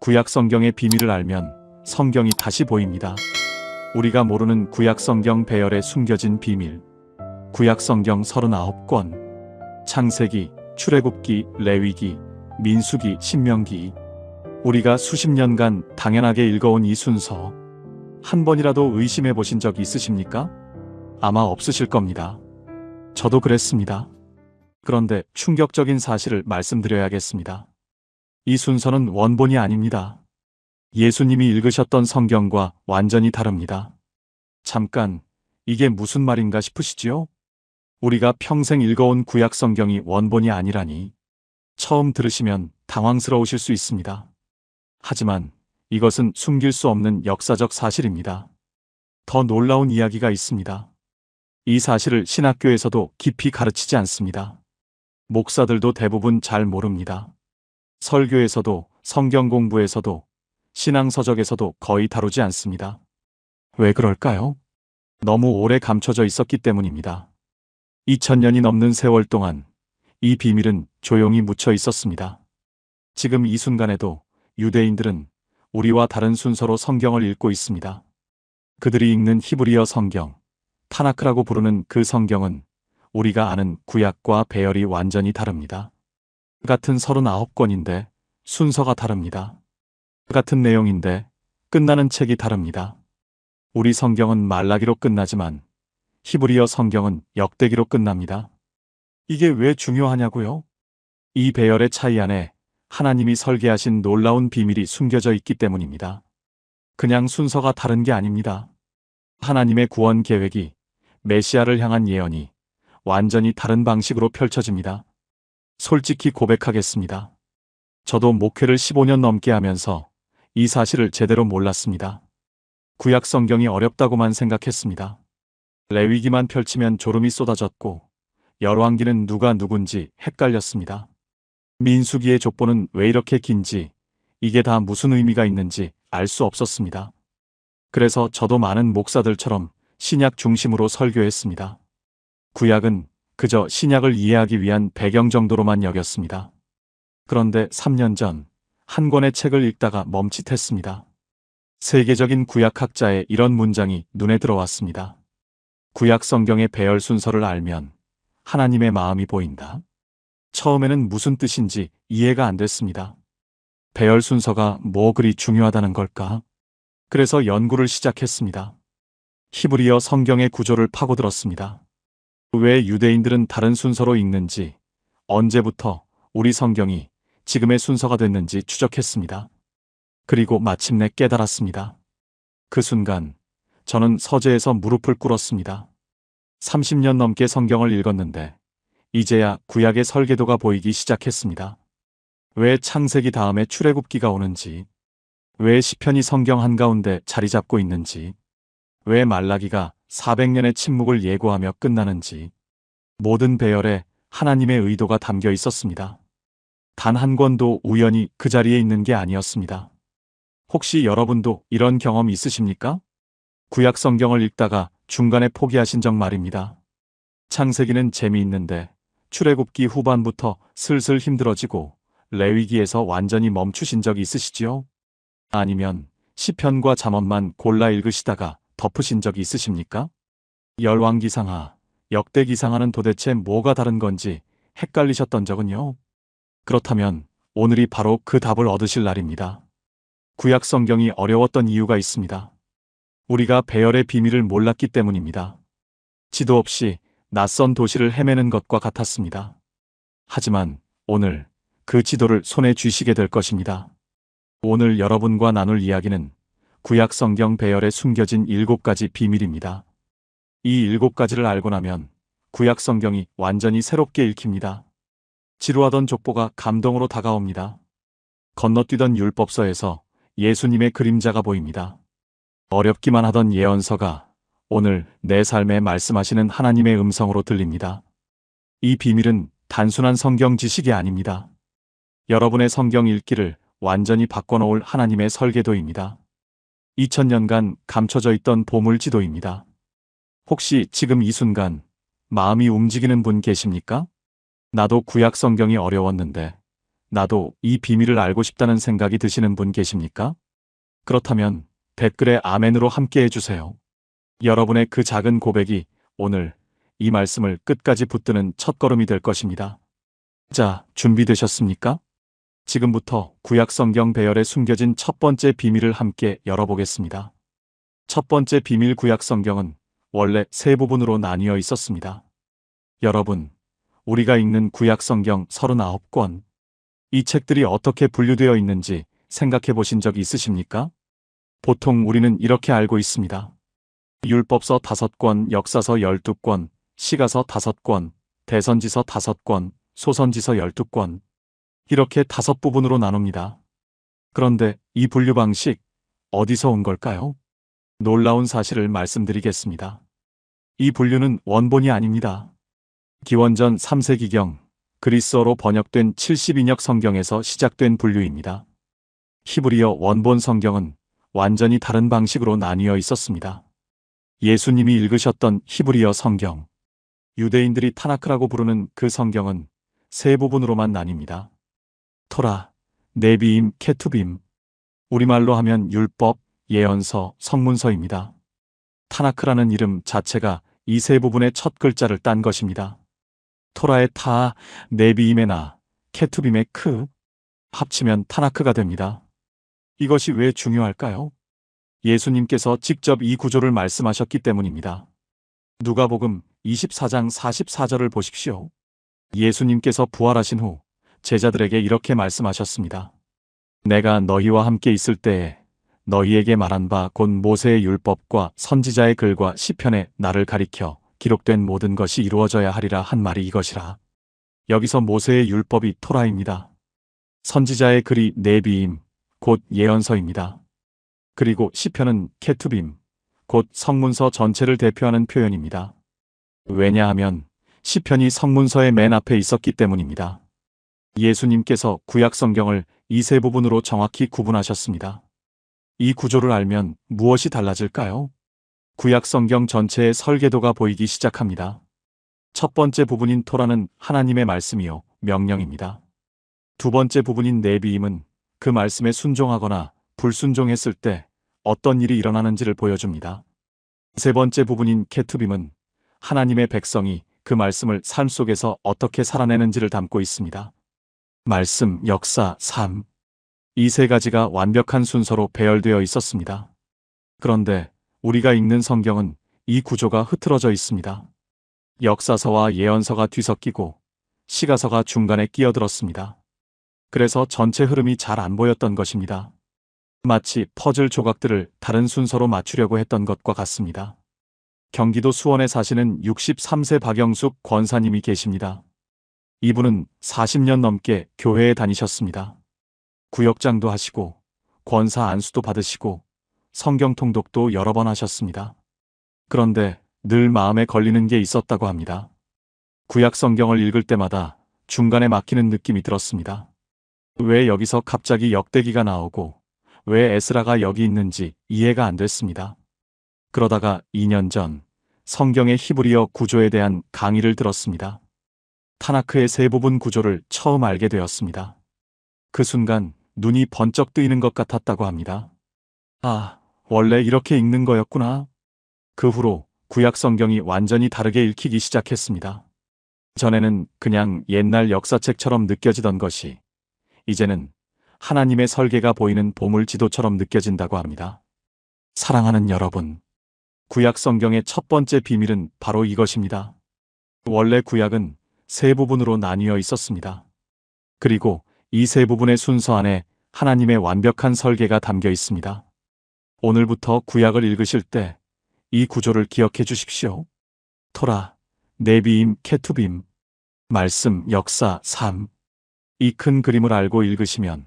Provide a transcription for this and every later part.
구약 성경의 비밀을 알면 성경이 다시 보입니다. 우리가 모르는 구약 성경 배열에 숨겨진 비밀. 구약 성경 39권. 창세기, 출애굽기, 레위기, 민수기, 신명기. 우리가 수십 년간 당연하게 읽어온 이 순서. 한 번이라도 의심해 보신 적 있으십니까? 아마 없으실 겁니다. 저도 그랬습니다. 그런데 충격적인 사실을 말씀드려야겠습니다. 이 순서는 원본이 아닙니다. 예수님이 읽으셨던 성경과 완전히 다릅니다. 잠깐, 이게 무슨 말인가 싶으시지요? 우리가 평생 읽어온 구약 성경이 원본이 아니라니. 처음 들으시면 당황스러우실 수 있습니다. 하지만 이것은 숨길 수 없는 역사적 사실입니다. 더 놀라운 이야기가 있습니다. 이 사실을 신학교에서도 깊이 가르치지 않습니다. 목사들도 대부분 잘 모릅니다. 설교에서도, 성경 공부에서도, 신앙서적에서도 거의 다루지 않습니다. 왜 그럴까요? 너무 오래 감춰져 있었기 때문입니다. 2000년이 넘는 세월 동안 이 비밀은 조용히 묻혀 있었습니다. 지금 이 순간에도 유대인들은 우리와 다른 순서로 성경을 읽고 있습니다. 그들이 읽는 히브리어 성경, 타나크라고 부르는 그 성경은 우리가 아는 구약과 배열이 완전히 다릅니다. 같은 39권인데 순서가 다릅니다. 같은 내용인데 끝나는 책이 다릅니다. 우리 성경은 말라기로 끝나지만 히브리어 성경은 역대기로 끝납니다. 이게 왜 중요하냐고요? 이 배열의 차이 안에 하나님이 설계하신 놀라운 비밀이 숨겨져 있기 때문입니다. 그냥 순서가 다른 게 아닙니다. 하나님의 구원 계획이, 메시아를 향한 예언이 완전히 다른 방식으로 펼쳐집니다. 솔직히 고백하겠습니다. 저도 목회를 15년 넘게 하면서 이 사실을 제대로 몰랐습니다. 구약 성경이 어렵다고만 생각했습니다. 레위기만 펼치면 졸음이 쏟아졌고 열왕기는 누가 누군지 헷갈렸습니다. 민수기의 족보는 왜 이렇게 긴지, 이게 다 무슨 의미가 있는지 알 수 없었습니다. 그래서 저도 많은 목사들처럼 신약 중심으로 설교했습니다. 구약은 그저 신약을 이해하기 위한 배경 정도로만 여겼습니다. 그런데 3년 전 한 권의 책을 읽다가 멈칫했습니다. 세계적인 구약학자의 이런 문장이 눈에 들어왔습니다. 구약 성경의 배열 순서를 알면 하나님의 마음이 보인다. 처음에는 무슨 뜻인지 이해가 안 됐습니다. 배열 순서가 뭐 그리 중요하다는 걸까? 그래서 연구를 시작했습니다. 히브리어 성경의 구조를 파고들었습니다. 왜 유대인들은 다른 순서로 읽는지, 언제부터 우리 성경이 지금의 순서가 됐는지 추적했습니다. 그리고 마침내 깨달았습니다. 그 순간 저는 서재에서 무릎을 꿇었습니다. 30년 넘게 성경을 읽었는데 이제야 구약의 설계도가 보이기 시작했습니다. 왜 창세기 다음에 출애굽기가 오는지, 왜 시편이 성경 한가운데 자리 잡고 있는지, 왜 말라기가 400년의 침묵을 예고하며 끝나는지, 모든 배열에 하나님의 의도가 담겨 있었습니다. 단 한 권도 우연히 그 자리에 있는 게 아니었습니다. 혹시 여러분도 이런 경험 있으십니까? 구약 성경을 읽다가 중간에 포기하신 적 말입니다. 창세기는 재미있는데 출애굽기 후반부터 슬슬 힘들어지고 레위기에서 완전히 멈추신 적 있으시지요? 아니면 시편과 잠언만 골라 읽으시다가 덮으신 적 있으십니까? 열왕기상하, 역대기상하는 도대체 뭐가 다른 건지 헷갈리셨던 적은요? 그렇다면 오늘이 바로 그 답을 얻으실 날입니다. 구약 성경이 어려웠던 이유가 있습니다. 우리가 배열의 비밀을 몰랐기 때문입니다. 지도 없이 낯선 도시를 헤매는 것과 같았습니다. 하지만 오늘 그 지도를 손에 쥐시게 될 것입니다. 오늘 여러분과 나눌 이야기는 구약 성경 배열에 숨겨진 7가지 비밀입니다. 이 7가지를 알고 나면 구약 성경이 완전히 새롭게 읽힙니다. 지루하던 족보가 감동으로 다가옵니다. 건너뛰던 율법서에서 예수님의 그림자가 보입니다. 어렵기만 하던 예언서가 오늘 내 삶에 말씀하시는 하나님의 음성으로 들립니다. 이 비밀은 단순한 성경 지식이 아닙니다. 여러분의 성경 읽기를 완전히 바꿔놓을 하나님의 설계도입니다. 2000년간 감춰져 있던 보물지도입니다. 혹시 지금 이 순간 마음이 움직이는 분 계십니까? 나도 구약 성경이 어려웠는데 나도 이 비밀을 알고 싶다는 생각이 드시는 분 계십니까? 그렇다면 댓글에 아멘으로 함께 해주세요. 여러분의 그 작은 고백이 오늘 이 말씀을 끝까지 붙드는 첫걸음이 될 것입니다. 자, 준비되셨습니까? 지금부터 구약 성경 배열에 숨겨진 첫 번째 비밀을 함께 열어보겠습니다. 첫 번째 비밀. 구약 성경은 원래 세 부분으로 나뉘어 있었습니다. 여러분, 우리가 읽는 구약 성경 39권, 이 책들이 어떻게 분류되어 있는지 생각해 보신 적 있으십니까? 보통 우리는 이렇게 알고 있습니다. 율법서 5권, 역사서 12권, 시가서 5권, 대선지서 5권, 소선지서 12권, 이렇게 5부분으로 나눕니다. 그런데 이 분류 방식 어디서 온 걸까요? 놀라운 사실을 말씀드리겠습니다. 이 분류는 원본이 아닙니다. 기원전 3세기경 그리스어로 번역된 72역 성경에서 시작된 분류입니다. 히브리어 원본 성경은 완전히 다른 방식으로 나뉘어 있었습니다. 예수님이 읽으셨던 히브리어 성경, 유대인들이 타나크라고 부르는 그 성경은 세 부분으로만 나뉩니다. 토라, 네비임, 케투빔, 우리말로 하면 율법, 예언서, 성문서입니다. 타나크라는 이름 자체가 이 세 부분의 첫 글자를 딴 것입니다. 토라의 타, 네비임의 나, 케투빔의 크, 합치면 타나크가 됩니다. 이것이 왜 중요할까요? 예수님께서 직접 이 구조를 말씀하셨기 때문입니다. 누가복음 24장 44절을 보십시오. 예수님께서 부활하신 후 제자들에게 이렇게 말씀하셨습니다. 내가 너희와 함께 있을 때에 너희에게 말한 바 곧 모세의 율법과 선지자의 글과 시편에 나를 가리켜 기록된 모든 것이 이루어져야 하리라 한 말이 이것이라. 여기서 모세의 율법이 토라입니다. 선지자의 글이 네비임, 곧 예언서입니다. 그리고 시편은 케투빔, 곧 성문서 전체를 대표하는 표현입니다. 왜냐하면 시편이 성문서의 맨 앞에 있었기 때문입니다. 예수님께서 구약 성경을 이 세 부분으로 정확히 구분하셨습니다. 이 구조를 알면 무엇이 달라질까요? 구약 성경 전체의 설계도가 보이기 시작합니다. 첫 번째 부분인 토라는 하나님의 말씀이요, 명령입니다. 두 번째 부분인 네비임은 그 말씀에 순종하거나 불순종했을 때 어떤 일이 일어나는지를 보여줍니다. 세 번째 부분인 케투빔은 하나님의 백성이 그 말씀을 삶 속에서 어떻게 살아내는지를 담고 있습니다. 말씀, 역사, 삶. 이 세 가지가 완벽한 순서로 배열되어 있었습니다. 그런데 우리가 읽는 성경은 이 구조가 흐트러져 있습니다. 역사서와 예언서가 뒤섞이고 시가서가 중간에 끼어들었습니다. 그래서 전체 흐름이 잘 안 보였던 것입니다. 마치 퍼즐 조각들을 다른 순서로 맞추려고 했던 것과 같습니다. 경기도 수원에 사시는 63세 박영숙 권사님이 계십니다. 이분은 40년 넘게 교회에 다니셨습니다. 구역장도 하시고 권사 안수도 받으시고 성경 통독도 여러 번 하셨습니다. 그런데 늘 마음에 걸리는 게 있었다고 합니다. 구약 성경을 읽을 때마다 중간에 막히는 느낌이 들었습니다. 왜 여기서 갑자기 역대기가 나오고 왜 에스라가 여기 있는지 이해가 안 됐습니다. 그러다가 2년 전 성경의 히브리어 구조에 대한 강의를 들었습니다. 타나크의 세 부분 구조를 처음 알게 되었습니다. 그 순간 눈이 번쩍 뜨이는 것 같았다고 합니다. 아, 원래 이렇게 읽는 거였구나. 그 후로 구약 성경이 완전히 다르게 읽히기 시작했습니다. 전에는 그냥 옛날 역사책처럼 느껴지던 것이 이제는 하나님의 설계가 보이는 보물 지도처럼 느껴진다고 합니다. 사랑하는 여러분, 구약 성경의 첫 번째 비밀은 바로 이것입니다. 원래 구약은 세 부분으로 나뉘어 있었습니다. 그리고 이 세 부분의 순서 안에 하나님의 완벽한 설계가 담겨 있습니다. 오늘부터 구약을 읽으실 때 이 구조를 기억해 주십시오. 토라, 네비임, 케투빔, 말씀, 역사, 삶. 이 큰 그림을 알고 읽으시면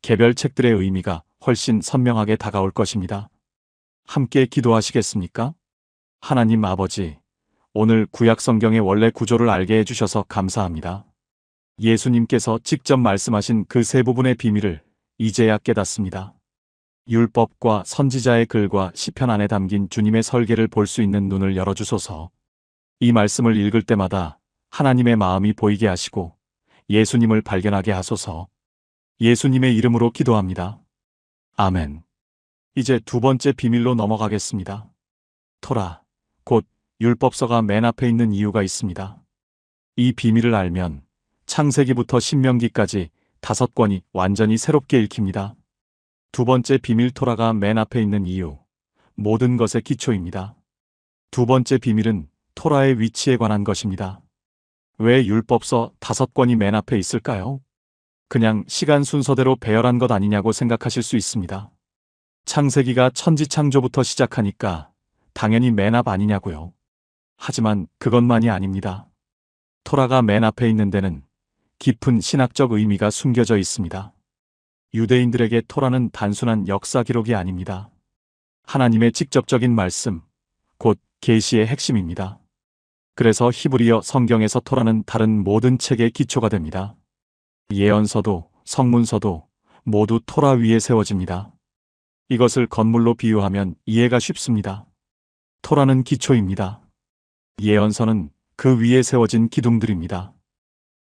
개별 책들의 의미가 훨씬 선명하게 다가올 것입니다. 함께 기도하시겠습니까? 하나님 아버지, 오늘 구약 성경의 원래 구조를 알게 해주셔서 감사합니다. 예수님께서 직접 말씀하신 그 세 부분의 비밀을 이제야 깨닫습니다. 율법과 선지자의 글과 시편 안에 담긴 주님의 설계를 볼 수 있는 눈을 열어주소서. 이 말씀을 읽을 때마다 하나님의 마음이 보이게 하시고 예수님을 발견하게 하소서. 예수님의 이름으로 기도합니다. 아멘. 이제 두 번째 비밀로 넘어가겠습니다. 토라, 곧 율법서가 맨 앞에 있는 이유가 있습니다. 이 비밀을 알면 창세기부터 신명기까지 5권이 완전히 새롭게 읽힙니다. 두 번째 비밀 토라가 맨 앞에 있는 이유, 모든 것의 기초입니다. 두 번째 비밀은 토라의 위치에 관한 것입니다. 왜 율법서 5권이 맨 앞에 있을까요? 그냥 시간 순서대로 배열한 것 아니냐고 생각하실 수 있습니다. 창세기가 천지창조부터 시작하니까 당연히 맨 앞 아니냐고요. 하지만 그것만이 아닙니다. 토라가 맨 앞에 있는 데는 깊은 신학적 의미가 숨겨져 있습니다. 유대인들에게 토라는 단순한 역사 기록이 아닙니다. 하나님의 직접적인 말씀, 곧 계시의 핵심입니다. 그래서 히브리어 성경에서 토라는 다른 모든 책의 기초가 됩니다. 예언서도, 성문서도 모두 토라 위에 세워집니다. 이것을 건물로 비유하면 이해가 쉽습니다. 토라는 기초입니다. 예언서는 그 위에 세워진 기둥들입니다.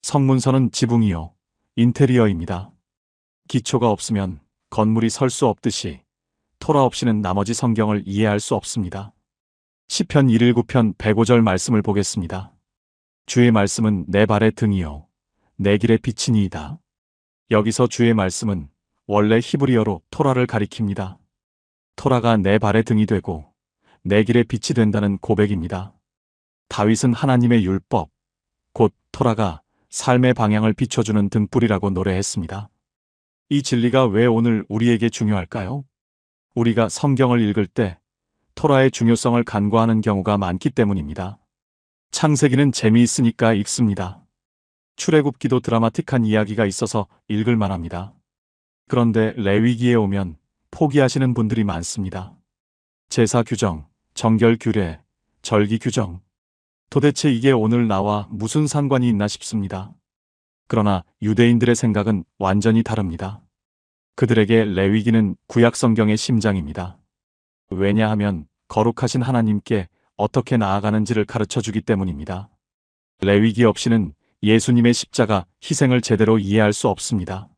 성문서는 지붕이요, 인테리어입니다. 기초가 없으면 건물이 설 수 없듯이 토라 없이는 나머지 성경을 이해할 수 없습니다. 시편 119편 105절 말씀을 보겠습니다. 주의 말씀은 내 발의 등이요 내 길의 빛이니이다. 여기서 주의 말씀은 원래 히브리어로 토라를 가리킵니다. 토라가 내 발의 등이 되고 내 길의 빛이 된다는 고백입니다. 다윗은 하나님의 율법, 곧 토라가 삶의 방향을 비춰주는 등불이라고 노래했습니다. 이 진리가 왜 오늘 우리에게 중요할까요? 우리가 성경을 읽을 때 토라의 중요성을 간과하는 경우가 많기 때문입니다. 창세기는 재미있으니까 읽습니다. 출애굽기도 드라마틱한 이야기가 있어서 읽을 만합니다. 그런데 레위기에 오면 포기하시는 분들이 많습니다. 제사 규정, 정결 규례, 절기 규정. 도대체 이게 오늘 나와 무슨 상관이 있나 싶습니다. 그러나 유대인들의 생각은 완전히 다릅니다. 그들에게 레위기는 구약 성경의 심장입니다. 왜냐하면 거룩하신 하나님께 어떻게 나아가는지를 가르쳐 주기 때문입니다. 레위기 없이는 예수님의 십자가 희생을 제대로 이해할 수 없습니다.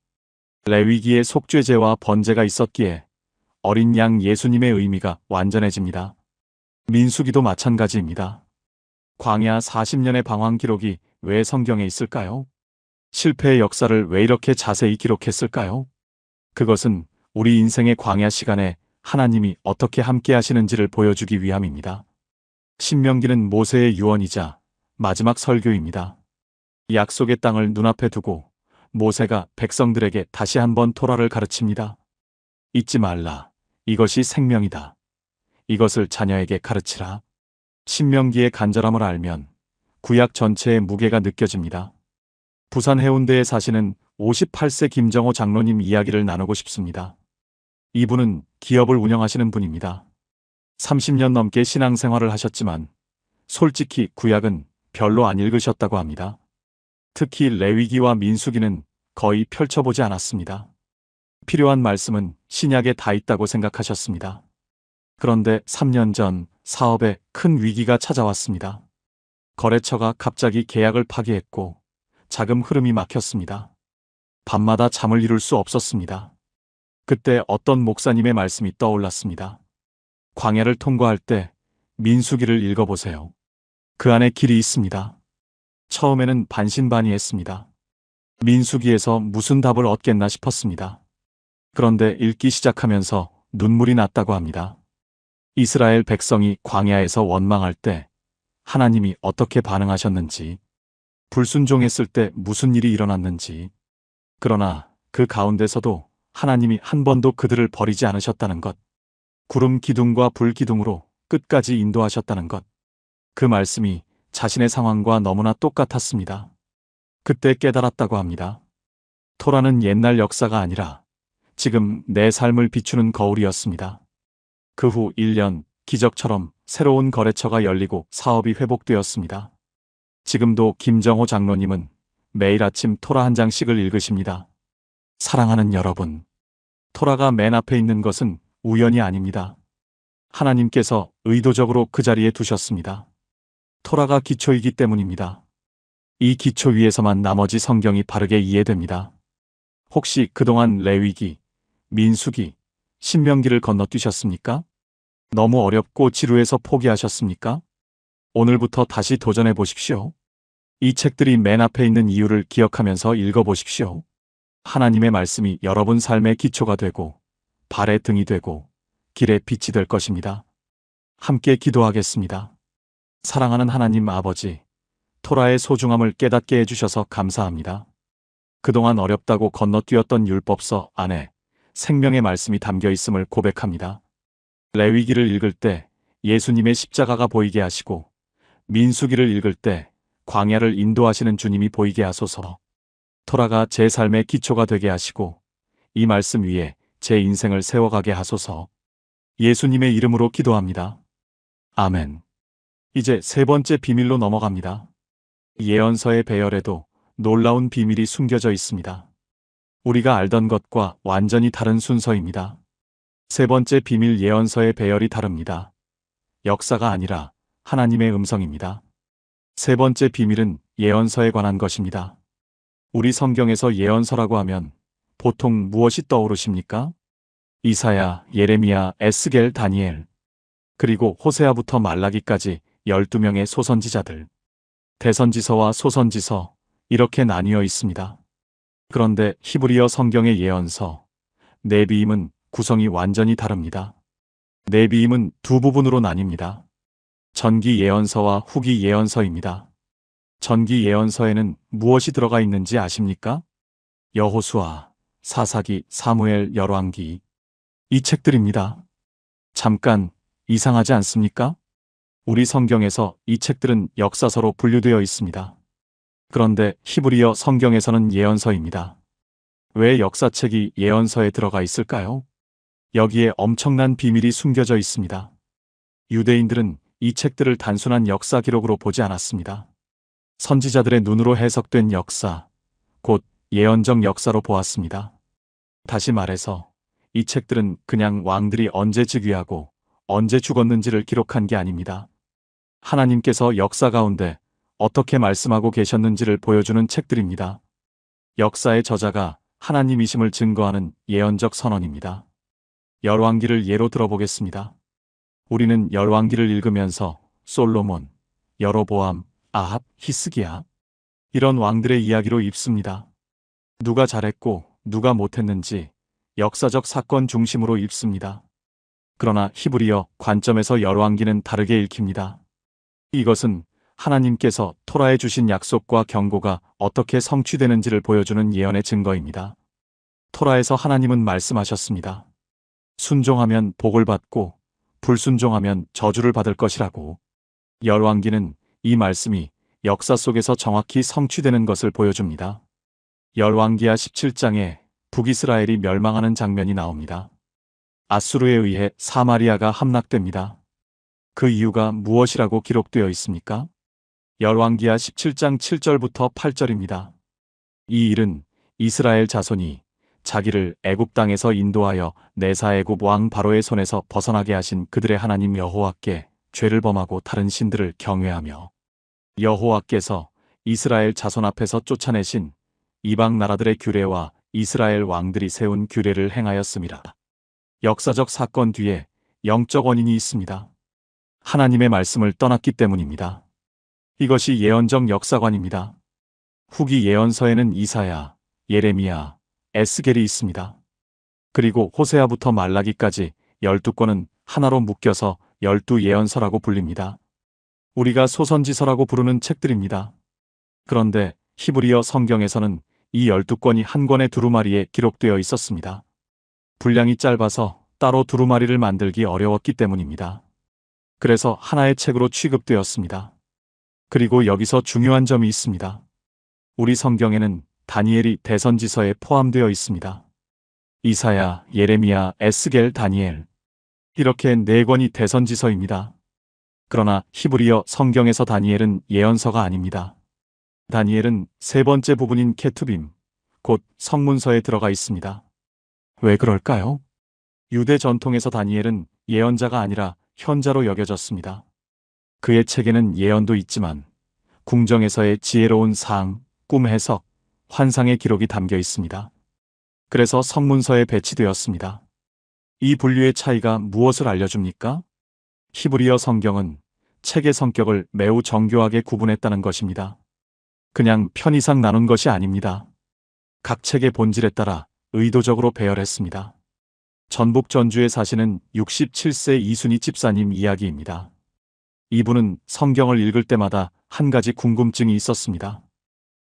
레위기에 속죄제와 번제가 있었기에 어린 양 예수님의 의미가 완전해집니다. 민수기도 마찬가지입니다. 광야 40년의 방황 기록이 왜 성경에 있을까요? 실패의 역사를 왜 이렇게 자세히 기록했을까요? 그것은 우리 인생의 광야 시간에 하나님이 어떻게 함께 하시는지를 보여주기 위함입니다. 신명기는 모세의 유언이자 마지막 설교입니다. 약속의 땅을 눈앞에 두고 모세가 백성들에게 다시 한번 토라를 가르칩니다. 잊지 말라. 이것이 생명이다. 이것을 자녀에게 가르치라. 신명기의 간절함을 알면 구약 전체의 무게가 느껴집니다. 부산 해운대에 사시는 58세 김정호 장로님 이야기를 나누고 싶습니다. 이분은 기업을 운영하시는 분입니다. 30년 넘게 신앙생활을 하셨지만 솔직히 구약은 별로 안 읽으셨다고 합니다. 특히 레위기와 민수기는 거의 펼쳐보지 않았습니다. 필요한 말씀은 신약에 다 있다고 생각하셨습니다. 그런데 3년 전 사업에 큰 위기가 찾아왔습니다. 거래처가 갑자기 계약을 파기했고 자금 흐름이 막혔습니다. 밤마다 잠을 이룰 수 없었습니다. 그때 어떤 목사님의 말씀이 떠올랐습니다. 광야를 통과할 때 민수기를 읽어보세요. 그 안에 길이 있습니다. 처음에는 반신반의했습니다. 민수기에서 무슨 답을 얻겠나 싶었습니다. 그런데 읽기 시작하면서 눈물이 났다고 합니다. 이스라엘 백성이 광야에서 원망할 때 하나님이 어떻게 반응하셨는지, 불순종했을 때 무슨 일이 일어났는지, 그러나 그 가운데서도 하나님이 한 번도 그들을 버리지 않으셨다는 것, 구름 기둥과 불 기둥으로 끝까지 인도하셨다는 것, 그 말씀이 자신의 상황과 너무나 똑같았습니다. 그때 깨달았다고 합니다. 토라는 옛날 역사가 아니라 지금 내 삶을 비추는 거울이었습니다. 그 후 1년 기적처럼 새로운 거래처가 열리고 사업이 회복되었습니다. 지금도 김정호 장로님은 매일 아침 토라 한 장씩을 읽으십니다. 사랑하는 여러분, 토라가 맨 앞에 있는 것은 우연이 아닙니다. 하나님께서 의도적으로 그 자리에 두셨습니다. 토라가 기초이기 때문입니다. 이 기초 위에서만 나머지 성경이 바르게 이해됩니다. 혹시 그동안 레위기, 민수기, 신명기를 건너뛰셨습니까? 너무 어렵고 지루해서 포기하셨습니까? 오늘부터 다시 도전해 보십시오. 이 책들이 맨 앞에 있는 이유를 기억하면서 읽어보십시오. 하나님의 말씀이 여러분 삶의 기초가 되고 발의 등이 되고 길의 빛이 될 것입니다. 함께 기도하겠습니다. 사랑하는 하나님 아버지, 토라의 소중함을 깨닫게 해주셔서 감사합니다. 그동안 어렵다고 건너뛰었던 율법서 안에 생명의 말씀이 담겨 있음을 고백합니다. 레위기를 읽을 때 예수님의 십자가가 보이게 하시고 민수기를 읽을 때 광야를 인도하시는 주님이 보이게 하소서. 토라가 제 삶의 기초가 되게 하시고 이 말씀 위에 제 인생을 세워가게 하소서. 예수님의 이름으로 기도합니다. 아멘. 이제 세 번째 비밀로 넘어갑니다. 예언서의 배열에도 놀라운 비밀이 숨겨져 있습니다. 우리가 알던 것과 완전히 다른 순서입니다. 세 번째 비밀 예언서의 배열이 다릅니다. 역사가 아니라 하나님의 음성입니다. 세 번째 비밀은 예언서에 관한 것입니다. 우리 성경에서 예언서라고 하면 보통 무엇이 떠오르십니까? 이사야, 예레미야, 에스겔, 다니엘, 그리고 호세아부터 말라기까지 12명의 소선지자들. 대선지서와 소선지서, 이렇게 나뉘어 있습니다. 그런데 히브리어 성경의 예언서, 네비임은 구성이 완전히 다릅니다. 네비임은 두 부분으로 나뉩니다. 전기 예언서와 후기 예언서입니다. 전기 예언서에는 무엇이 들어가 있는지 아십니까? 여호수아, 사사기, 사무엘, 열왕기. 이 책들입니다. 잠깐, 이상하지 않습니까? 우리 성경에서 이 책들은 역사서로 분류되어 있습니다. 그런데 히브리어 성경에서는 예언서입니다. 왜 역사책이 예언서에 들어가 있을까요? 여기에 엄청난 비밀이 숨겨져 있습니다. 유대인들은 이 책들을 단순한 역사 기록으로 보지 않았습니다. 선지자들의 눈으로 해석된 역사, 곧 예언적 역사로 보았습니다. 다시 말해서 이 책들은 그냥 왕들이 언제 즉위하고 언제 죽었는지를 기록한 게 아닙니다. 하나님께서 역사 가운데 어떻게 말씀하고 계셨는지를 보여주는 책들입니다. 역사의 저자가 하나님이심을 증거하는 예언적 선언입니다. 열왕기를 예로 들어보겠습니다. 우리는 열왕기를 읽으면서 솔로몬, 여로보암, 아합, 히스기야 이런 왕들의 이야기로 읽습니다. 누가 잘했고 누가 못했는지 역사적 사건 중심으로 읽습니다. 그러나 히브리어 관점에서 열왕기는 다르게 읽힙니다. 이것은 하나님께서 토라에 주신 약속과 경고가 어떻게 성취되는지를 보여주는 예언의 증거입니다. 토라에서 하나님은 말씀하셨습니다. 순종하면 복을 받고 불순종하면 저주를 받을 것이라고. 열왕기는 이 말씀이 역사 속에서 정확히 성취되는 것을 보여줍니다. 열왕기하 17장에 북이스라엘이 멸망하는 장면이 나옵니다. 아수르에 의해 사마리아가 함락됩니다. 그 이유가 무엇이라고 기록되어 있습니까? 열왕기하 17장 7절부터 8절입니다. 이 일은 이스라엘 자손이 자기를 애굽 땅에서 인도하여 내사 애굽 왕 바로의 손에서 벗어나게 하신 그들의 하나님 여호와께 죄를 범하고 다른 신들을 경외하며 여호와께서 이스라엘 자손 앞에서 쫓아내신 이방 나라들의 규례와 이스라엘 왕들이 세운 규례를 행하였음이라. 역사적 사건 뒤에 영적 원인이 있습니다. 하나님의 말씀을 떠났기 때문입니다. 이것이 예언적 역사관입니다. 후기 예언서에는 이사야, 예레미야, 에스겔이 있습니다. 그리고 호세아부터 말라기까지 12권은 하나로 묶여서 12 예언서라고 불립니다. 우리가 소선지서라고 부르는 책들입니다. 그런데 히브리어 성경에서는 이 12권이 한 권의 두루마리에 기록되어 있었습니다. 분량이 짧아서 따로 두루마리를 만들기 어려웠기 때문입니다. 그래서 하나의 책으로 취급되었습니다. 그리고 여기서 중요한 점이 있습니다. 우리 성경에는 다니엘이 대선지서에 포함되어 있습니다. 이사야, 예레미야, 에스겔, 다니엘. 이렇게 4권이 대선지서입니다. 그러나 히브리어 성경에서 다니엘은 예언서가 아닙니다. 다니엘은 세 번째 부분인 케투빔, 곧 성문서에 들어가 있습니다. 왜 그럴까요? 유대 전통에서 다니엘은 예언자가 아니라 현자로 여겨졌습니다. 그의 책에는 예언도 있지만 궁정에서의 지혜로운 사항, 꿈 해석, 환상의 기록이 담겨 있습니다. 그래서 성문서에 배치되었습니다. 이 분류의 차이가 무엇을 알려줍니까? 히브리어 성경은 책의 성격을 매우 정교하게 구분했다는 것입니다. 그냥 편의상 나눈 것이 아닙니다. 각 책의 본질에 따라 의도적으로 배열했습니다. 전북 전주에 사시는 67세 이순희 집사님 이야기입니다. 이분은 성경을 읽을 때마다 한 가지 궁금증이 있었습니다.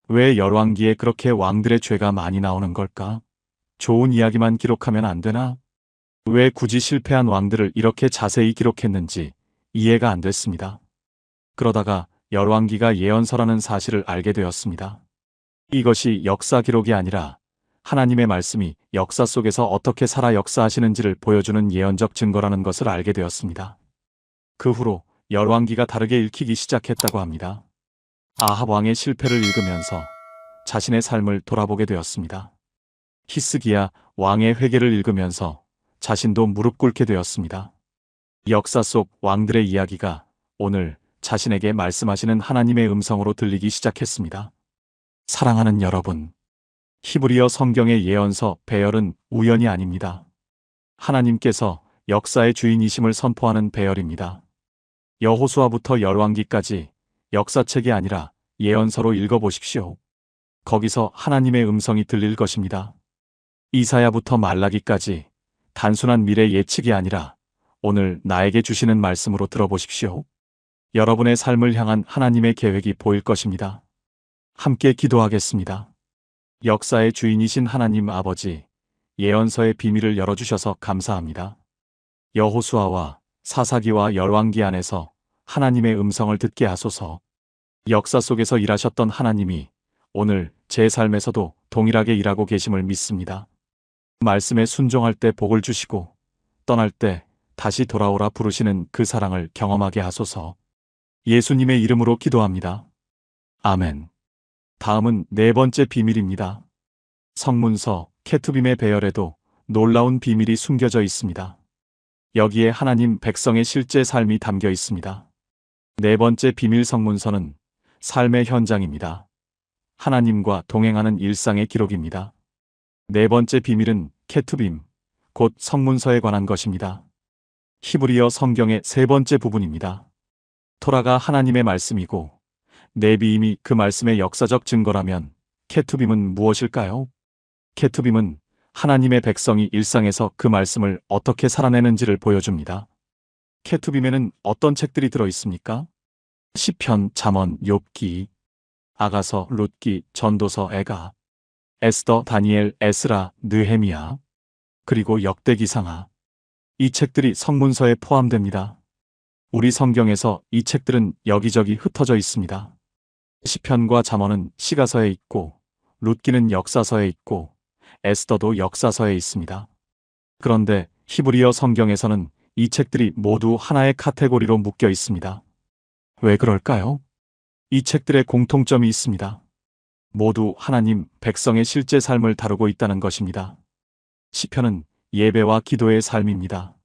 왜 열왕기에 그렇게 왕들의 죄가 많이 나오는 걸까? 좋은 이야기만 기록하면 안 되나? 왜 굳이 실패한 왕들을 이렇게 자세히 기록했는지 이해가 안 됐습니다. 그러다가 열왕기가 예언서라는 사실을 알게 되었습니다. 이것이 역사 기록이 아니라 하나님의 말씀이 역사 속에서 어떻게 살아 역사하시는지를 보여주는 예언적 증거라는 것을 알게 되었습니다. 그 후로 열왕기가 다르게 읽히기 시작했다고 합니다. 아합 왕의 실패를 읽으면서 자신의 삶을 돌아보게 되었습니다. 히스기야 왕의 회개를 읽으면서 자신도 무릎 꿇게 되었습니다. 역사 속 왕들의 이야기가 오늘 자신에게 말씀하시는 하나님의 음성으로 들리기 시작했습니다. 사랑하는 여러분, 히브리어 성경의 예언서 배열은 우연이 아닙니다. 하나님께서 역사의 주인이심을 선포하는 배열입니다. 여호수아부터 열왕기까지 역사책이 아니라 예언서로 읽어보십시오. 거기서 하나님의 음성이 들릴 것입니다. 이사야부터 말라기까지 단순한 미래 예측이 아니라 오늘 나에게 주시는 말씀으로 들어보십시오. 여러분의 삶을 향한 하나님의 계획이 보일 것입니다. 함께 기도하겠습니다. 역사의 주인이신 하나님 아버지, 예언서의 비밀을 열어주셔서 감사합니다. 여호수아와 사사기와 열왕기 안에서 하나님의 음성을 듣게 하소서. 역사 속에서 일하셨던 하나님이 오늘 제 삶에서도 동일하게 일하고 계심을 믿습니다. 말씀에 순종할 때 복을 주시고 떠날 때 다시 돌아오라 부르시는 그 사랑을 경험하게 하소서. 예수님의 이름으로 기도합니다. 아멘. 다음은 네 번째 비밀입니다. 성문서 케투빔의 배열에도 놀라운 비밀이 숨겨져 있습니다. 여기에 하나님 백성의 실제 삶이 담겨 있습니다. 네 번째 비밀 성문서는 삶의 현장입니다. 하나님과 동행하는 일상의 기록입니다. 네 번째 비밀은 케투빔, 곧 성문서에 관한 것입니다. 히브리어 성경의 세 번째 부분입니다. 토라가 하나님의 말씀이고 네비임이 그 말씀의 역사적 증거라면 케투빔은 무엇일까요? 케투빔은 하나님의 백성이 일상에서 그 말씀을 어떻게 살아내는지를 보여줍니다. 케투빔에는 어떤 책들이 들어 있습니까? 시편, 잠언, 욥기, 아가서, 룻기, 전도서, 에가, 에스더, 다니엘, 에스라, 느헤미야, 그리고 역대기상하. 이 책들이 성문서에 포함됩니다. 우리 성경에서 이 책들은 여기저기 흩어져 있습니다. 시편과 잠언은 시가서에 있고, 룻기는 역사서에 있고, 에스더도 역사서에 있습니다. 그런데 히브리어 성경에서는 이 책들이 모두 하나의 카테고리로 묶여 있습니다. 왜 그럴까요? 이 책들의 공통점이 있습니다. 모두 하나님, 백성의 실제 삶을 다루고 있다는 것입니다. 시편은 예배와 기도의 삶입니다.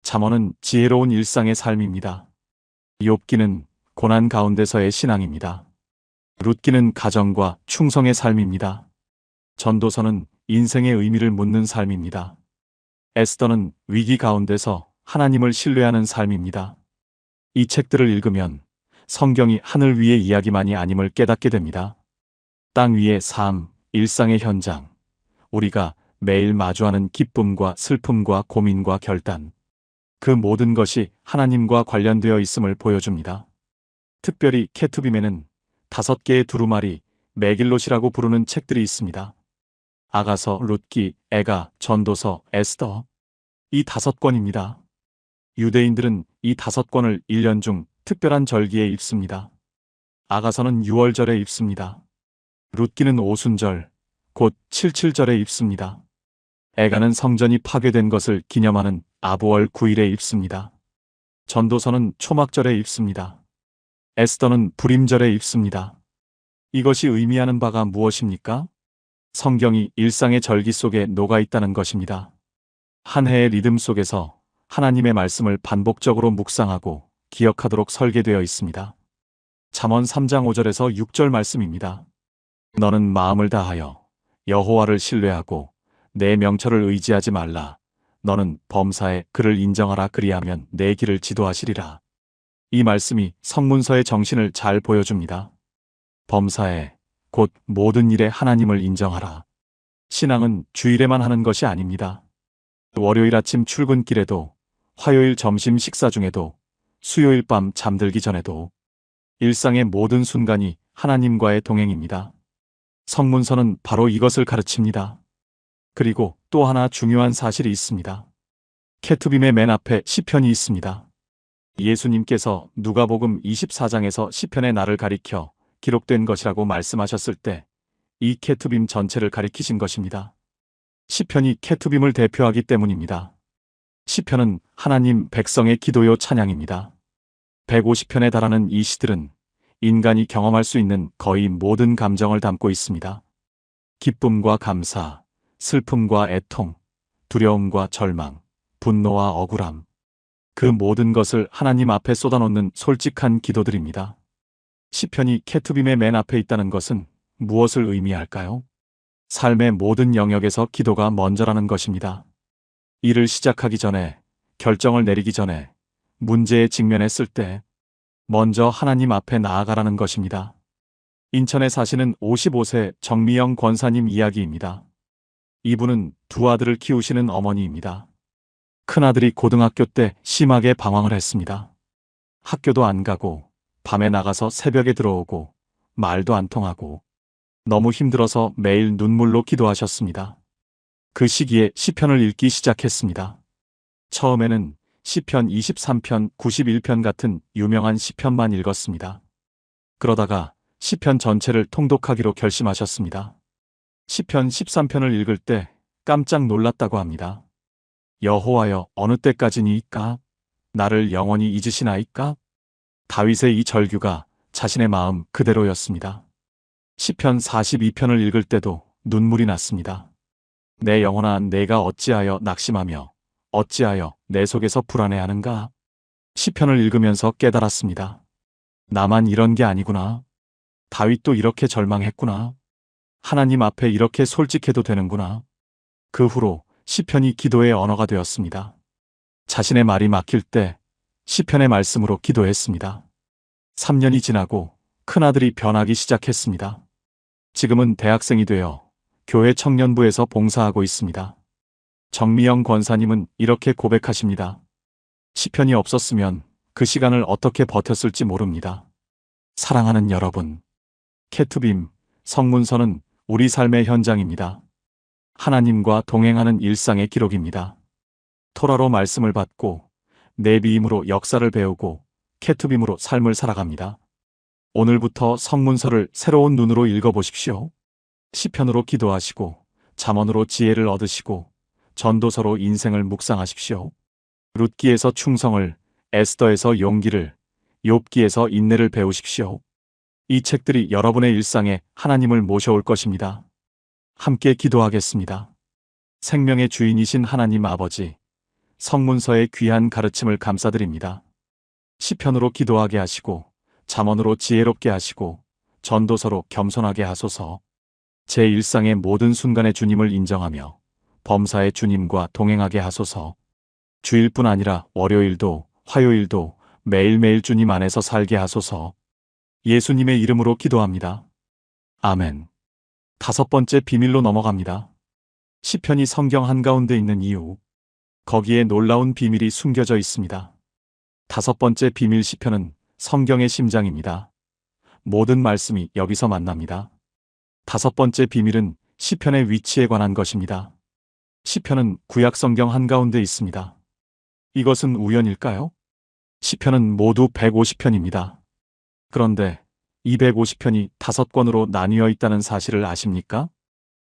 잠언은 지혜로운 일상의 삶입니다. 욥기는 고난 가운데서의 신앙입니다. 룻기는 가정과 충성의 삶입니다. 전도서는 인생의 의미를 묻는 삶입니다. 에스더는 위기 가운데서 하나님을 신뢰하는 삶입니다. 이 책들을 읽으면 성경이 하늘 위의 이야기만이 아님을 깨닫게 됩니다. 땅 위의 삶, 일상의 현장, 우리가 매일 마주하는 기쁨과 슬픔과 고민과 결단, 그 모든 것이 하나님과 관련되어 있음을 보여줍니다. 특별히 케투빔에는 5개의 두루마리, 메길롯이라고 부르는 책들이 있습니다. 아가서, 룻기, 에가, 전도서, 에스더. 이 5권입니다. 유대인들은 이 5권을 1년 중 특별한 절기에 읽습니다. 아가서는 6월절에 읽습니다. 룻기는 오순절, 곧 77절에 읽습니다. 에가는 성전이 파괴된 것을 기념하는 아부월 9일에 읽습니다. 전도서는 초막절에 읽습니다. 에스더는 불임절에 읽습니다. 이것이 의미하는 바가 무엇입니까? 성경이 일상의 절기 속에 녹아 있다는 것입니다. 한 해의 리듬 속에서 하나님의 말씀을 반복적으로 묵상하고 기억하도록 설계되어 있습니다. 잠언 3장 5절에서 6절 말씀입니다. 너는 마음을 다하여 여호와를 신뢰하고 내 명철을 의지하지 말라. 너는 범사에 그를 인정하라. 그리하면 내 길을 지도하시리라. 이 말씀이 성문서의 정신을 잘 보여줍니다. 범사에, 곧 모든 일에 하나님을 인정하라. 신앙은 주일에만 하는 것이 아닙니다. 월요일 아침 출근길에도, 화요일 점심 식사 중에도, 수요일 밤 잠들기 전에도 일상의 모든 순간이 하나님과의 동행입니다. 성문서는 바로 이것을 가르칩니다. 그리고 또 하나 중요한 사실이 있습니다. 케투빔의 맨 앞에 시편이 있습니다. 예수님께서 누가복음 24장에서 시편의 날을 가리켜 기록된 것이라고 말씀하셨을 때 이 케투빔 전체를 가리키신 것입니다. 시편이 케투빔을 대표하기 때문입니다. 시편은 하나님 백성의 기도요 찬양입니다. 150편에 달하는 이 시들은 인간이 경험할 수 있는 거의 모든 감정을 담고 있습니다. 기쁨과 감사, 슬픔과 애통, 두려움과 절망, 분노와 억울함. 그 모든 것을 하나님 앞에 쏟아놓는 솔직한 기도들입니다. 시편이 케투빔의 맨 앞에 있다는 것은 무엇을 의미할까요? 삶의 모든 영역에서 기도가 먼저라는 것입니다. 일을 시작하기 전에, 결정을 내리기 전에, 문제에 직면했을 때 먼저 하나님 앞에 나아가라는 것입니다. 인천에 사시는 55세 정미영 권사님 이야기입니다. 이분은 두 아들을 키우시는 어머니입니다. 큰아들이 고등학교 때 심하게 방황을 했습니다. 학교도 안 가고, 밤에 나가서 새벽에 들어오고, 말도 안 통하고, 너무 힘들어서 매일 눈물로 기도하셨습니다. 그 시기에 시편을 읽기 시작했습니다. 처음에는 시편 23편, 91편 같은 유명한 시편만 읽었습니다. 그러다가 시편 전체를 통독하기로 결심하셨습니다. 시편 13편을 읽을 때 깜짝 놀랐다고 합니다. 여호와여, 어느 때까지니이까? 나를 영원히 잊으시나이까? 다윗의 이 절규가 자신의 마음 그대로였습니다. 시편 42편을 읽을 때도 눈물이 났습니다. 내 영혼아, 내가 어찌하여 낙심하며 어찌하여 내 속에서 불안해하는가? 시편을 읽으면서 깨달았습니다. 나만 이런 게 아니구나. 다윗도 이렇게 절망했구나. 하나님 앞에 이렇게 솔직해도 되는구나. 그 후로 시편이 기도의 언어가 되었습니다. 자신의 말이 막힐 때 시편의 말씀으로 기도했습니다. 3년이 지나고 큰아들이 변하기 시작했습니다. 지금은 대학생이 되어 교회 청년부에서 봉사하고 있습니다. 정미영 권사님은 이렇게 고백하십니다. 시편이 없었으면 그 시간을 어떻게 버텼을지 모릅니다. 사랑하는 여러분, 케투빔, 성문서는 우리 삶의 현장입니다. 하나님과 동행하는 일상의 기록입니다. 토라로 말씀을 받고 네비임으로 역사를 배우고 케투빔으로 삶을 살아갑니다. 오늘부터 성문서를 새로운 눈으로 읽어보십시오. 시편으로 기도하시고 잠언으로 지혜를 얻으시고 전도서로 인생을 묵상하십시오. 룻기에서 충성을, 에스더에서 용기를, 욥기에서 인내를 배우십시오. 이 책들이 여러분의 일상에 하나님을 모셔올 것입니다. 함께 기도하겠습니다. 생명의 주인이신 하나님 아버지, 성문서의 귀한 가르침을 감사드립니다. 시편으로 기도하게 하시고 잠언으로 지혜롭게 하시고 전도서로 겸손하게 하소서. 제 일상의 모든 순간에 주님을 인정하며 범사의 주님과 동행하게 하소서. 주일뿐 아니라 월요일도 화요일도 매일매일 주님 안에서 살게 하소서. 예수님의 이름으로 기도합니다. 아멘. 5번째 비밀로 넘어갑니다. 시편이 성경 한가운데 있는 이유. 거기에 놀라운 비밀이 숨겨져 있습니다. 5번째 비밀, 시편은 성경의 심장입니다. 모든 말씀이 여기서 만납니다. 5번째 비밀은 시편의 위치에 관한 것입니다. 시편은 구약 성경 한가운데 있습니다. 이것은 우연일까요? 시편은 모두 150편입니다. 그런데 이 150편이 5권으로 나뉘어 있다는 사실을 아십니까?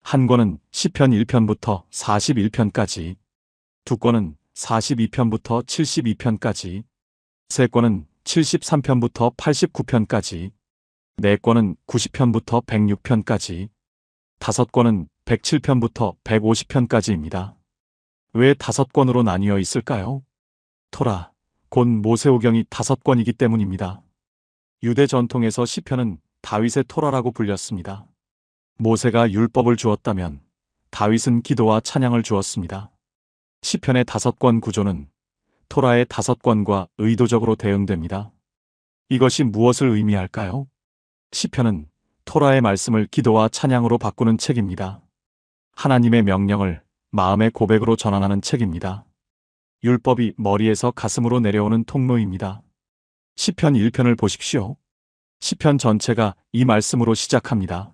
한 권은 시편 1편부터 41편까지, 두 권은 42편부터 72편까지, 세 권은 73편부터 89편까지, 네 권은 90편부터 106편까지, 5권은 107편부터 150편까지입니다. 왜 5권으로 나뉘어 있을까요? 토라, 곧 모세오경이 5권이기 때문입니다. 유대 전통에서 시편은 다윗의 토라라고 불렸습니다. 모세가 율법을 주었다면 다윗은 기도와 찬양을 주었습니다. 시편의 5권 구조는 토라의 5권과 의도적으로 대응됩니다. 이것이 무엇을 의미할까요? 시편은 토라의 말씀을 기도와 찬양으로 바꾸는 책입니다. 하나님의 명령을 마음의 고백으로 전환하는 책입니다. 율법이 머리에서 가슴으로 내려오는 통로입니다. 시편 1편을 보십시오. 시편 전체가 이 말씀으로 시작합니다.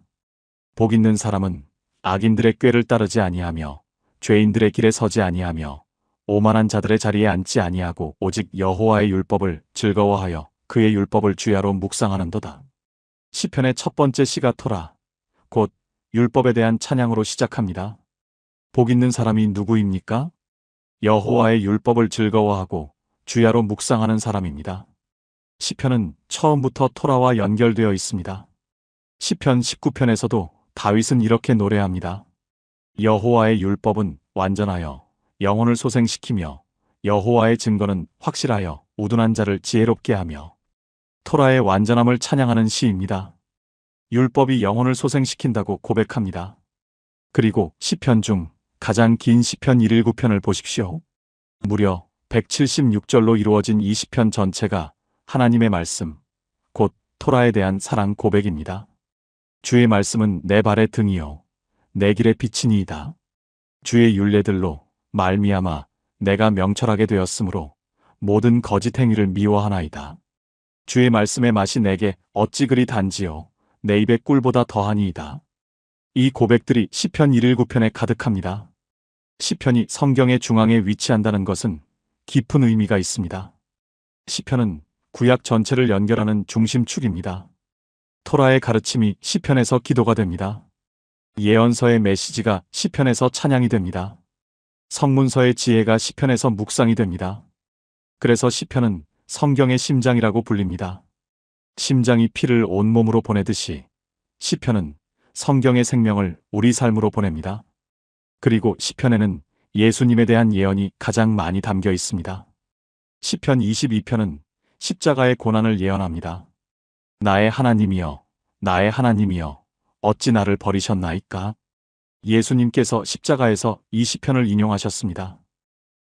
복 있는 사람은 악인들의 꾀를 따르지 아니하며 죄인들의 길에 서지 아니하며 오만한 자들의 자리에 앉지 아니하고 오직 여호와의 율법을 즐거워하여 그의 율법을 주야로 묵상하는도다. 시편의 첫 번째 시가 토라, 곧 율법에 대한 찬양으로 시작합니다. 복 있는 사람이 누구입니까? 여호와의 율법을 즐거워하고 주야로 묵상하는 사람입니다. 시편은 처음부터 토라와 연결되어 있습니다. 시편 19편에서도 다윗은 이렇게 노래합니다. 여호와의 율법은 완전하여 영혼을 소생시키며 여호와의 증거는 확실하여 우둔한 자를 지혜롭게 하며. 토라의 완전함을 찬양하는 시입니다. 율법이 영혼을 소생시킨다고 고백합니다. 그리고 시편 중 가장 긴 시편 119편을 보십시오. 무려 176절로 이루어진 이 시편 전체가 하나님의 말씀, 곧 토라에 대한 사랑 고백입니다. 주의 말씀은 내 발의 등이요 내 길의 빛이니이다. 주의 율례들로 말미암아 내가 명철하게 되었으므로 모든 거짓 행위를 미워하나이다. 주의 말씀의 맛이 내게 어찌 그리 단지요 내 입의 꿀보다 더하니이다. 이 고백들이 시편 119편에 가득합니다. 시편이 성경의 중앙에 위치한다는 것은 깊은 의미가 있습니다. 시편은 구약 전체를 연결하는 중심축입니다. 토라의 가르침이 시편에서 기도가 됩니다. 예언서의 메시지가 시편에서 찬양이 됩니다. 성문서의 지혜가 시편에서 묵상이 됩니다. 그래서 시편은 성경의 심장이라고 불립니다. 심장이 피를 온몸으로 보내듯이 시편은 성경의 생명을 우리 삶으로 보냅니다. 그리고 시편에는 예수님에 대한 예언이 가장 많이 담겨 있습니다. 시편 22편은 십자가의 고난을 예언합니다. 나의 하나님이여, 나의 하나님이여, 어찌 나를 버리셨나이까? 예수님께서 십자가에서 이 시편을 인용하셨습니다.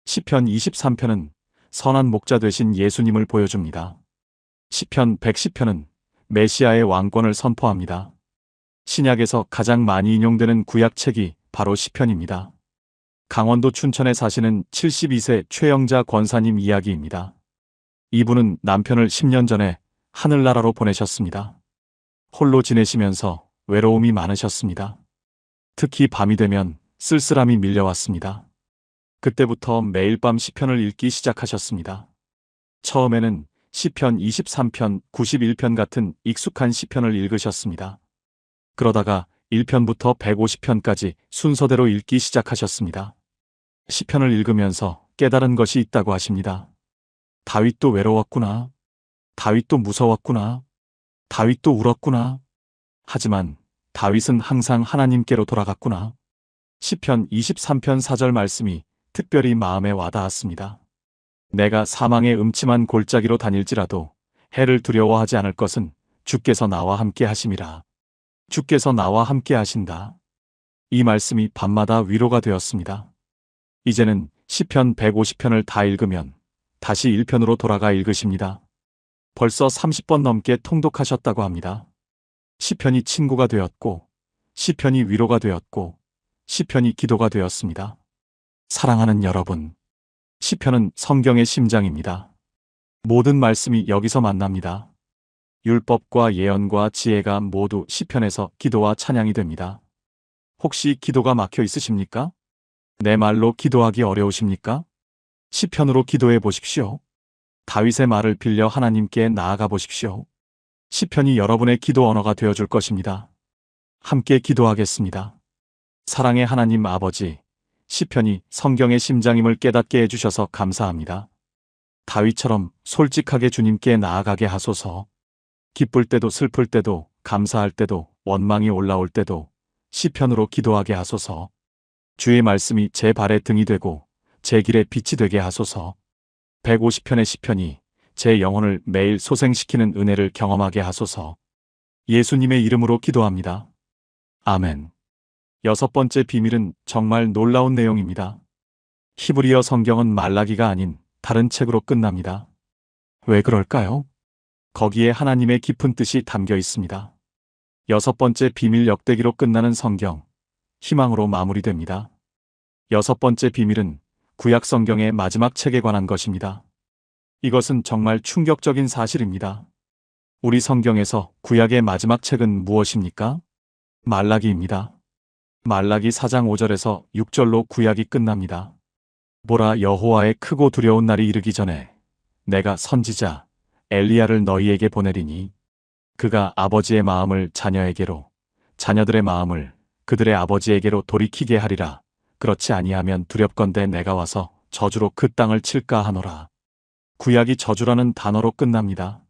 시편 23편은 선한 목자 되신 예수님을 보여줍니다. 시편 110편은 메시아의 왕권을 선포합니다. 신약에서 가장 많이 인용되는 구약책이 바로 시편입니다. 강원도 춘천에 사시는 72세 최영자 권사님 이야기입니다. 이분은 남편을 10년 전에 하늘나라로 보내셨습니다. 홀로 지내시면서 외로움이 많으셨습니다. 특히 밤이 되면 쓸쓸함이 밀려왔습니다. 그때부터 매일 밤 시편을 읽기 시작하셨습니다. 처음에는 시편 23편, 91편 같은 익숙한 시편을 읽으셨습니다. 그러다가 1편부터 150편까지 순서대로 읽기 시작하셨습니다. 시편을 읽으면서 깨달은 것이 있다고 하십니다. 다윗도 외로웠구나. 다윗도 무서웠구나. 다윗도 울었구나. 하지만 다윗은 항상 하나님께로 돌아갔구나. 시편 23편 4절 말씀이 특별히 마음에 와닿았습니다. 내가 사망의 음침한 골짜기로 다닐지라도 해를 두려워하지 않을 것은 주께서 나와 함께 하심이라. 주께서 나와 함께 하신다. 이 말씀이 밤마다 위로가 되었습니다. 이제는 시편 150편을 다 읽으면 다시 1편으로 돌아가 읽으십니다. 벌써 30번 넘게 통독하셨다고 합니다. 시편이 친구가 되었고, 시편이 위로가 되었고, 시편이 기도가 되었습니다. 사랑하는 여러분, 시편은 성경의 심장입니다. 모든 말씀이 여기서 만납니다. 율법과 예언과 지혜가 모두 시편에서 기도와 찬양이 됩니다. 혹시 기도가 막혀 있으십니까? 내 말로 기도하기 어려우십니까? 시편으로 기도해 보십시오. 다윗의 말을 빌려 하나님께 나아가 보십시오. 시편이 여러분의 기도 언어가 되어줄 것입니다. 함께 기도하겠습니다. 사랑의 하나님 아버지, 시편이 성경의 심장임을 깨닫게 해주셔서 감사합니다. 다윗처럼 솔직하게 주님께 나아가게 하소서. 기쁠 때도 슬플 때도 감사할 때도 원망이 올라올 때도 시편으로 기도하게 하소서. 주의 말씀이 제 발의 등이 되고 제 길의 빛이 되게 하소서. 150편의 시편이 제 영혼을 매일 소생시키는 은혜를 경험하게 하소서. 예수님의 이름으로 기도합니다. 아멘. 여섯 번째 비밀은 정말 놀라운 내용입니다. 히브리어 성경은 말라기가 아닌 다른 책으로 끝납니다. 왜 그럴까요? 거기에 하나님의 깊은 뜻이 담겨 있습니다. 여섯 번째 비밀 역대기로 끝나는 성경, 희망으로 마무리됩니다. 여섯 번째 비밀은 구약 성경의 마지막 책에 관한 것입니다. 이것은 정말 충격적인 사실입니다. 우리 성경에서 구약의 마지막 책은 무엇입니까? 말라기입니다. 말라기 4장 5절에서 6절로 구약이 끝납니다. 보라, 여호와의 크고 두려운 날이 이르기 전에 내가 선지자 엘리야를 너희에게 보내리니 그가 아버지의 마음을 자녀에게로 자녀들의 마음을 그들의 아버지에게로 돌이키게 하리라. 그렇지 아니하면 두렵건대 내가 와서 저주로 그 땅을 칠까 하노라. 구약이 저주라는 단어로 끝납니다.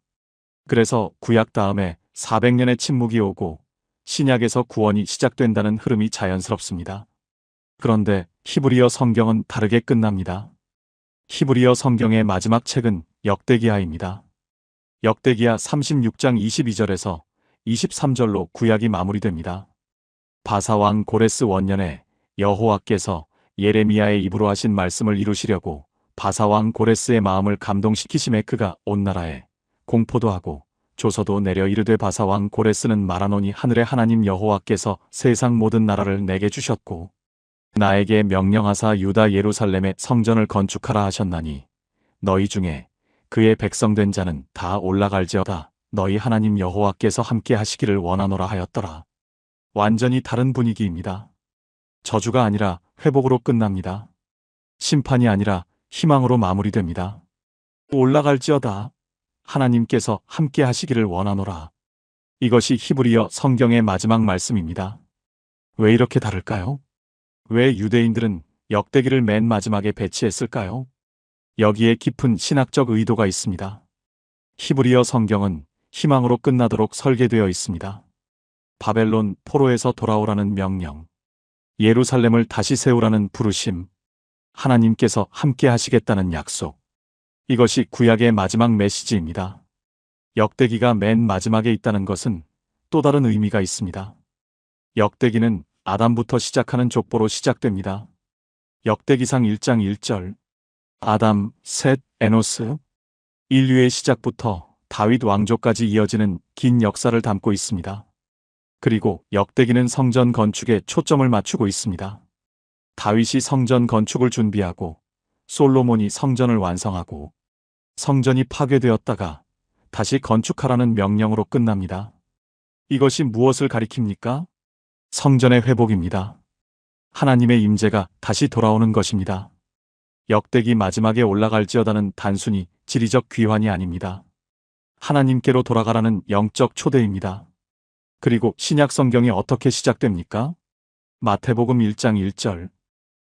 그래서 구약 다음에 400년의 침묵이 오고 신약에서 구원이 시작된다는 흐름이 자연스럽습니다. 그런데 히브리어 성경은 다르게 끝납니다. 히브리어 성경의 마지막 책은 역대기하입니다. 역대기하 36장 22절에서 23절로 구약이 마무리됩니다. 바사왕 고레스 원년에 여호와께서 예레미야의 입으로 하신 말씀을 이루시려고 바사왕 고레스의 마음을 감동시키심에 그가 온 나라에 공포도 하고 조서도 내려 이르되 바사왕 고레스는 말하노니 하늘의 하나님 여호와께서 세상 모든 나라를 내게 주셨고 나에게 명령하사 유다 예루살렘에 성전을 건축하라 하셨나니 너희 중에 그의 백성된 자는 다 올라갈지어다. 너희 하나님 여호와께서 함께 하시기를 원하노라 하였더라. 완전히 다른 분위기입니다. 저주가 아니라 회복으로 끝납니다. 심판이 아니라 희망으로 마무리됩니다. 올라갈지어다. 하나님께서 함께 하시기를 원하노라. 이것이 히브리어 성경의 마지막 말씀입니다. 왜 이렇게 다를까요? 왜 유대인들은 역대기를 맨 마지막에 배치했을까요? 여기에 깊은 신학적 의도가 있습니다. 히브리어 성경은 희망으로 끝나도록 설계되어 있습니다. 바벨론 포로에서 돌아오라는 명령, 예루살렘을 다시 세우라는 부르심, 하나님께서 함께 하시겠다는 약속. 이것이 구약의 마지막 메시지입니다. 역대기가 맨 마지막에 있다는 것은 또 다른 의미가 있습니다. 역대기는 아담부터 시작하는 족보로 시작됩니다. 역대기상 1장 1절 아담, 셋, 에노스 인류의 시작부터 다윗 왕조까지 이어지는 긴 역사를 담고 있습니다. 그리고 역대기는 성전 건축에 초점을 맞추고 있습니다. 다윗이 성전 건축을 준비하고 솔로몬이 성전을 완성하고 성전이 파괴되었다가 다시 건축하라는 명령으로 끝납니다. 이것이 무엇을 가리킵니까? 성전의 회복입니다. 하나님의 임재가 다시 돌아오는 것입니다. 역대기 마지막에 올라갈지어다는 단순히 지리적 귀환이 아닙니다. 하나님께로 돌아가라는 영적 초대입니다. 그리고 신약 성경이 어떻게 시작됩니까? 마태복음 1장 1절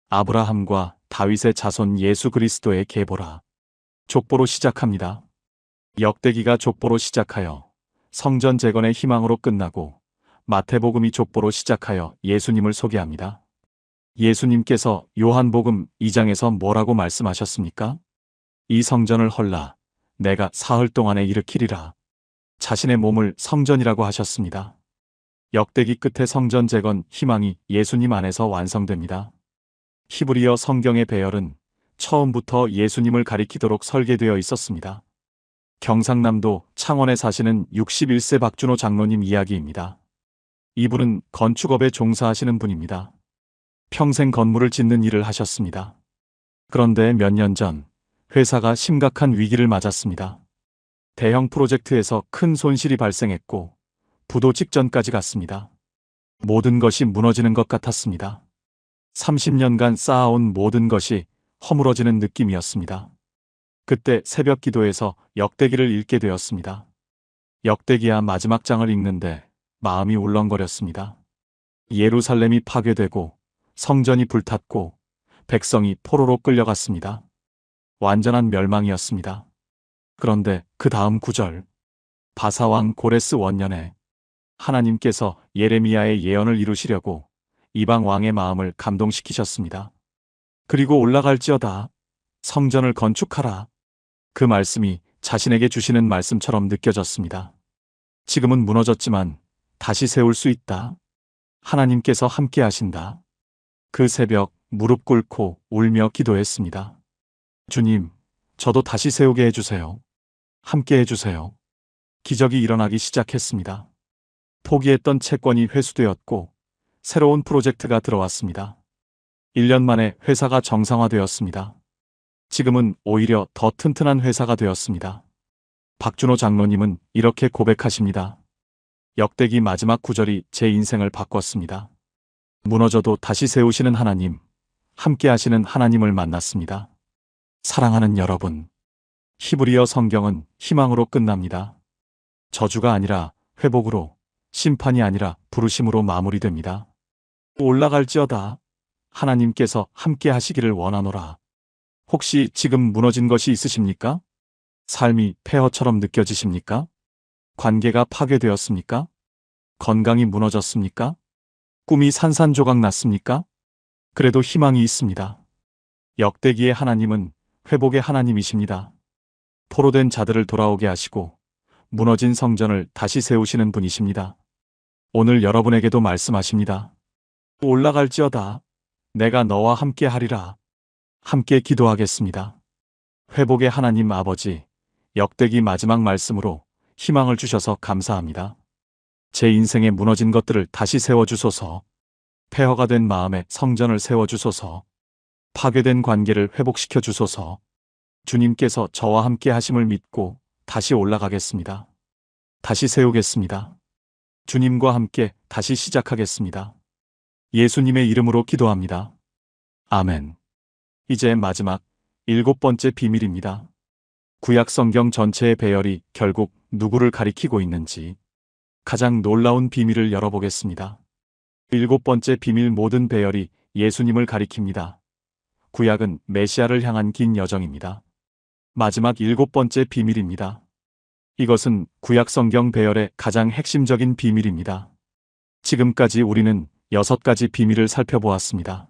아브라함과 다윗의 자손 예수 그리스도의 계보라. 족보로 시작합니다. 역대기가 족보로 시작하여 성전 재건의 희망으로 끝나고 마태복음이 족보로 시작하여 예수님을 소개합니다. 예수님께서 요한복음 2장에서 뭐라고 말씀하셨습니까? 이 성전을 헐라 내가 사흘 동안에 일으키리라. 자신의 몸을 성전이라고 하셨습니다. 역대기 끝에 성전 재건 희망이 예수님 안에서 완성됩니다. 히브리어 성경의 배열은 처음부터 예수님을 가리키도록 설계되어 있었습니다. 경상남도 창원에 사시는 61세 박준호 장로님 이야기입니다. 이분은 건축업에 종사하시는 분입니다. 평생 건물을 짓는 일을 하셨습니다. 그런데 몇 년 전 회사가 심각한 위기를 맞았습니다. 대형 프로젝트에서 큰 손실이 발생했고 부도 직전까지 갔습니다. 모든 것이 무너지는 것 같았습니다. 30년간 쌓아온 모든 것이 허물어지는 느낌이었습니다. 그때 새벽 기도에서 역대기를 읽게 되었습니다. 역대기야 마지막 장을 읽는데 마음이 울렁거렸습니다. 예루살렘이 파괴되고 성전이 불탔고 백성이 포로로 끌려갔습니다. 완전한 멸망이었습니다. 그런데 그 다음 구절 바사왕 고레스 원년에 하나님께서 예레미야의 예언을 이루시려고 이방 왕의 마음을 감동시키셨습니다. 그리고 올라갈지어다 성전을 건축하라. 그 말씀이 자신에게 주시는 말씀처럼 느껴졌습니다. 지금은 무너졌지만 다시 세울 수 있다. 하나님께서 함께 하신다. 그 새벽 무릎 꿇고 울며 기도했습니다. 주님, 저도 다시 세우게 해주세요. 함께 해주세요. 기적이 일어나기 시작했습니다. 포기했던 채권이 회수되었고 새로운 프로젝트가 들어왔습니다. 1년 만에 회사가 정상화되었습니다. 지금은 오히려 더 튼튼한 회사가 되었습니다. 박준호 장로님은 이렇게 고백하십니다. 역대기 마지막 구절이 제 인생을 바꿨습니다. 무너져도 다시 세우시는 하나님, 함께 하시는 하나님을 만났습니다. 사랑하는 여러분, 히브리어 성경은 희망으로 끝납니다. 저주가 아니라 회복으로, 심판이 아니라 부르심으로 마무리됩니다. 올라갈지어다. 하나님께서 함께 하시기를 원하노라. 혹시 지금 무너진 것이 있으십니까? 삶이 폐허처럼 느껴지십니까? 관계가 파괴되었습니까? 건강이 무너졌습니까? 꿈이 산산조각 났습니까? 그래도 희망이 있습니다. 역대기의 하나님은 회복의 하나님이십니다. 포로된 자들을 돌아오게 하시고 무너진 성전을 다시 세우시는 분이십니다. 오늘 여러분에게도 말씀하십니다. 올라갈지어다. 내가 너와 함께 하리라. 함께 기도하겠습니다. 회복의 하나님 아버지, 역대기 마지막 말씀으로 희망을 주셔서 감사합니다. 제 인생에 무너진 것들을 다시 세워주소서. 폐허가 된 마음에 성전을 세워주소서. 파괴된 관계를 회복시켜 주소서. 주님께서 저와 함께 하심을 믿고 다시 올라가겠습니다. 다시 세우겠습니다. 주님과 함께 다시 시작하겠습니다. 예수님의 이름으로 기도합니다. 아멘. 이제 마지막 7번째 비밀입니다. 구약 성경 전체의 배열이 결국 누구를 가리키고 있는지 가장 놀라운 비밀을 열어보겠습니다. 7번째 비밀, 모든 배열이 예수님을 가리킵니다. 구약은 메시아를 향한 긴 여정입니다. 마지막 7번째 비밀입니다. 이것은 구약 성경 배열의 가장 핵심적인 비밀입니다. 지금까지 우리는 6가지 비밀을 살펴보았습니다.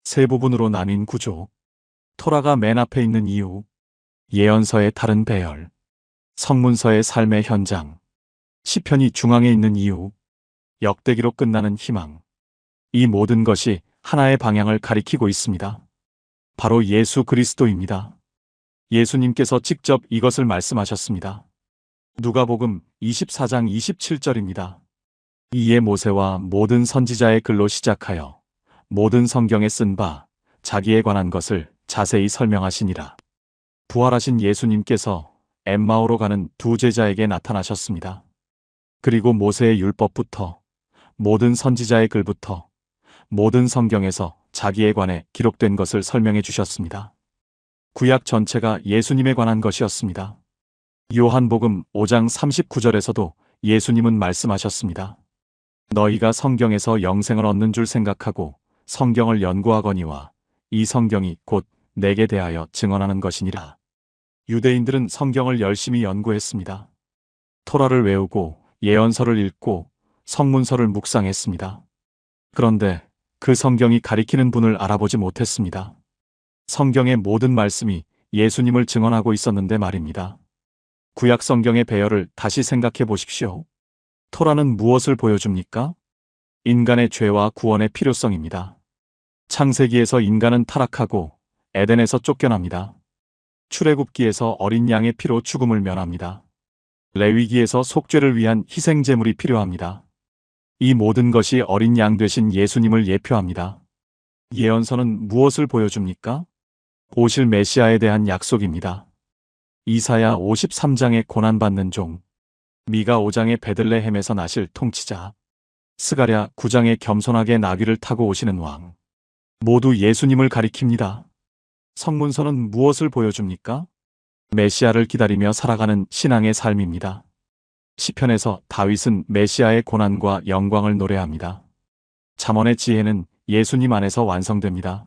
세 부분으로 나뉜 구조, 토라가 맨 앞에 있는 이유, 예언서의 다른 배열, 성문서의 삶의 현장, 시편이 중앙에 있는 이유, 역대기로 끝나는 희망. 이 모든 것이 하나의 방향을 가리키고 있습니다. 바로 예수 그리스도입니다. 예수님께서 직접 이것을 말씀하셨습니다. 누가복음 24장 27절입니다. 이에 모세와 모든 선지자의 글로 시작하여 모든 성경에 쓴 바 자기에 관한 것을 자세히 설명하시니라. 부활하신 예수님께서 엠마오로 가는 두 제자에게 나타나셨습니다. 그리고 모세의 율법부터 모든 선지자의 글부터 모든 성경에서 자기에 관해 기록된 것을 설명해 주셨습니다. 구약 전체가 예수님에 관한 것이었습니다. 요한복음 5장 39절에서도 예수님은 말씀하셨습니다. 너희가 성경에서 영생을 얻는 줄 생각하고 성경을 연구하거니와 이 성경이 곧 내게 대하여 증언하는 것이니라. 유대인들은 성경을 열심히 연구했습니다. 토라를 외우고 예언서를 읽고 성문서를 묵상했습니다. 그런데 그 성경이 가리키는 분을 알아보지 못했습니다. 성경의 모든 말씀이 예수님을 증언하고 있었는데 말입니다. 구약 성경의 배열을 다시 생각해 보십시오. 토라는 무엇을 보여줍니까? 인간의 죄와 구원의 필요성입니다. 창세기에서 인간은 타락하고 에덴에서 쫓겨납니다. 출애굽기에서 어린 양의 피로 죽음을 면합니다. 레위기에서 속죄를 위한 희생제물이 필요합니다. 이 모든 것이 어린 양 되신 예수님을 예표합니다. 예언서는 무엇을 보여줍니까? 오실 메시아에 대한 약속입니다. 이사야 53장의 고난받는 종, 미가 5장의 베들레헴에서 나실 통치자, 스가랴 9장의 겸손하게 나귀를 타고 오시는 왕, 모두 예수님을 가리킵니다. 성문서는 무엇을 보여줍니까? 메시아를 기다리며 살아가는 신앙의 삶입니다. 시편에서 다윗은 메시아의 고난과 영광을 노래합니다. 잠언의 지혜는 예수님 안에서 완성됩니다.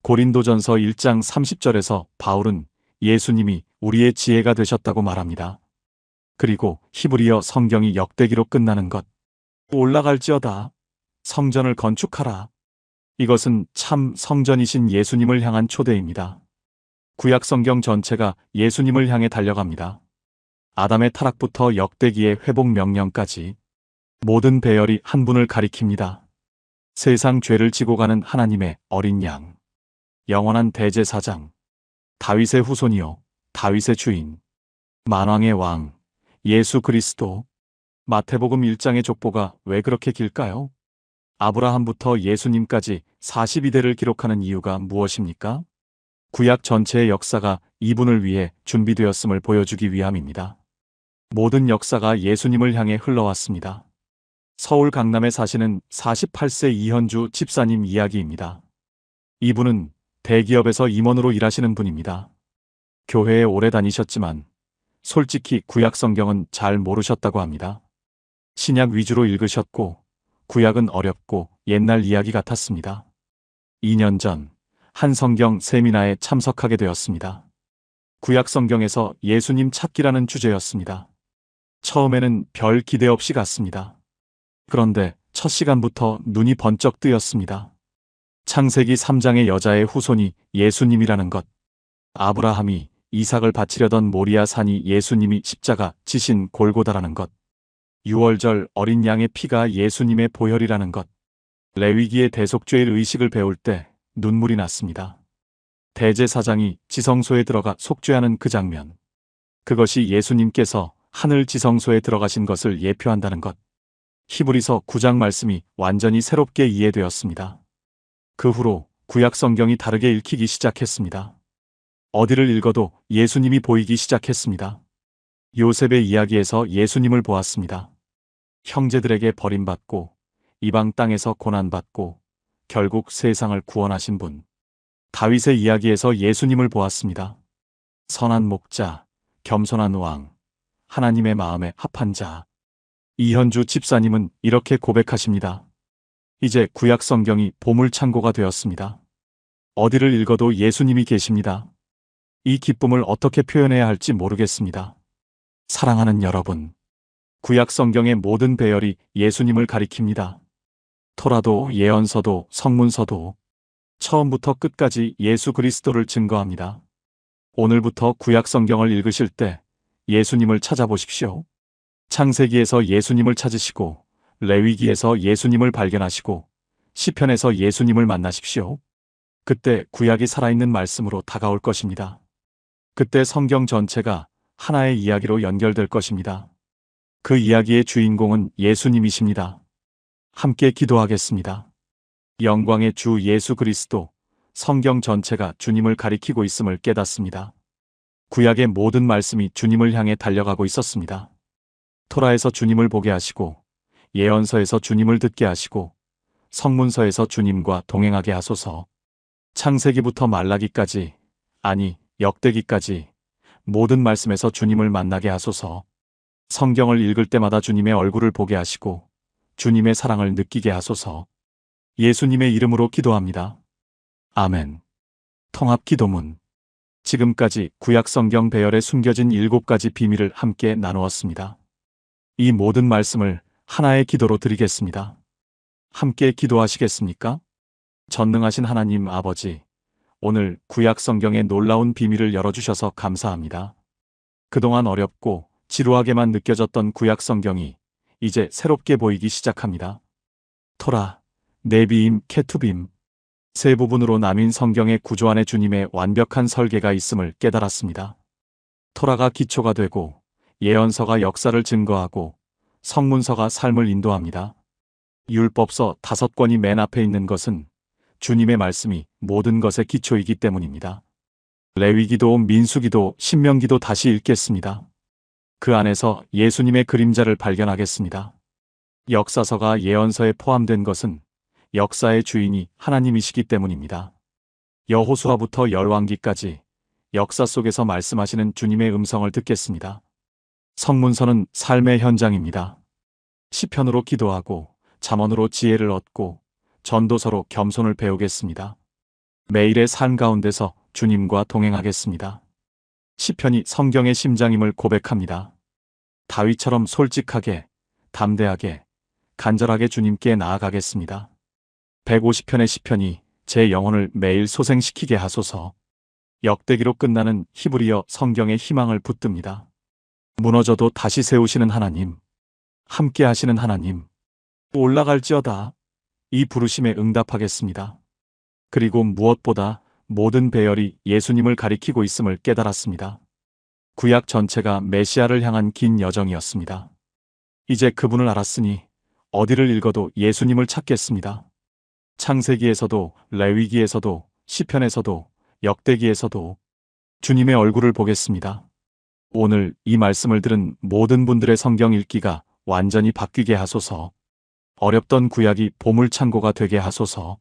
고린도전서 1장 30절에서 바울은 예수님이 우리의 지혜가 되셨다고 말합니다. 그리고 히브리어 성경이 역대기로 끝나는 것. 올라갈지어다. 성전을 건축하라. 이것은 참 성전이신 예수님을 향한 초대입니다. 구약 성경 전체가 예수님을 향해 달려갑니다. 아담의 타락부터 역대기의 회복 명령까지 모든 배열이 한 분을 가리킵니다. 세상 죄를 지고 가는 하나님의 어린 양, 영원한 대제사장, 다윗의 후손이요 다윗의 주인, 만왕의 왕, 예수 그리스도. 마태복음 1장의 족보가 왜 그렇게 길까요? 아브라함부터 예수님까지 42대를 기록하는 이유가 무엇입니까? 구약 전체의 역사가 이분을 위해 준비되었음을 보여주기 위함입니다. 모든 역사가 예수님을 향해 흘러왔습니다. 서울 강남에 사시는 48세 이현주 집사님 이야기입니다. 이분은 대기업에서 임원으로 일하시는 분입니다. 교회에 오래 다니셨지만 솔직히 구약 성경은 잘 모르셨다고 합니다. 신약 위주로 읽으셨고 구약은 어렵고 옛날 이야기 같았습니다. 2년 전 한 성경 세미나에 참석하게 되었습니다. 구약 성경에서 예수님 찾기라는 주제였습니다. 처음에는 별 기대 없이 갔습니다. 그런데 첫 시간부터 눈이 번쩍 뜨였습니다. 창세기 3장의 여자의 후손이 예수님이라는 것, 아브라함이 이삭을 바치려던 모리아 산이 예수님이 십자가 지신 골고다라는 것, 유월절 어린 양의 피가 예수님의 보혈이라는 것, 레위기의 대속죄의 의식을 배울 때 눈물이 났습니다. 대제사장이 지성소에 들어가 속죄하는 그 장면, 그것이 예수님께서 하늘 지성소에 들어가신 것을 예표한다는 것, 히브리서 9장 말씀이 완전히 새롭게 이해되었습니다. 그 후로 구약 성경이 다르게 읽히기 시작했습니다. 어디를 읽어도 예수님이 보이기 시작했습니다. 요셉의 이야기에서 예수님을 보았습니다. 형제들에게 버림받고 이방 땅에서 고난받고 결국 세상을 구원하신 분. 다윗의 이야기에서 예수님을 보았습니다. 선한 목자, 겸손한 왕, 하나님의 마음에 합한 자. 이현주 집사님은 이렇게 고백하십니다. 이제 구약 성경이 보물창고가 되었습니다. 어디를 읽어도 예수님이 계십니다. 이 기쁨을 어떻게 표현해야 할지 모르겠습니다. 사랑하는 여러분, 구약 성경의 모든 배열이 예수님을 가리킵니다. 토라도, 예언서도, 성문서도 처음부터 끝까지 예수 그리스도를 증거합니다. 오늘부터 구약 성경을 읽으실 때 예수님을 찾아보십시오. 창세기에서 예수님을 찾으시고 레위기에서 예수님을 발견하시고 시편에서 예수님을 만나십시오. 그때 구약이 살아있는 말씀으로 다가올 것입니다. 그때 성경 전체가 하나의 이야기로 연결될 것입니다. 그 이야기의 주인공은 예수님이십니다. 함께 기도하겠습니다. 영광의 주 예수 그리스도, 성경 전체가 주님을 가리키고 있음을 깨닫습니다. 구약의 모든 말씀이 주님을 향해 달려가고 있었습니다. 토라에서 주님을 보게 하시고 예언서에서 주님을 듣게 하시고 성문서에서 주님과 동행하게 하소서. 창세기부터 말라기까지, 아니 역대기까지 모든 말씀에서 주님을 만나게 하소서. 성경을 읽을 때마다 주님의 얼굴을 보게 하시고 주님의 사랑을 느끼게 하소서. 예수님의 이름으로 기도합니다. 아멘. 통합 기도문. 지금까지 구약 성경 배열에 숨겨진 7가지 비밀을 함께 나누었습니다. 이 모든 말씀을 하나의 기도로 드리겠습니다. 함께 기도하시겠습니까? 전능하신 하나님 아버지, 오늘 구약 성경의 놀라운 비밀을 열어주셔서 감사합니다. 그동안 어렵고 지루하게만 느껴졌던 구약 성경이 이제 새롭게 보이기 시작합니다. 토라, 네비임, 케투빔, 세 부분으로 나뉜 성경의 구조 안에 주님의 완벽한 설계가 있음을 깨달았습니다. 토라가 기초가 되고 예언서가 역사를 증거하고 성문서가 삶을 인도합니다. 율법서 5권이 맨 앞에 있는 것은 주님의 말씀이 모든 것의 기초이기 때문입니다. 레위기도, 민수기도, 신명기도 다시 읽겠습니다. 그 안에서 예수님의 그림자를 발견하겠습니다. 역사서가 예언서에 포함된 것은 역사의 주인이 하나님이시기 때문입니다. 여호수아부터 열왕기까지 역사 속에서 말씀하시는 주님의 음성을 듣겠습니다. 성문서는 삶의 현장입니다. 시편으로 기도하고 잠언으로 지혜를 얻고 전도서로 겸손을 배우겠습니다. 매일의 삶 가운데서 주님과 동행하겠습니다. 시편이 성경의 심장임을 고백합니다. 다윗처럼 솔직하게, 담대하게, 간절하게 주님께 나아가겠습니다. 150편의 시편이 제 영혼을 매일 소생시키게 하소서. 역대기로 끝나는 히브리어 성경의 희망을 붙듭니다. 무너져도 다시 세우시는 하나님, 함께 하시는 하나님, 올라갈지어다. 이 부르심에 응답하겠습니다. 그리고 무엇보다 모든 배열이 예수님을 가리키고 있음을 깨달았습니다. 구약 전체가 메시아를 향한 긴 여정이었습니다. 이제 그분을 알았으니 어디를 읽어도 예수님을 찾겠습니다. 창세기에서도 레위기에서도 시편에서도 역대기에서도 주님의 얼굴을 보겠습니다. 오늘 이 말씀을 들은 모든 분들의 성경 읽기가 완전히 바뀌게 하소서. 어렵던 구약이 보물창고가 되게 하소서.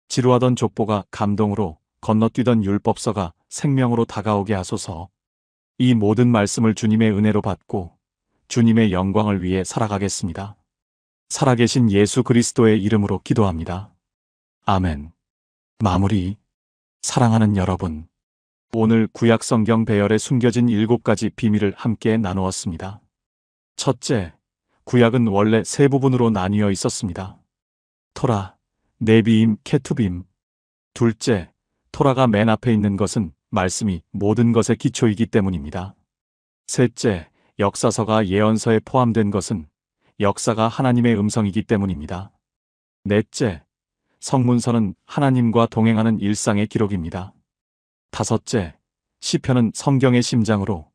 지루하던 족보가 감동으로, 건너뛰던 율법서가 생명으로 다가오게 하소서. 이 모든 말씀을 주님의 은혜로 받고 주님의 영광을 위해 살아가겠습니다. 살아계신 예수 그리스도의 이름으로 기도합니다. 아멘. 마무리. 사랑하는 여러분, 오늘 구약 성경 배열에 숨겨진 7가지 비밀을 함께 나누었습니다. 첫째, 구약은 원래 세 부분으로 나뉘어 있었습니다. 토라, 네비임, 케투빔. 둘째, 토라가 맨 앞에 있는 것은 말씀이 모든 것의 기초이기 때문입니다. 셋째, 역사서가 예언서에 포함된 것은 역사가 하나님의 음성이기 때문입니다. 넷째, 성문서는 하나님과 동행하는 일상의 기록입니다. 다섯째, 시편은 성경의 심장으로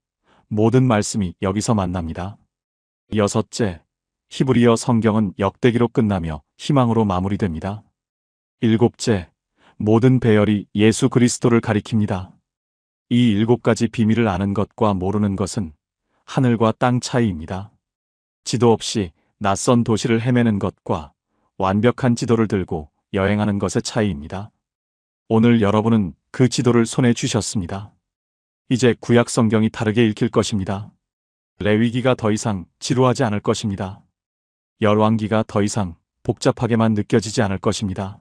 모든 말씀이 여기서 만납니다. 여섯째, 히브리어 성경은 역대기로 끝나며 희망으로 마무리됩니다. 일곱째, 모든 배열이 예수 그리스도를 가리킵니다. 이 7가지 비밀을 아는 것과 모르는 것은 하늘과 땅 차이입니다. 지도 없이 낯선 도시를 헤매는 것과 완벽한 지도를 들고 여행하는 것의 차이입니다. 오늘 여러분은 그 지도를 손에 쥐셨습니다. 이제 구약 성경이 다르게 읽힐 것입니다. 레위기가 더 이상 지루하지 않을 것입니다. 열왕기가 더 이상 복잡하게만 느껴지지 않을 것입니다.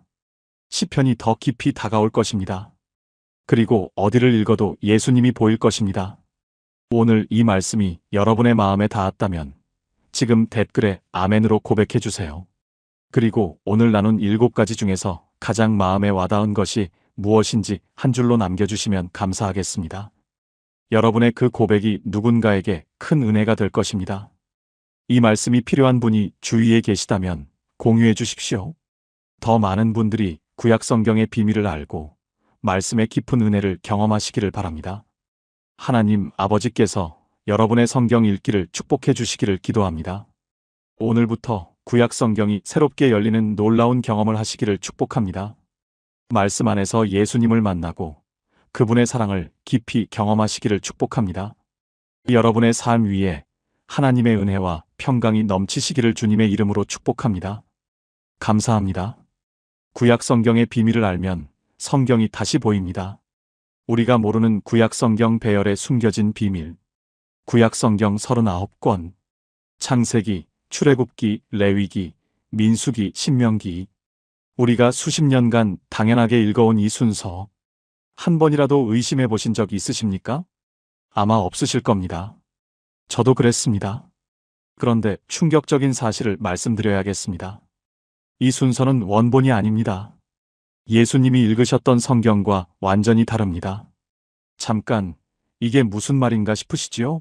시편이 더 깊이 다가올 것입니다. 그리고 어디를 읽어도 예수님이 보일 것입니다. 오늘 이 말씀이 여러분의 마음에 닿았다면 지금 댓글에 아멘으로 고백해 주세요. 그리고 오늘 나눈 7가지 중에서 가장 마음에 와닿은 것이 무엇인지 한 줄로 남겨주시면 감사하겠습니다. 여러분의 그 고백이 누군가에게 큰 은혜가 될 것입니다. 이 말씀이 필요한 분이 주위에 계시다면 공유해 주십시오. 더 많은 분들이 구약 성경의 비밀을 알고 말씀의 깊은 은혜를 경험하시기를 바랍니다. 하나님 아버지께서 여러분의 성경 읽기를 축복해 주시기를 기도합니다. 오늘부터 구약 성경이 새롭게 열리는 놀라운 경험을 하시기를 축복합니다. 말씀 안에서 예수님을 만나고 그분의 사랑을 깊이 경험하시기를 축복합니다. 여러분의 삶 위에 하나님의 은혜와 평강이 넘치시기를 주님의 이름으로 축복합니다. 감사합니다. 구약 성경의 비밀을 알면 성경이 다시 보입니다. 우리가 모르는 구약 성경 배열에 숨겨진 비밀. 구약 성경 39권. 창세기, 출애굽기, 레위기, 민수기, 신명기. 우리가 수십 년간 당연하게 읽어온 이 순서. 한 번이라도 의심해 보신 적 있으십니까? 아마 없으실 겁니다. 저도 그랬습니다. 그런데 충격적인 사실을 말씀드려야겠습니다. 이 순서는 원본이 아닙니다. 예수님이 읽으셨던 성경과 완전히 다릅니다. 잠깐, 이게 무슨 말인가 싶으시지요?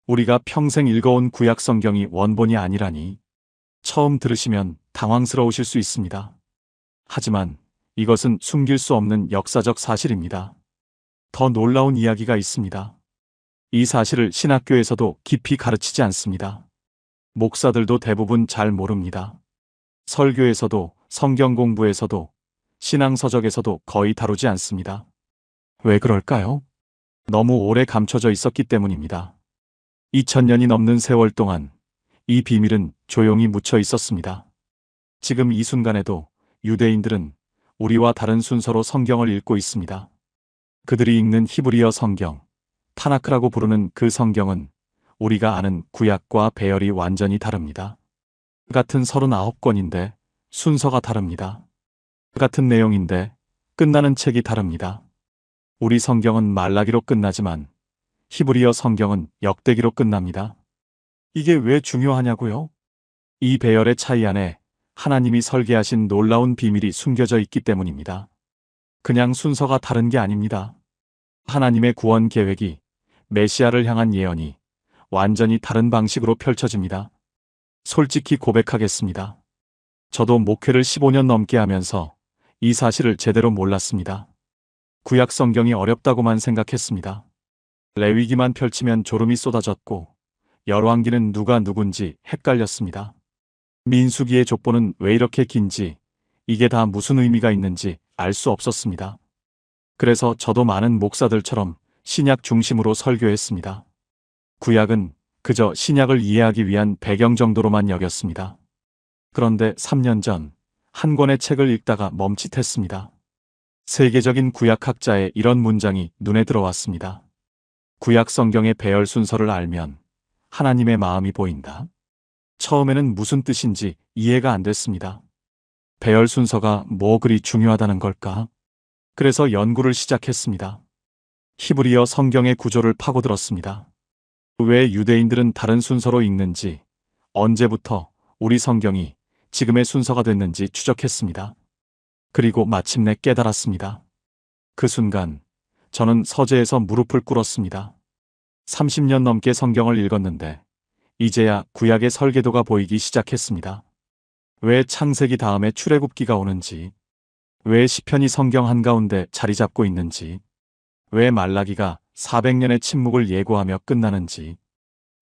우리가 평생 읽어온 구약 성경이 원본이 아니라니. 처음 들으시면 당황스러우실 수 있습니다. 하지만 이것은 숨길 수 없는 역사적 사실입니다. 더 놀라운 이야기가 있습니다. 이 사실을 신학교에서도 깊이 가르치지 않습니다. 목사들도 대부분 잘 모릅니다. 설교에서도, 성경 공부에서도, 신앙서적에서도 거의 다루지 않습니다. 왜 그럴까요? 너무 오래 감춰져 있었기 때문입니다. 2000년이 넘는 세월 동안 이 비밀은 조용히 묻혀 있었습니다. 지금 이 순간에도 유대인들은 우리와 다른 순서로 성경을 읽고 있습니다. 그들이 읽는 히브리어 성경, 타나크라고 부르는 그 성경은 우리가 아는 구약과 배열이 완전히 다릅니다. 같은 39권인데 순서가 다릅니다. 같은 내용인데 끝나는 책이 다릅니다. 우리 성경은 말라기로 끝나지만 히브리어 성경은 역대기로 끝납니다. 이게 왜 중요하냐고요? 이 배열의 차이 안에 하나님이 설계하신 놀라운 비밀이 숨겨져 있기 때문입니다. 그냥 순서가 다른 게 아닙니다. 하나님의 구원 계획이, 메시아를 향한 예언이 완전히 다른 방식으로 펼쳐집니다. 솔직히 고백하겠습니다. 저도 목회를 15년 넘게 하면서 이 사실을 제대로 몰랐습니다. 구약 성경이 어렵다고만 생각했습니다. 레위기만 펼치면 졸음이 쏟아졌고 열왕기는 누가 누군지 헷갈렸습니다. 민수기의 족보는 왜 이렇게 긴지, 이게 다 무슨 의미가 있는지 알 수 없었습니다. 그래서 저도 많은 목사들처럼 신약 중심으로 설교했습니다. 구약은 그저 신약을 이해하기 위한 배경 정도로만 여겼습니다. 그런데 3년 전 한 권의 책을 읽다가 멈칫했습니다. 세계적인 구약학자의 이런 문장이 눈에 들어왔습니다. 구약 성경의 배열 순서를 알면 하나님의 마음이 보인다. 처음에는 무슨 뜻인지 이해가 안 됐습니다. 배열 순서가 뭐 그리 중요하다는 걸까? 그래서 연구를 시작했습니다. 히브리어 성경의 구조를 파고들었습니다. 왜 유대인들은 다른 순서로 읽는지, 언제부터 우리 성경이 지금의 순서가 됐는지 추적했습니다. 그리고 마침내 깨달았습니다. 그 순간 저는 서재에서 무릎을 꿇었습니다. 30년 넘게 성경을 읽었는데 이제야 구약의 설계도가 보이기 시작했습니다. 왜 창세기 다음에 출애굽기가 오는지, 왜 시편이 성경 한가운데 자리 잡고 있는지, 왜 말라기가 400년의 침묵을 예고하며 끝나는지,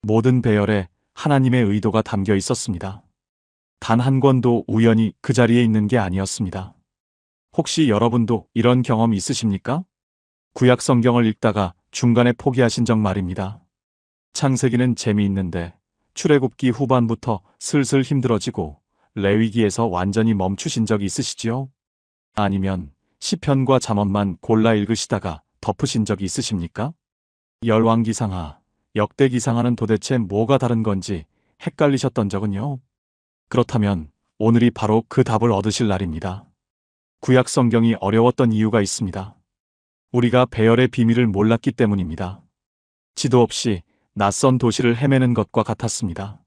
모든 배열에 하나님의 의도가 담겨 있었습니다. 단 한 권도 우연히 그 자리에 있는 게 아니었습니다. 혹시 여러분도 이런 경험 있으십니까? 구약 성경을 읽다가 중간에 포기하신 적 말입니다. 창세기는 재미있는데 출애굽기 후반부터 슬슬 힘들어지고 레위기에서 완전히 멈추신 적 있으시지요? 아니면 시편과 잠언만 골라 읽으시다가 덮으신 적이 있으십니까? 열왕기상하, 역대기상하는 도대체 뭐가 다른 건지 헷갈리셨던 적은요? 그렇다면 오늘이 바로 그 답을 얻으실 날입니다. 구약 성경이 어려웠던 이유가 있습니다. 우리가 배열의 비밀을 몰랐기 때문입니다. 지도 없이 낯선 도시를 헤매는 것과 같았습니다.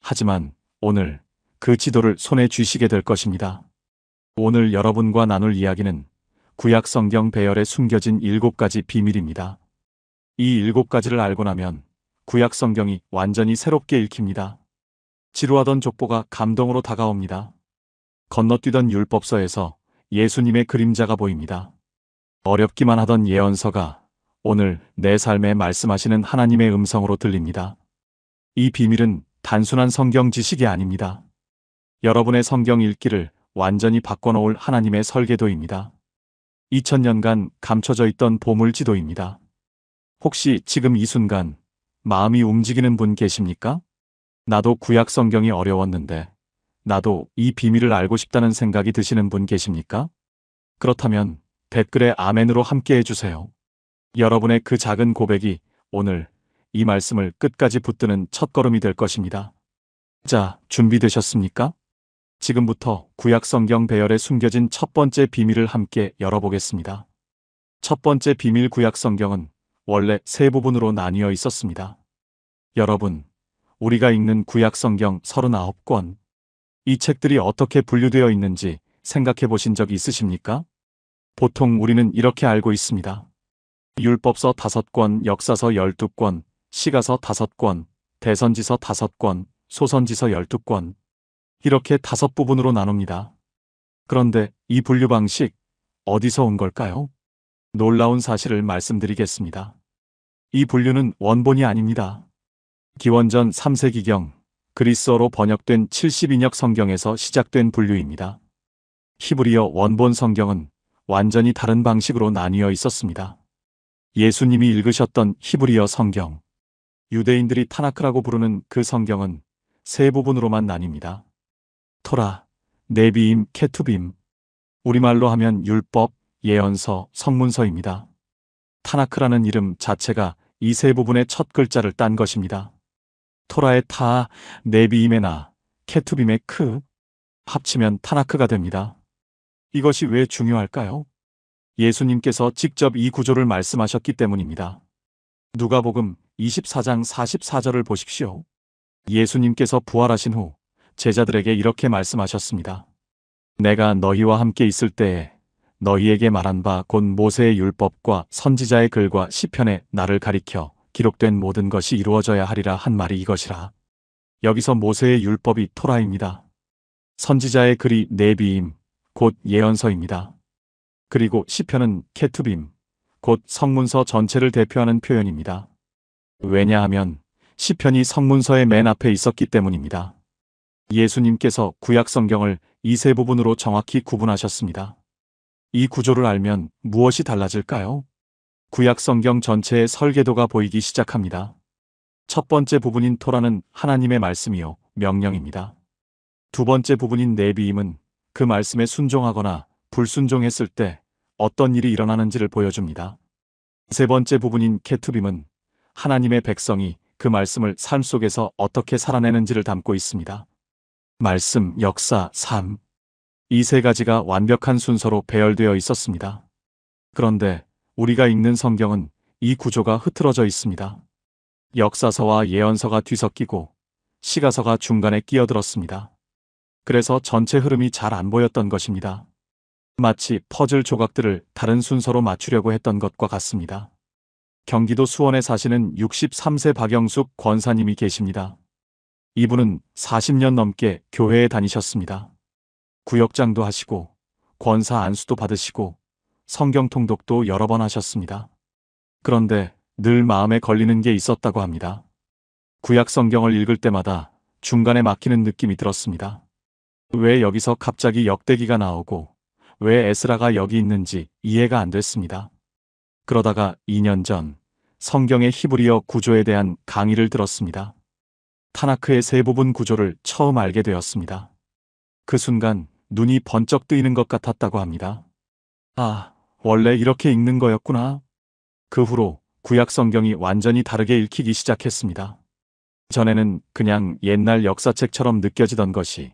하지만 오늘 그 지도를 손에 쥐시게 될 것입니다. 오늘 여러분과 나눌 이야기는 구약 성경 배열에 숨겨진 7가지 비밀입니다. 이 7가지를 알고 나면 구약 성경이 완전히 새롭게 읽힙니다. 지루하던 족보가 감동으로 다가옵니다. 건너뛰던 율법서에서 예수님의 그림자가 보입니다. 어렵기만 하던 예언서가 오늘 내 삶에 말씀하시는 하나님의 음성으로 들립니다. 이 비밀은 단순한 성경 지식이 아닙니다. 여러분의 성경 읽기를 완전히 바꿔놓을 하나님의 설계도입니다. 2000년간 감춰져 있던 보물지도입니다. 혹시 지금 이 순간 마음이 움직이는 분 계십니까? 나도 구약 성경이 어려웠는데 나도 이 비밀을 알고 싶다는 생각이 드시는 분 계십니까? 그렇다면 댓글에 아멘으로 함께 해주세요. 여러분의 그 작은 고백이 오늘 이 말씀을 끝까지 붙드는 첫걸음이 될 것입니다. 자, 준비되셨습니까? 지금부터 구약 성경 배열에 숨겨진 첫 번째 비밀을 함께 열어보겠습니다. 첫 번째 비밀, 구약 성경은 원래 세 부분으로 나뉘어 있었습니다. 여러분, 우리가 읽는 구약 성경 39권, 이 책들이 어떻게 분류되어 있는지 생각해 보신 적이 있으십니까? 보통 우리는 이렇게 알고 있습니다. 율법서 5권, 역사서 12권, 시가서 5권, 대선지서 5권, 소선지서 12권, 이렇게 5부분으로 나눕니다. 그런데 이 분류 방식 어디서 온 걸까요? 놀라운 사실을 말씀드리겠습니다. 이 분류는 원본이 아닙니다. 기원전 3세기경 그리스어로 번역된 72역 성경에서 시작된 분류입니다. 히브리어 원본 성경은 완전히 다른 방식으로 나뉘어 있었습니다. 예수님이 읽으셨던 히브리어 성경, 유대인들이 타나크라고 부르는 그 성경은 세 부분으로만 나뉩니다. 토라, 네비임, 케투빔, 우리말로 하면 율법, 예언서, 성문서입니다. 타나크라는 이름 자체가 이 세 부분의 첫 글자를 딴 것입니다. 토라의 타, 네비임의 나, 케투빔의 크, 합치면 타나크가 됩니다. 이것이 왜 중요할까요? 예수님께서 직접 이 구조를 말씀하셨기 때문입니다. 누가복음 24장 44절을 보십시오. 예수님께서 부활하신 후 제자들에게 이렇게 말씀하셨습니다. 내가 너희와 함께 있을 때에 너희에게 말한 바 곧 모세의 율법과 선지자의 글과 시편에 나를 가리켜 기록된 모든 것이 이루어져야 하리라 한 말이 이것이라. 여기서 모세의 율법이 토라입니다. 선지자의 글이 네비임, 곧 예언서입니다. 그리고 시편은 케투빔, 곧 성문서 전체를 대표하는 표현입니다. 왜냐하면 시편이 성문서의 맨 앞에 있었기 때문입니다. 예수님께서 구약 성경을 이 세 부분으로 정확히 구분하셨습니다. 이 구조를 알면 무엇이 달라질까요? 구약 성경 전체의 설계도가 보이기 시작합니다. 첫 번째 부분인 토라는 하나님의 말씀이요, 명령입니다. 두 번째 부분인 네비임은 그 말씀에 순종하거나 불순종했을 때 어떤 일이 일어나는지를 보여줍니다. 세 번째 부분인 케투빔은 하나님의 백성이 그 말씀을 삶 속에서 어떻게 살아내는지를 담고 있습니다. 말씀, 역사, 삶. 이 세 가지가 완벽한 순서로 배열되어 있었습니다. 그런데 우리가 읽는 성경은 이 구조가 흐트러져 있습니다. 역사서와 예언서가 뒤섞이고 시가서가 중간에 끼어들었습니다. 그래서 전체 흐름이 잘 안 보였던 것입니다. 마치 퍼즐 조각들을 다른 순서로 맞추려고 했던 것과 같습니다. 경기도 수원에 사시는 63세 박영숙 권사님이 계십니다. 이분은 40년 넘게 교회에 다니셨습니다. 구역장도 하시고 권사 안수도 받으시고 성경 통독도 여러 번 하셨습니다. 그런데 늘 마음에 걸리는 게 있었다고 합니다. 구약 성경을 읽을 때마다 중간에 막히는 느낌이 들었습니다. 왜 여기서 갑자기 역대기가 나오고 왜 에스라가 여기 있는지 이해가 안 됐습니다. 그러다가 2년 전 성경의 히브리어 구조에 대한 강의를 들었습니다. 타나크의 세 부분 구조를 처음 알게 되었습니다. 그 순간 눈이 번쩍 뜨이는 것 같았다고 합니다. 아, 원래 이렇게 읽는 거였구나. 그 후로 구약 성경이 완전히 다르게 읽히기 시작했습니다. 전에는 그냥 옛날 역사책처럼 느껴지던 것이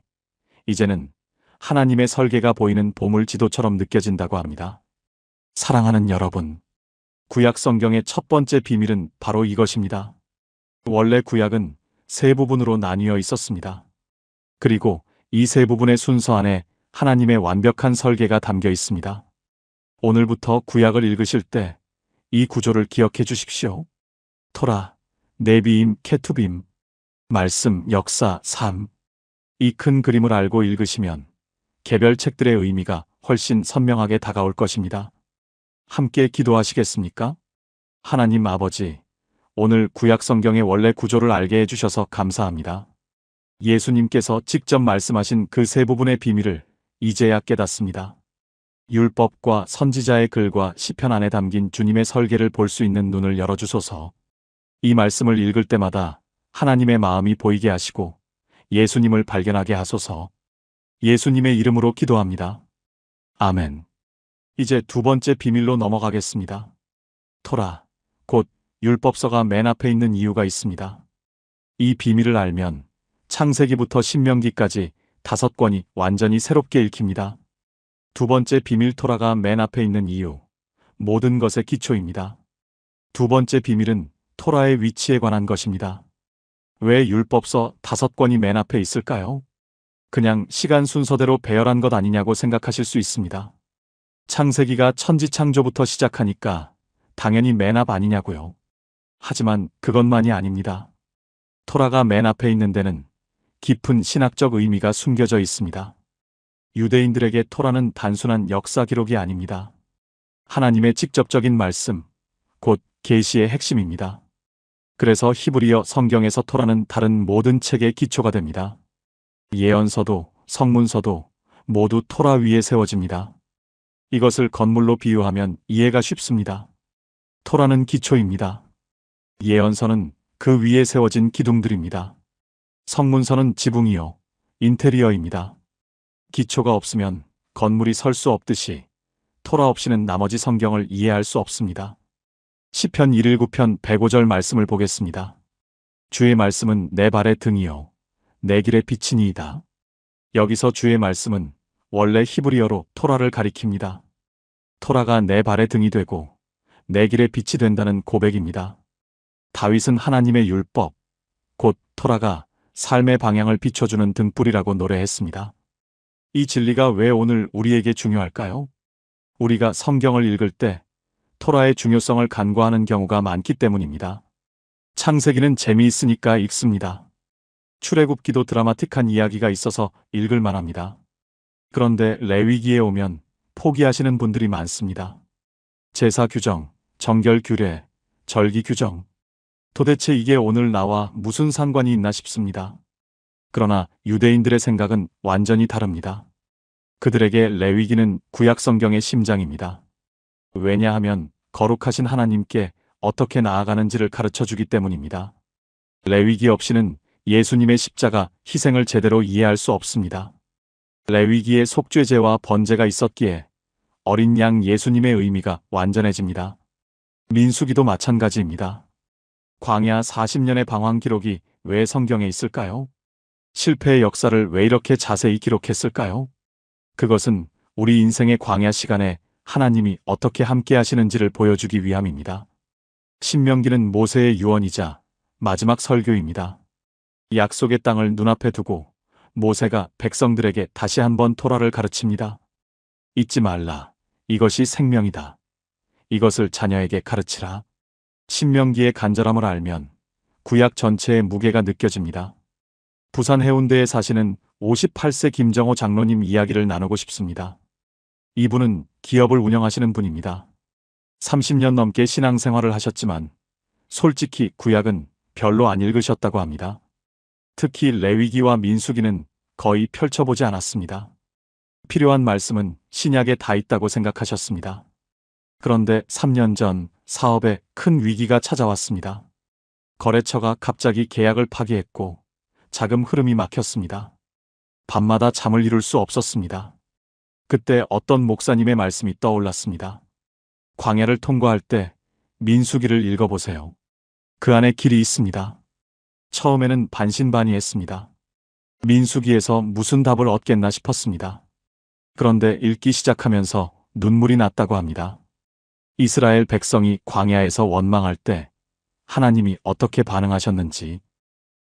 이제는 하나님의 설계가 보이는 보물 지도처럼 느껴진다고 합니다. 사랑하는 여러분, 구약 성경의 첫 번째 비밀은 바로 이것입니다. 원래 구약은 세 부분으로 나뉘어 있었습니다. 그리고 이 세 부분의 순서 안에 하나님의 완벽한 설계가 담겨 있습니다. 오늘부터 구약을 읽으실 때 이 구조를 기억해 주십시오. 토라, 네비임, 케투빔, 말씀, 역사, 삶. 이 큰 그림을 알고 읽으시면 개별 책들의 의미가 훨씬 선명하게 다가올 것입니다. 함께 기도하시겠습니까? 하나님 아버지, 오늘 구약 성경의 원래 구조를 알게 해주셔서 감사합니다. 예수님께서 직접 말씀하신 그 세 부분의 비밀을 이제야 깨닫습니다. 율법과 선지자의 글과 시편 안에 담긴 주님의 설계를 볼 수 있는 눈을 열어주소서. 이 말씀을 읽을 때마다 하나님의 마음이 보이게 하시고 예수님을 발견하게 하소서. 예수님의 이름으로 기도합니다. 아멘. 이제 두 번째 비밀로 넘어가겠습니다. 토라, 곧 율법서가 맨 앞에 있는 이유가 있습니다. 이 비밀을 알면 창세기부터 신명기까지 5권이 완전히 새롭게 읽힙니다. 두 번째 비밀 토라가 맨 앞에 있는 이유, 모든 것의 기초입니다. 두 번째 비밀은 토라의 위치에 관한 것입니다. 왜 율법서 5권이 맨 앞에 있을까요? 그냥 시간 순서대로 배열한 것 아니냐고 생각하실 수 있습니다. 창세기가 천지창조부터 시작하니까 당연히 맨 앞 아니냐고요. 하지만 그것만이 아닙니다. 토라가 맨 앞에 있는 데는 깊은 신학적 의미가 숨겨져 있습니다. 유대인들에게 토라는 단순한 역사 기록이 아닙니다. 하나님의 직접적인 말씀, 곧 계시의 핵심입니다. 그래서 히브리어 성경에서 토라는 다른 모든 책의 기초가 됩니다. 예언서도 성문서도 모두 토라 위에 세워집니다. 이것을 건물로 비유하면 이해가 쉽습니다. 토라는 기초입니다. 예언서는 그 위에 세워진 기둥들입니다. 성문서는 지붕이요, 인테리어입니다. 기초가 없으면 건물이 설 수 없듯이 토라 없이는 나머지 성경을 이해할 수 없습니다. 시편 119편 105절 말씀을 보겠습니다. 주의 말씀은 내 발의 등이요 내 길의 빛이니이다. 여기서 주의 말씀은 원래 히브리어로 토라를 가리킵니다. 토라가 내 발의 등이 되고 내 길의 빛이 된다는 고백입니다. 다윗은 하나님의 율법, 곧 토라가 삶의 방향을 비춰주는 등불이라고 노래했습니다. 이 진리가 왜 오늘 우리에게 중요할까요? 우리가 성경을 읽을 때 토라의 중요성을 간과하는 경우가 많기 때문입니다. 창세기는 재미있으니까 읽습니다. 출애굽기도 드라마틱한 이야기가 있어서 읽을 만합니다. 그런데 레위기에 오면 포기하시는 분들이 많습니다. 제사 규정, 정결 규례, 절기 규정. 도대체 이게 오늘 나와 무슨 상관이 있나 싶습니다. 그러나 유대인들의 생각은 완전히 다릅니다. 그들에게 레위기는 구약 성경의 심장입니다. 왜냐하면 거룩하신 하나님께 어떻게 나아가는지를 가르쳐 주기 때문입니다. 레위기 없이는 예수님의 십자가 희생을 제대로 이해할 수 없습니다. 레위기에 속죄제와 번제가 있었기에 어린 양 예수님의 의미가 완전해집니다. 민수기도 마찬가지입니다. 광야 40년의 방황 기록이 왜 성경에 있을까요? 실패의 역사를 왜 이렇게 자세히 기록했을까요? 그것은 우리 인생의 광야 시간에 하나님이 어떻게 함께 하시는지를 보여주기 위함입니다. 신명기는 모세의 유언이자 마지막 설교입니다. 약속의 땅을 눈앞에 두고 모세가 백성들에게 다시 한번 토라를 가르칩니다. 잊지 말라. 이것이 생명이다. 이것을 자녀에게 가르치라. 신명기의 간절함을 알면 구약 전체의 무게가 느껴집니다. 부산 해운대에 사시는 58세 김정호 장로님 이야기를 나누고 싶습니다. 이분은 기업을 운영하시는 분입니다. 30년 넘게 신앙생활을 하셨지만 솔직히 구약은 별로 안 읽으셨다고 합니다. 특히 레위기와 민수기는 거의 펼쳐보지 않았습니다. 필요한 말씀은 신약에 다 있다고 생각하셨습니다. 그런데 3년 전 사업에 큰 위기가 찾아왔습니다. 거래처가 갑자기 계약을 파기했고 자금 흐름이 막혔습니다. 밤마다 잠을 이룰 수 없었습니다. 그때 어떤 목사님의 말씀이 떠올랐습니다. 광야를 통과할 때 민수기를 읽어보세요. 그 안에 길이 있습니다. 처음에는 반신반의했습니다. 민수기에서 무슨 답을 얻겠나 싶었습니다. 그런데 읽기 시작하면서 눈물이 났다고 합니다. 이스라엘 백성이 광야에서 원망할 때 하나님이 어떻게 반응하셨는지,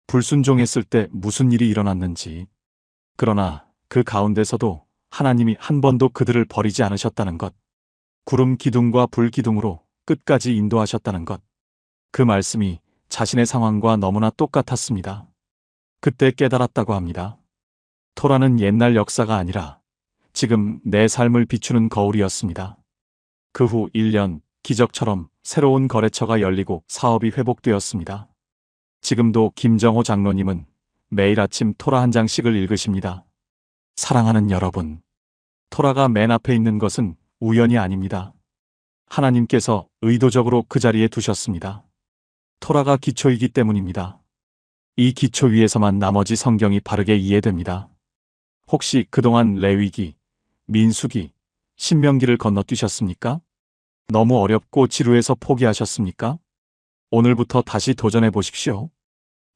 불순종했을 때 무슨 일이 일어났는지, 그러나 그 가운데서도 하나님이 한 번도 그들을 버리지 않으셨다는 것, 구름 기둥과 불 기둥으로 끝까지 인도하셨다는 것, 그 말씀이 자신의 상황과 너무나 똑같았습니다. 그때 깨달았다고 합니다. 토라는 옛날 역사가 아니라 지금 내 삶을 비추는 거울이었습니다. 그 후 1년 기적처럼 새로운 거래처가 열리고 사업이 회복되었습니다. 지금도 김정호 장로님은 매일 아침 토라 한 장씩을 읽으십니다. 사랑하는 여러분, 토라가 맨 앞에 있는 것은 우연이 아닙니다. 하나님께서 의도적으로 그 자리에 두셨습니다. 토라가 기초이기 때문입니다. 이 기초 위에서만 나머지 성경이 바르게 이해됩니다. 혹시 그동안 레위기, 민수기, 신명기를 건너뛰셨습니까? 너무 어렵고 지루해서 포기하셨습니까? 오늘부터 다시 도전해 보십시오.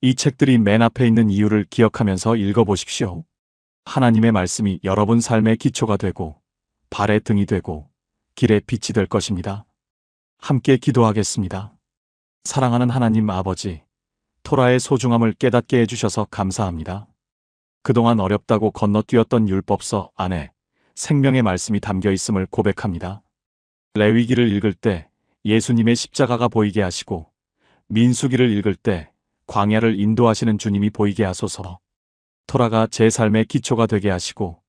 이 책들이 맨 앞에 있는 이유를 기억하면서 읽어보십시오. 하나님의 말씀이 여러분 삶의 기초가 되고 발의 등이 되고 길의 빛이 될 것입니다. 함께 기도하겠습니다. 사랑하는 하나님 아버지, 토라의 소중함을 깨닫게 해주셔서 감사합니다. 그동안 어렵다고 건너뛰었던 율법서 안에 생명의 말씀이 담겨 있음을 고백합니다. 레위기를 읽을 때 예수님의 십자가가 보이게 하시고 민수기를 읽을 때 광야를 인도하시는 주님이 보이게 하소서. 토라가 제 삶의 기초가 되게 하시고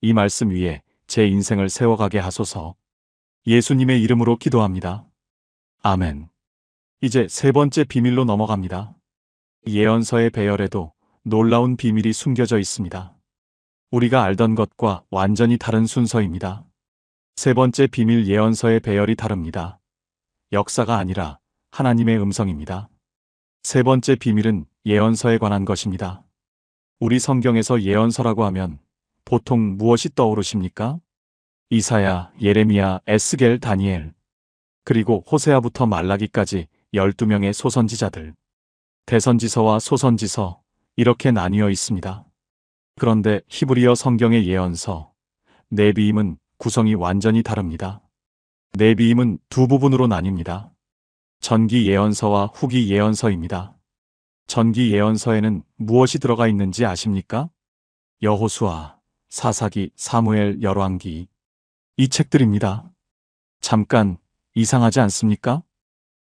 이 말씀 위에 제 인생을 세워가게 하소서. 예수님의 이름으로 기도합니다. 아멘. 이제 세 번째 비밀로 넘어갑니다. 예언서의 배열에도 놀라운 비밀이 숨겨져 있습니다. 우리가 알던 것과 완전히 다른 순서입니다. 세 번째 비밀 예언서의 배열이 다릅니다. 역사가 아니라 하나님의 음성입니다. 세 번째 비밀은 예언서에 관한 것입니다. 우리 성경에서 예언서라고 하면 보통 무엇이 떠오르십니까? 이사야, 예레미야, 에스겔, 다니엘, 그리고 호세아부터 말라기까지 12명의 소선지자들. 대선지서와 소선지서, 이렇게 나뉘어 있습니다. 그런데 히브리어 성경의 예언서, 네비임은 구성이 완전히 다릅니다. 네비임은 두 부분으로 나뉩니다. 전기 예언서와 후기 예언서입니다. 전기 예언서에는 무엇이 들어가 있는지 아십니까? 여호수아, 사사기, 사무엘, 열왕기. 이 책들입니다. 잠깐, 이상하지 않습니까?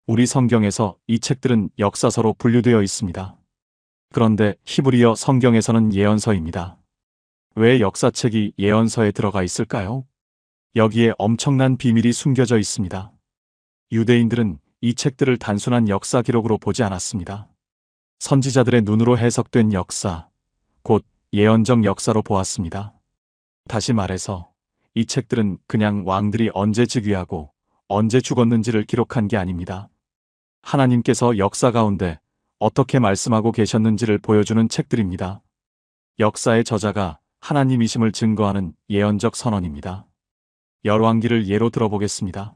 우리 성경에서 이 책들은 역사서로 분류되어 있습니다. 그런데 히브리어 성경에서는 예언서입니다. 왜 역사책이 예언서에 들어가 있을까요? 여기에 엄청난 비밀이 숨겨져 있습니다. 유대인들은 이 책들을 단순한 역사 기록으로 보지 않았습니다. 선지자들의 눈으로 해석된 역사, 곧 예언적 역사로 보았습니다. 다시 말해서 이 책들은 그냥 왕들이 언제 즉위하고 언제 죽었는지를 기록한 게 아닙니다. 하나님께서 역사 가운데 어떻게 말씀하고 계셨는지를 보여주는 책들입니다. 역사의 저자가 하나님이심을 증거하는 예언적 선언입니다. 열왕기를 예로 들어보겠습니다.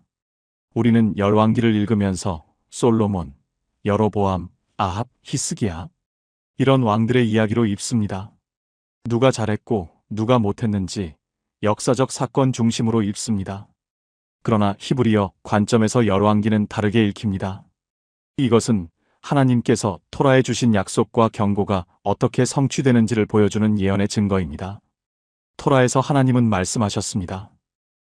우리는 열왕기를 읽으면서 솔로몬, 여로보암, 아합, 히스기야 이런 왕들의 이야기로 읽습니다. 누가 잘했고 누가 못했는지 역사적 사건 중심으로 읽습니다. 그러나 히브리어 관점에서 열왕기는 다르게 읽힙니다. 이것은 하나님께서 토라에 주신 약속과 경고가 어떻게 성취되는지를 보여주는 예언의 증거입니다. 토라에서 하나님은 말씀하셨습니다.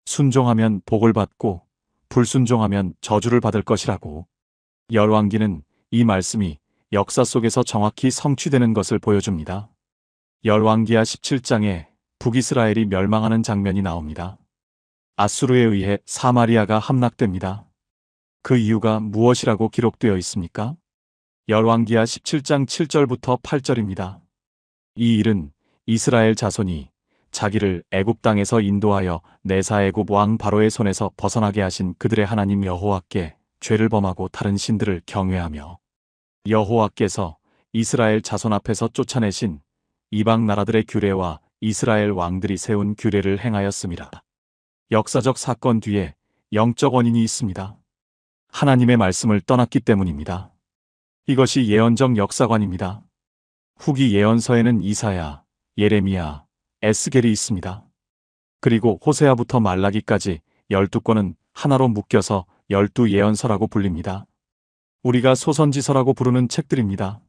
순종하면 복을 받고 불순종하면 저주를 받을 것이라고. 열왕기는 이 말씀이 역사 속에서 정확히 성취되는 것을 보여줍니다. 열왕기하 17장에 북이스라엘이 멸망하는 장면이 나옵니다. 아수르에 의해 사마리아가 함락됩니다. 그 이유가 무엇이라고 기록되어 있습니까? 열왕기하 17장 7절부터 8절입니다. 이 일은 이스라엘 자손이 자기를 애굽 땅에서 인도하여 내사 애굽 왕 바로의 손에서 벗어나게 하신 그들의 하나님 여호와께 죄를 범하고 다른 신들을 경외하며 여호와께서 이스라엘 자손 앞에서 쫓아내신 이방 나라들의 규례와 이스라엘 왕들이 세운 규례를 행하였음이라. 역사적 사건 뒤에 영적 원인이 있습니다. 하나님의 말씀을 떠났기 때문입니다. 이것이 예언적 역사관입니다. 후기 예언서에는 이사야, 예레미야, 에스겔이 있습니다. 그리고 호세아부터 말라기까지 12권은 하나로 묶여서 12예언서라고 불립니다. 우리가 소선지서라고 부르는 책들입니다.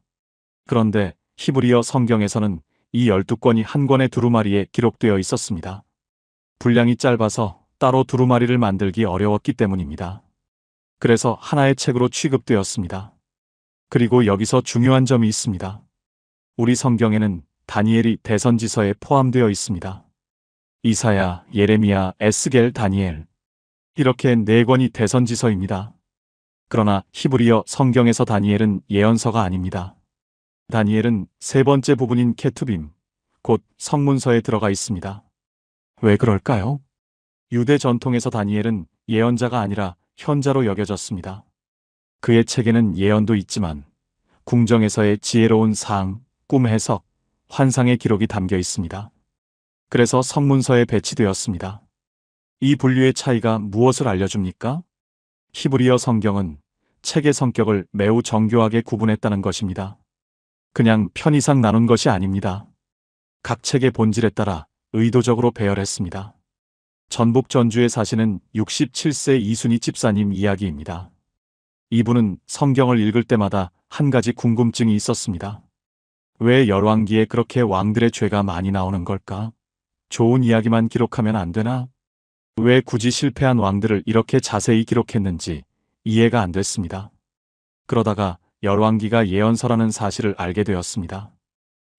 그런데 히브리어 성경에서는 이 12권이 한 권의 두루마리에 기록되어 있었습니다. 분량이 짧아서 따로 두루마리를 만들기 어려웠기 때문입니다. 그래서 하나의 책으로 취급되었습니다. 그리고 여기서 중요한 점이 있습니다. 우리 성경에는 다니엘이 대선지서에 포함되어 있습니다. 이사야, 예레미야, 에스겔, 다니엘 이렇게 4권이 대선지서입니다. 그러나 히브리어 성경에서 다니엘은 예언서가 아닙니다. 다니엘은 세 번째 부분인 케투빔, 곧 성문서에 들어가 있습니다. 왜 그럴까요? 유대 전통에서 다니엘은 예언자가 아니라 현자로 여겨졌습니다. 그의 책에는 예언도 있지만 궁정에서의 지혜로운 사항, 꿈 해석, 환상의 기록이 담겨 있습니다. 그래서 성문서에 배치되었습니다. 이 분류의 차이가 무엇을 알려줍니까? 히브리어 성경은 책의 성격을 매우 정교하게 구분했다는 것입니다. 그냥 편의상 나눈 것이 아닙니다. 각 책의 본질에 따라 의도적으로 배열했습니다. 전북 전주에 사시는 67세 이순희 집사님 이야기입니다. 이분은 성경을 읽을 때마다 한 가지 궁금증이 있었습니다. 왜 열왕기에 그렇게 왕들의 죄가 많이 나오는 걸까? 좋은 이야기만 기록하면 안 되나? 왜 굳이 실패한 왕들을 이렇게 자세히 기록했는지 이해가 안 됐습니다. 그러다가 열왕기가 예언서라는 사실을 알게 되었습니다.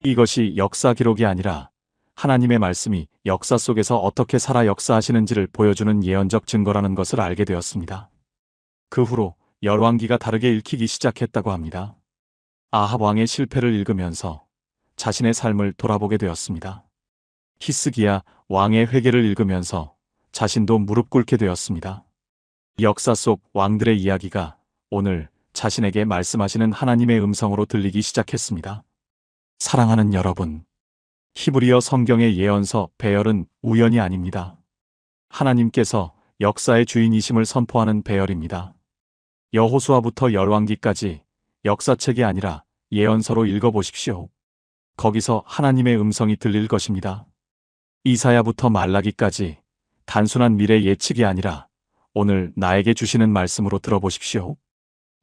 이것이 역사 기록이 아니라 하나님의 말씀이 역사 속에서 어떻게 살아 역사하시는지를 보여주는 예언적 증거라는 것을 알게 되었습니다. 그 후로 열왕기가 다르게 읽히기 시작했다고 합니다. 아합 왕의 실패를 읽으면서 자신의 삶을 돌아보게 되었습니다. 히스기야 왕의 회개를 읽으면서 자신도 무릎 꿇게 되었습니다. 역사 속 왕들의 이야기가 오늘 자신에게 말씀하시는 하나님의 음성으로 들리기 시작했습니다. 사랑하는 여러분, 히브리어 성경의 예언서 배열은 우연이 아닙니다. 하나님께서 역사의 주인이심을 선포하는 배열입니다. 여호수아부터 열왕기까지 역사책이 아니라 예언서로 읽어보십시오. 거기서 하나님의 음성이 들릴 것입니다. 이사야부터 말라기까지 단순한 미래 예측이 아니라 오늘 나에게 주시는 말씀으로 들어보십시오.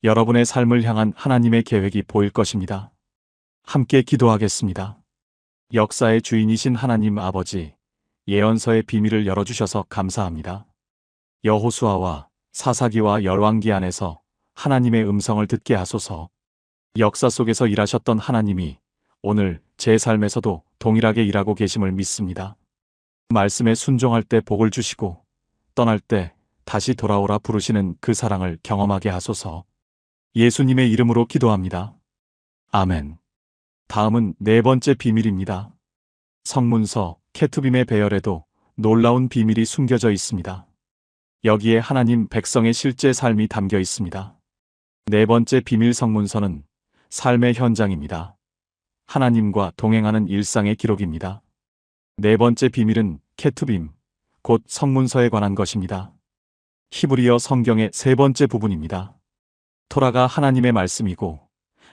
여러분의 삶을 향한 하나님의 계획이 보일 것입니다. 함께 기도하겠습니다. 역사의 주인이신 하나님 아버지, 예언서의 비밀을 열어주셔서 감사합니다. 여호수아와 사사기와 열왕기 안에서 하나님의 음성을 듣게 하소서. 역사 속에서 일하셨던 하나님이 오늘 제 삶에서도 동일하게 일하고 계심을 믿습니다. 말씀에 순종할 때 복을 주시고 떠날 때 다시 돌아오라 부르시는 그 사랑을 경험하게 하소서. 예수님의 이름으로 기도합니다. 아멘. 다음은 네 번째 비밀입니다. 성문서 케투빔의 배열에도 놀라운 비밀이 숨겨져 있습니다. 여기에 하나님 백성의 실제 삶이 담겨 있습니다. 네 번째 비밀 성문서는 삶의 현장입니다. 하나님과 동행하는 일상의 기록입니다. 네 번째 비밀은 케투빔, 곧 성문서에 관한 것입니다. 히브리어 성경의 세 번째 부분입니다. 토라가 하나님의 말씀이고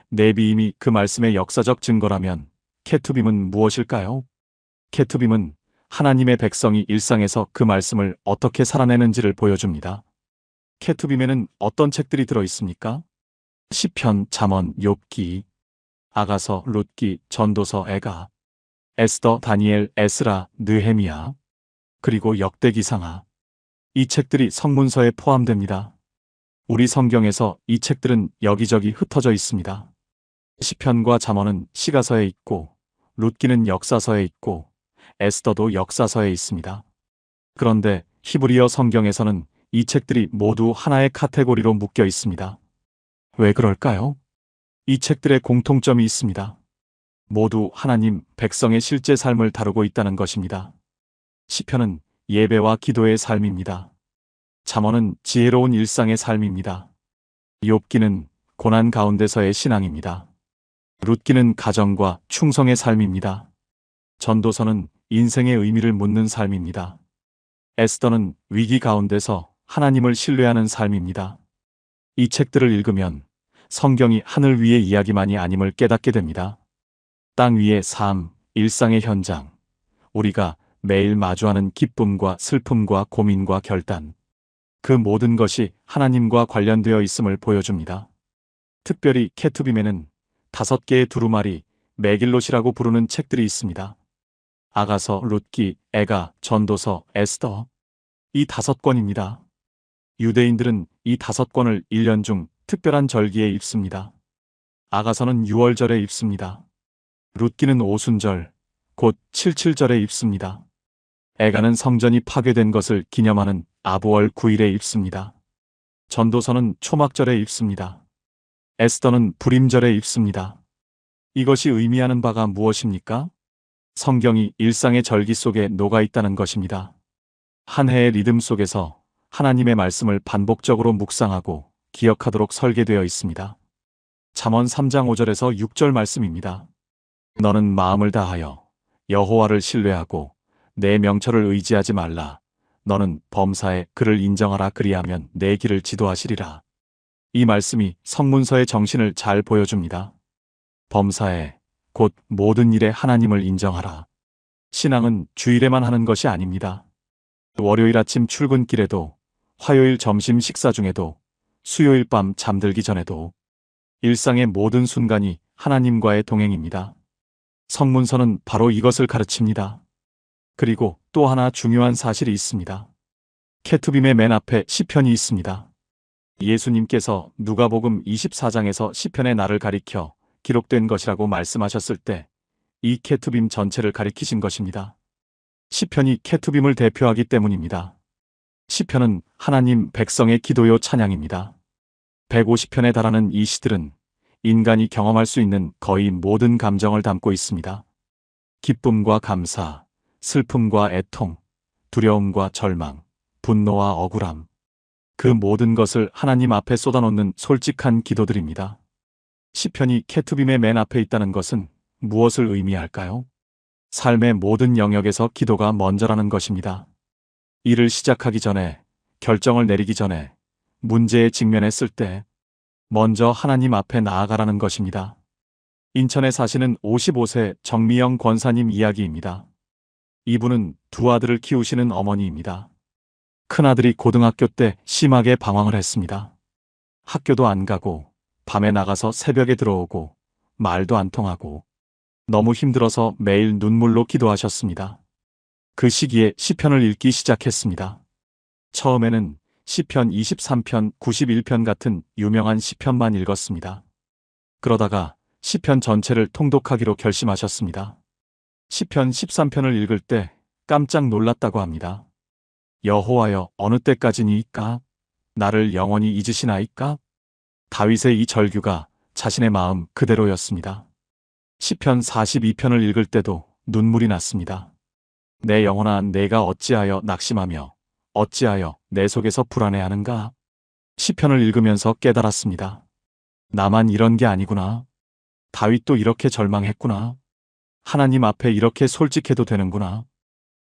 네비임이 그 말씀의 역사적 증거라면 케투빔은 무엇일까요? 케투빔은 하나님의 백성이 일상에서 그 말씀을 어떻게 살아내는지를 보여줍니다. 케투빔에는 어떤 책들이 들어 있습니까? 시편, 잠언, 욥기, 아가서, 룻기, 전도서, 에가, 에스더, 다니엘, 에스라, 느헤미야, 그리고 역대기상하. 이 책들이 성문서에 포함됩니다. 우리 성경에서 이 책들은 여기저기 흩어져 있습니다. 시편과 잠언은 시가서에 있고, 룻기는 역사서에 있고, 에스더도 역사서에 있습니다. 그런데 히브리어 성경에서는 이 책들이 모두 하나의 카테고리로 묶여 있습니다. 왜 그럴까요? 이 책들의 공통점이 있습니다. 모두 하나님 백성의 실제 삶을 다루고 있다는 것입니다. 시편은 예배와 기도의 삶입니다. 잠언은 지혜로운 일상의 삶입니다. 욥기는 고난 가운데서의 신앙입니다. 룻기는 가정과 충성의 삶입니다. 전도서는 인생의 의미를 묻는 삶입니다. 에스더는 위기 가운데서 하나님을 신뢰하는 삶입니다. 이 책들을 읽으면 성경이 하늘 위의 이야기만이 아님을 깨닫게 됩니다. 땅 위의 삶, 일상의 현장, 우리가 매일 마주하는 기쁨과 슬픔과 고민과 결단, 그 모든 것이 하나님과 관련되어 있음을 보여줍니다. 특별히 케투빔에는 5개의 두루마리, 메길롯이라고 부르는 책들이 있습니다. 아가서, 룻기, 에가, 전도서, 에스더. 이 5권입니다. 유대인들은 이 5권을 1년 중 특별한 절기에 읽습니다. 아가서는 6월절에 읽습니다. 룻기는 오순절, 곧 77절에 읽습니다. 에가는 성전이 파괴된 것을 기념하는 아부월 9일에 읽습니다. 전도서는 초막절에 읽습니다. 에스더는 불임절에 읽습니다. 이것이 의미하는 바가 무엇입니까? 성경이 일상의 절기 속에 녹아 있다는 것입니다. 한 해의 리듬 속에서 하나님의 말씀을 반복적으로 묵상하고 기억하도록 설계되어 있습니다. 잠언 3장 5절에서 6절 말씀입니다. 너는 마음을 다하여 여호와를 신뢰하고 내 명철을 의지하지 말라. 너는 범사에 그를 인정하라. 그리하면 내 길을 지도하시리라. 이 말씀이 성문서의 정신을 잘 보여줍니다. 범사에, 곧 모든 일에 하나님을 인정하라. 신앙은 주일에만 하는 것이 아닙니다. 월요일 아침 출근길에도, 화요일 점심 식사 중에도, 수요일 밤 잠들기 전에도 일상의 모든 순간이 하나님과의 동행입니다. 성문서는 바로 이것을 가르칩니다. 그리고 또 하나 중요한 사실이 있습니다. 케투빔의 맨 앞에 시편이 있습니다. 예수님께서 누가복음 24장에서 시편의 날을 가리켜 기록된 것이라고 말씀하셨을 때 이 케투빔 전체를 가리키신 것입니다. 시편이 케투빔을 대표하기 때문입니다. 시편은 하나님 백성의 기도요 찬양입니다. 150편에 달하는 이 시들은 인간이 경험할 수 있는 거의 모든 감정을 담고 있습니다. 기쁨과 감사, 슬픔과 애통, 두려움과 절망, 분노와 억울함, 그 모든 것을 하나님 앞에 쏟아놓는 솔직한 기도들입니다. 시편이 케투빔의 맨 앞에 있다는 것은 무엇을 의미할까요? 삶의 모든 영역에서 기도가 먼저라는 것입니다. 일을 시작하기 전에, 결정을 내리기 전에, 문제에 직면했을 때 먼저 하나님 앞에 나아가라는 것입니다. 인천에 사시는 55세 정미영 권사님 이야기입니다. 이분은 두 아들을 키우시는 어머니입니다. 큰아들이 고등학교 때 심하게 방황을 했습니다. 학교도 안 가고 밤에 나가서 새벽에 들어오고 말도 안 통하고 너무 힘들어서 매일 눈물로 기도하셨습니다. 그 시기에 시편을 읽기 시작했습니다. 처음에는 시편 23편, 91편 같은 유명한 시편만 읽었습니다. 그러다가 시편 전체를 통독하기로 결심하셨습니다. 시편 13편을 읽을 때 깜짝 놀랐다고 합니다. 여호와여, 어느 때까지니이까? 나를 영원히 잊으시나이까? 다윗의 이 절규가 자신의 마음 그대로였습니다. 시편 42편을 읽을 때도 눈물이 났습니다. 내 영혼아, 내가 어찌하여 낙심하며 어찌하여 내 속에서 불안해하는가? 시편을 읽으면서 깨달았습니다. 나만 이런 게 아니구나. 다윗도 이렇게 절망했구나. 하나님 앞에 이렇게 솔직해도 되는구나.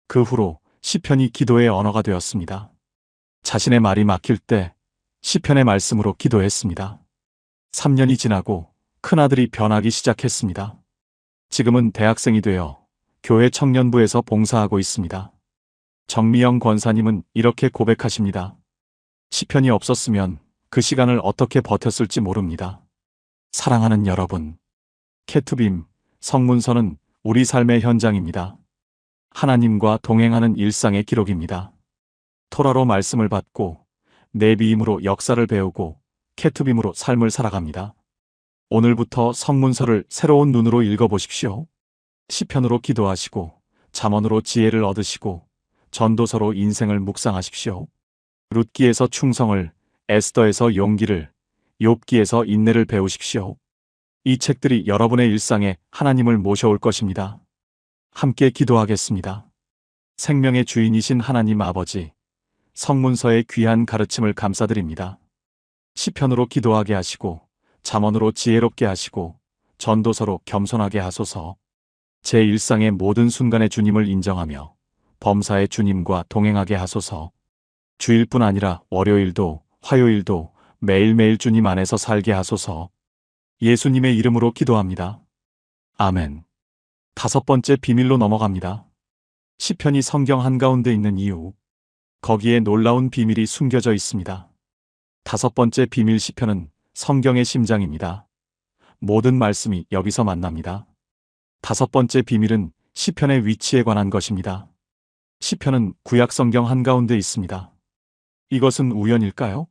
그 후로 시편이 기도의 언어가 되었습니다. 자신의 말이 막힐 때 시편의 말씀으로 기도했습니다. 3년이 지나고 큰아들이 변하기 시작했습니다. 지금은 대학생이 되어 교회 청년부에서 봉사하고 있습니다. 정미영 권사님은 이렇게 고백하십니다. 시편이 없었으면 그 시간을 어떻게 버텼을지 모릅니다. 사랑하는 여러분, 케투빔, 성문서는 우리 삶의 현장입니다. 하나님과 동행하는 일상의 기록입니다. 토라로 말씀을 받고 네비임으로 역사를 배우고 케투빔으로 삶을 살아갑니다. 오늘부터 성문서를 새로운 눈으로 읽어보십시오. 시편으로 기도하시고 잠언으로 지혜를 얻으시고 전도서로 인생을 묵상하십시오. 룻기에서 충성을, 에스더에서 용기를, 욥기에서 인내를 배우십시오. 이 책들이 여러분의 일상에 하나님을 모셔올 것입니다. 함께 기도하겠습니다. 생명의 주인이신 하나님 아버지, 성문서의 귀한 가르침을 감사드립니다. 시편으로 기도하게 하시고 잠언으로 지혜롭게 하시고 전도서로 겸손하게 하소서. 제 일상의 모든 순간에 주님을 인정하며 범사의 주님과 동행하게 하소서. 주일뿐 아니라 월요일도 화요일도 매일매일 주님 안에서 살게 하소서. 예수님의 이름으로 기도합니다. 아멘. 5번째 비밀로 넘어갑니다. 시편이 성경 한가운데 있는 이유. 거기에 놀라운 비밀이 숨겨져 있습니다. 5번째 비밀, 시편은 성경의 심장입니다. 모든 말씀이 여기서 만납니다. 5번째 비밀은 시편의 위치에 관한 것입니다. 시편은 구약 성경 한가운데 있습니다. 이것은 우연일까요?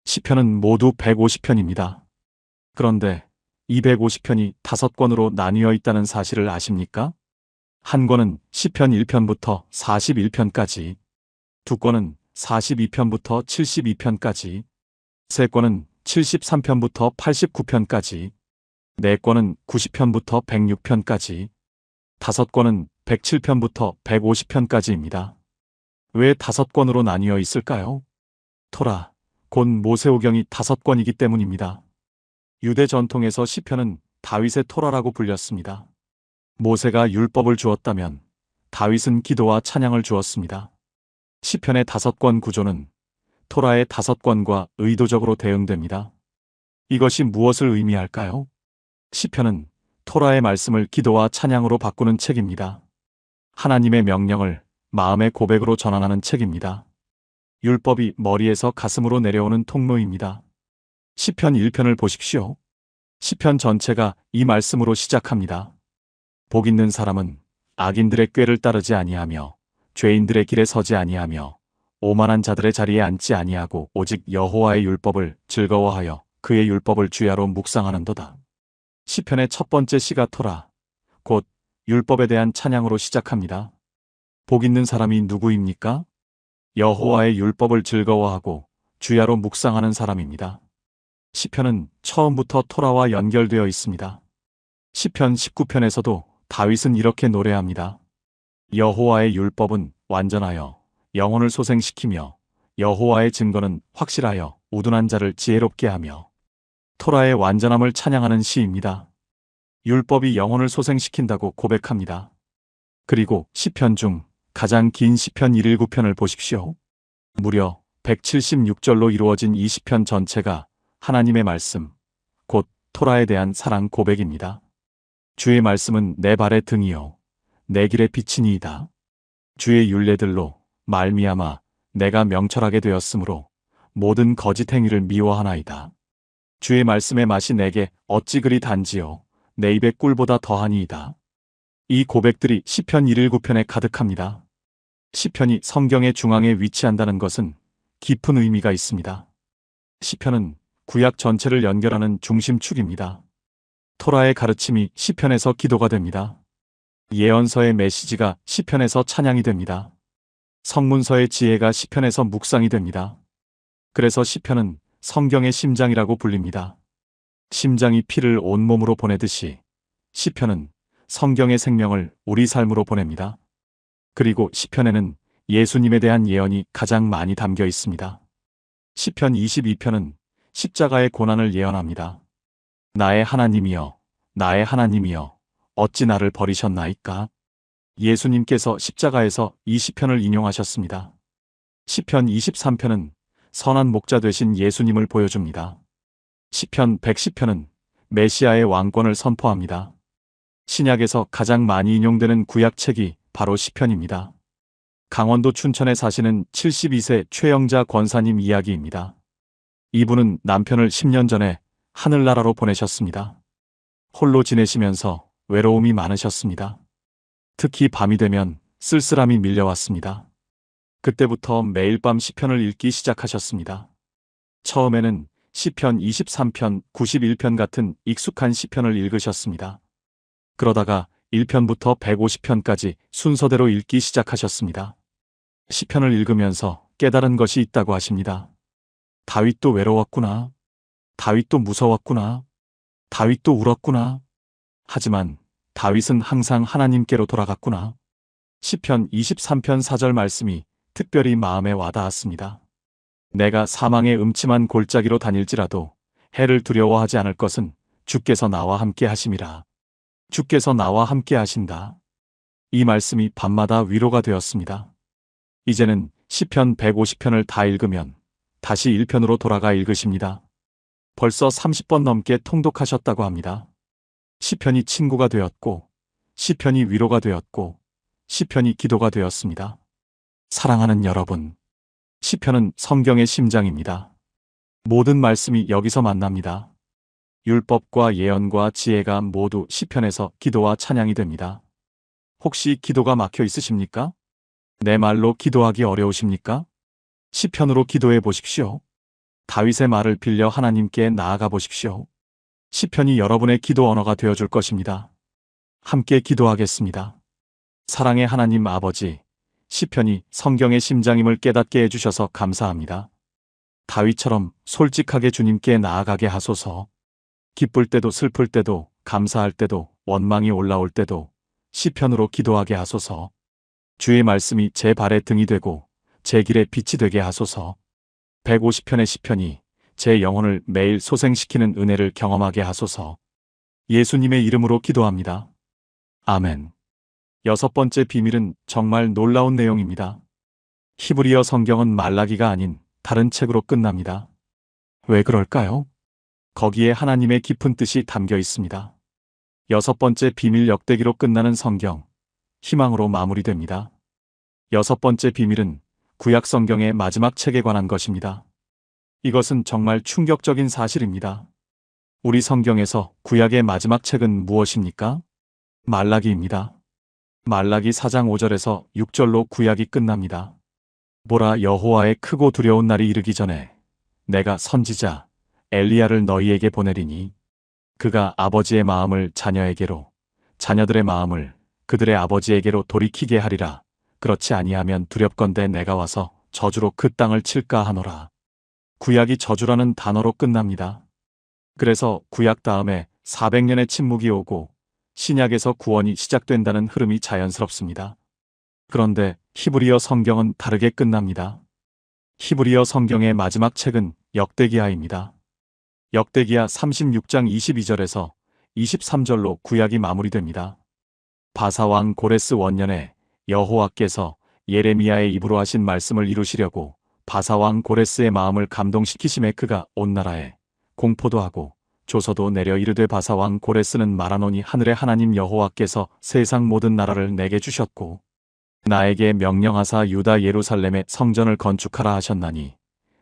시편은 모두 150편입니다. 그런데 이 150편이 5권으로 나뉘어 있다는 사실을 아십니까? 한 권은 시편 1편부터 41편까지, 두 권은 42편부터 72편까지, 세 권은 73편부터 89편까지, 네 권은 90편부터 106편까지, 5권은 107편부터 150편까지입니다. 왜 5권으로 나뉘어 있을까요? 토라, 곧 모세오경이 5권이기 때문입니다. 유대 전통에서 시편은 다윗의 토라라고 불렸습니다. 모세가 율법을 주었다면 다윗은 기도와 찬양을 주었습니다. 시편의 5권 구조는 토라의 5권과 의도적으로 대응됩니다. 이것이 무엇을 의미할까요? 시편은 토라의 말씀을 기도와 찬양으로 바꾸는 책입니다. 하나님의 명령을 마음의 고백으로 전환하는 책입니다. 율법이 머리에서 가슴으로 내려오는 통로입니다. 시편 1편을 보십시오. 시편 전체가 이 말씀으로 시작합니다. 복 있는 사람은 악인들의 꾀를 따르지 아니하며 죄인들의 길에 서지 아니하며 오만한 자들의 자리에 앉지 아니하고 오직 여호와의 율법을 즐거워하여 그의 율법을 주야로 묵상하는도다. 시편의 첫 번째 시가 토라, 곧 율법에 대한 찬양으로 시작합니다. 복 있는 사람이 누구입니까? 여호와의 율법을 즐거워하고 주야로 묵상하는 사람입니다. 시편은 처음부터 토라와 연결되어 있습니다. 시편 19편에서도 다윗은 이렇게 노래합니다. 여호와의 율법은 완전하여 영혼을 소생시키며 여호와의 증거는 확실하여 우둔한 자를 지혜롭게 하며. 토라의 완전함을 찬양하는 시입니다. 율법이 영혼을 소생시킨다고 고백합니다. 그리고 시편 중 가장 긴 시편 119편을 보십시오. 무려 176절로 이루어진 이 시편 전체가 하나님의 말씀, 곧 토라에 대한 사랑 고백입니다. 주의 말씀은 내 발의 등이요 내 길의 빛이니이다. 주의 율례들로 말미암아 내가 명철하게 되었으므로 모든 거짓 행위를 미워하나이다. 주의 말씀의 맛이 내게 어찌 그리 단지요 내 입의 꿀보다 더하니이다. 이 고백들이 시편 119편에 가득합니다. 시편이 성경의 중앙에 위치한다는 것은 깊은 의미가 있습니다. 시편은 구약 전체를 연결하는 중심축입니다. 토라의 가르침이 시편에서 기도가 됩니다. 예언서의 메시지가 시편에서 찬양이 됩니다. 성문서의 지혜가 시편에서 묵상이 됩니다. 그래서 시편은 성경의 심장이라고 불립니다. 심장이 피를 온몸으로 보내듯이 시편은 성경의 생명을 우리 삶으로 보냅니다. 그리고 시편에는 예수님에 대한 예언이 가장 많이 담겨 있습니다. 시편 22편은 십자가의 고난을 예언합니다. 나의 하나님이여, 나의 하나님이여, 어찌 나를 버리셨나이까? 예수님께서 십자가에서 이 시편을 인용하셨습니다. 시편 23편은 선한 목자 되신 예수님을 보여줍니다. 시편 110편은 메시아의 왕권을 선포합니다. 신약에서 가장 많이 인용되는 구약책이 바로 시편입니다. 강원도 춘천에 사시는 72세 최영자 권사님 이야기입니다. 이분은 남편을 10년 전에 하늘나라로 보내셨습니다. 홀로 지내시면서 외로움이 많으셨습니다. 특히 밤이 되면 쓸쓸함이 밀려왔습니다. 그때부터 매일 밤 시편을 읽기 시작하셨습니다. 처음에는 시편 23편, 91편 같은 익숙한 시편을 읽으셨습니다. 그러다가 1편부터 150편까지 순서대로 읽기 시작하셨습니다. 시편을 읽으면서 깨달은 것이 있다고 하십니다. 다윗도 외로웠구나. 다윗도 무서웠구나. 다윗도 울었구나. 하지만 다윗은 항상 하나님께로 돌아갔구나. 시편 23편 4절 말씀이 특별히 마음에 와닿았습니다. 내가 사망의 음침한 골짜기로 다닐지라도 해를 두려워하지 않을 것은 주께서 나와 함께 하심이라. 주께서 나와 함께 하신다. 이 말씀이 밤마다 위로가 되었습니다. 이제는 시편 150편을 다 읽으면 다시 1편으로 돌아가 읽으십니다. 벌써 30번 넘게 통독하셨다고 합니다. 시편이 친구가 되었고, 시편이 위로가 되었고, 시편이 기도가 되었습니다. 사랑하는 여러분, 시편은 성경의 심장입니다. 모든 말씀이 여기서 만납니다. 율법과 예언과 지혜가 모두 시편에서 기도와 찬양이 됩니다. 혹시 기도가 막혀 있으십니까? 내 말로 기도하기 어려우십니까? 시편으로 기도해 보십시오. 다윗의 말을 빌려 하나님께 나아가 보십시오. 시편이 여러분의 기도 언어가 되어줄 것입니다. 함께 기도하겠습니다. 사랑의 하나님 아버지, 시편이 성경의 심장임을 깨닫게 해주셔서 감사합니다. 다윗처럼 솔직하게 주님께 나아가게 하소서. 기쁠 때도 슬플 때도 감사할 때도 원망이 올라올 때도 시편으로 기도하게 하소서. 주의 말씀이 제 발의 등이 되고 제 길의 빛이 되게 하소서. 150편의 시편이 제 영혼을 매일 소생시키는 은혜를 경험하게 하소서. 예수님의 이름으로 기도합니다. 아멘. 6번째 비밀은 정말 놀라운 내용입니다. 히브리어 성경은 말라기가 아닌 다른 책으로 끝납니다. 왜 그럴까요? 거기에 하나님의 깊은 뜻이 담겨 있습니다. 6번째 비밀 역대기로 끝나는 성경, 희망으로 마무리됩니다. 6번째 비밀은 구약 성경의 마지막 책에 관한 것입니다. 이것은 정말 충격적인 사실입니다. 우리 성경에서 구약의 마지막 책은 무엇입니까? 말라기입니다. 말라기 4장 5절에서 6절로 구약이 끝납니다. 보라, 여호와의 크고 두려운 날이 이르기 전에 내가 선지자 엘리야를 너희에게 보내리니 그가 아버지의 마음을 자녀에게로 자녀들의 마음을 그들의 아버지에게로 돌이키게 하리라. 그렇지 아니하면 두렵건대 내가 와서 저주로 그 땅을 칠까 하노라. 구약이 저주라는 단어로 끝납니다. 그래서 구약 다음에 400년의 침묵이 오고 신약에서 구원이 시작된다는 흐름이 자연스럽습니다. 그런데 히브리어 성경은 다르게 끝납니다. 히브리어 성경의 마지막 책은 역대기하입니다. 역대기하 36장 22절에서 23절로 구약이 마무리됩니다. 바사왕 고레스 원년에 여호와께서 예레미야의 입으로 하신 말씀을 이루시려고 바사왕 고레스의 마음을 감동시키심에 그가 온 나라에 공포도 하고 조서도 내려 이르되 바사왕 고레스는 말하노니 하늘의 하나님 여호와께서 세상 모든 나라를 내게 주셨고 나에게 명령하사 유다 예루살렘에 성전을 건축하라 하셨나니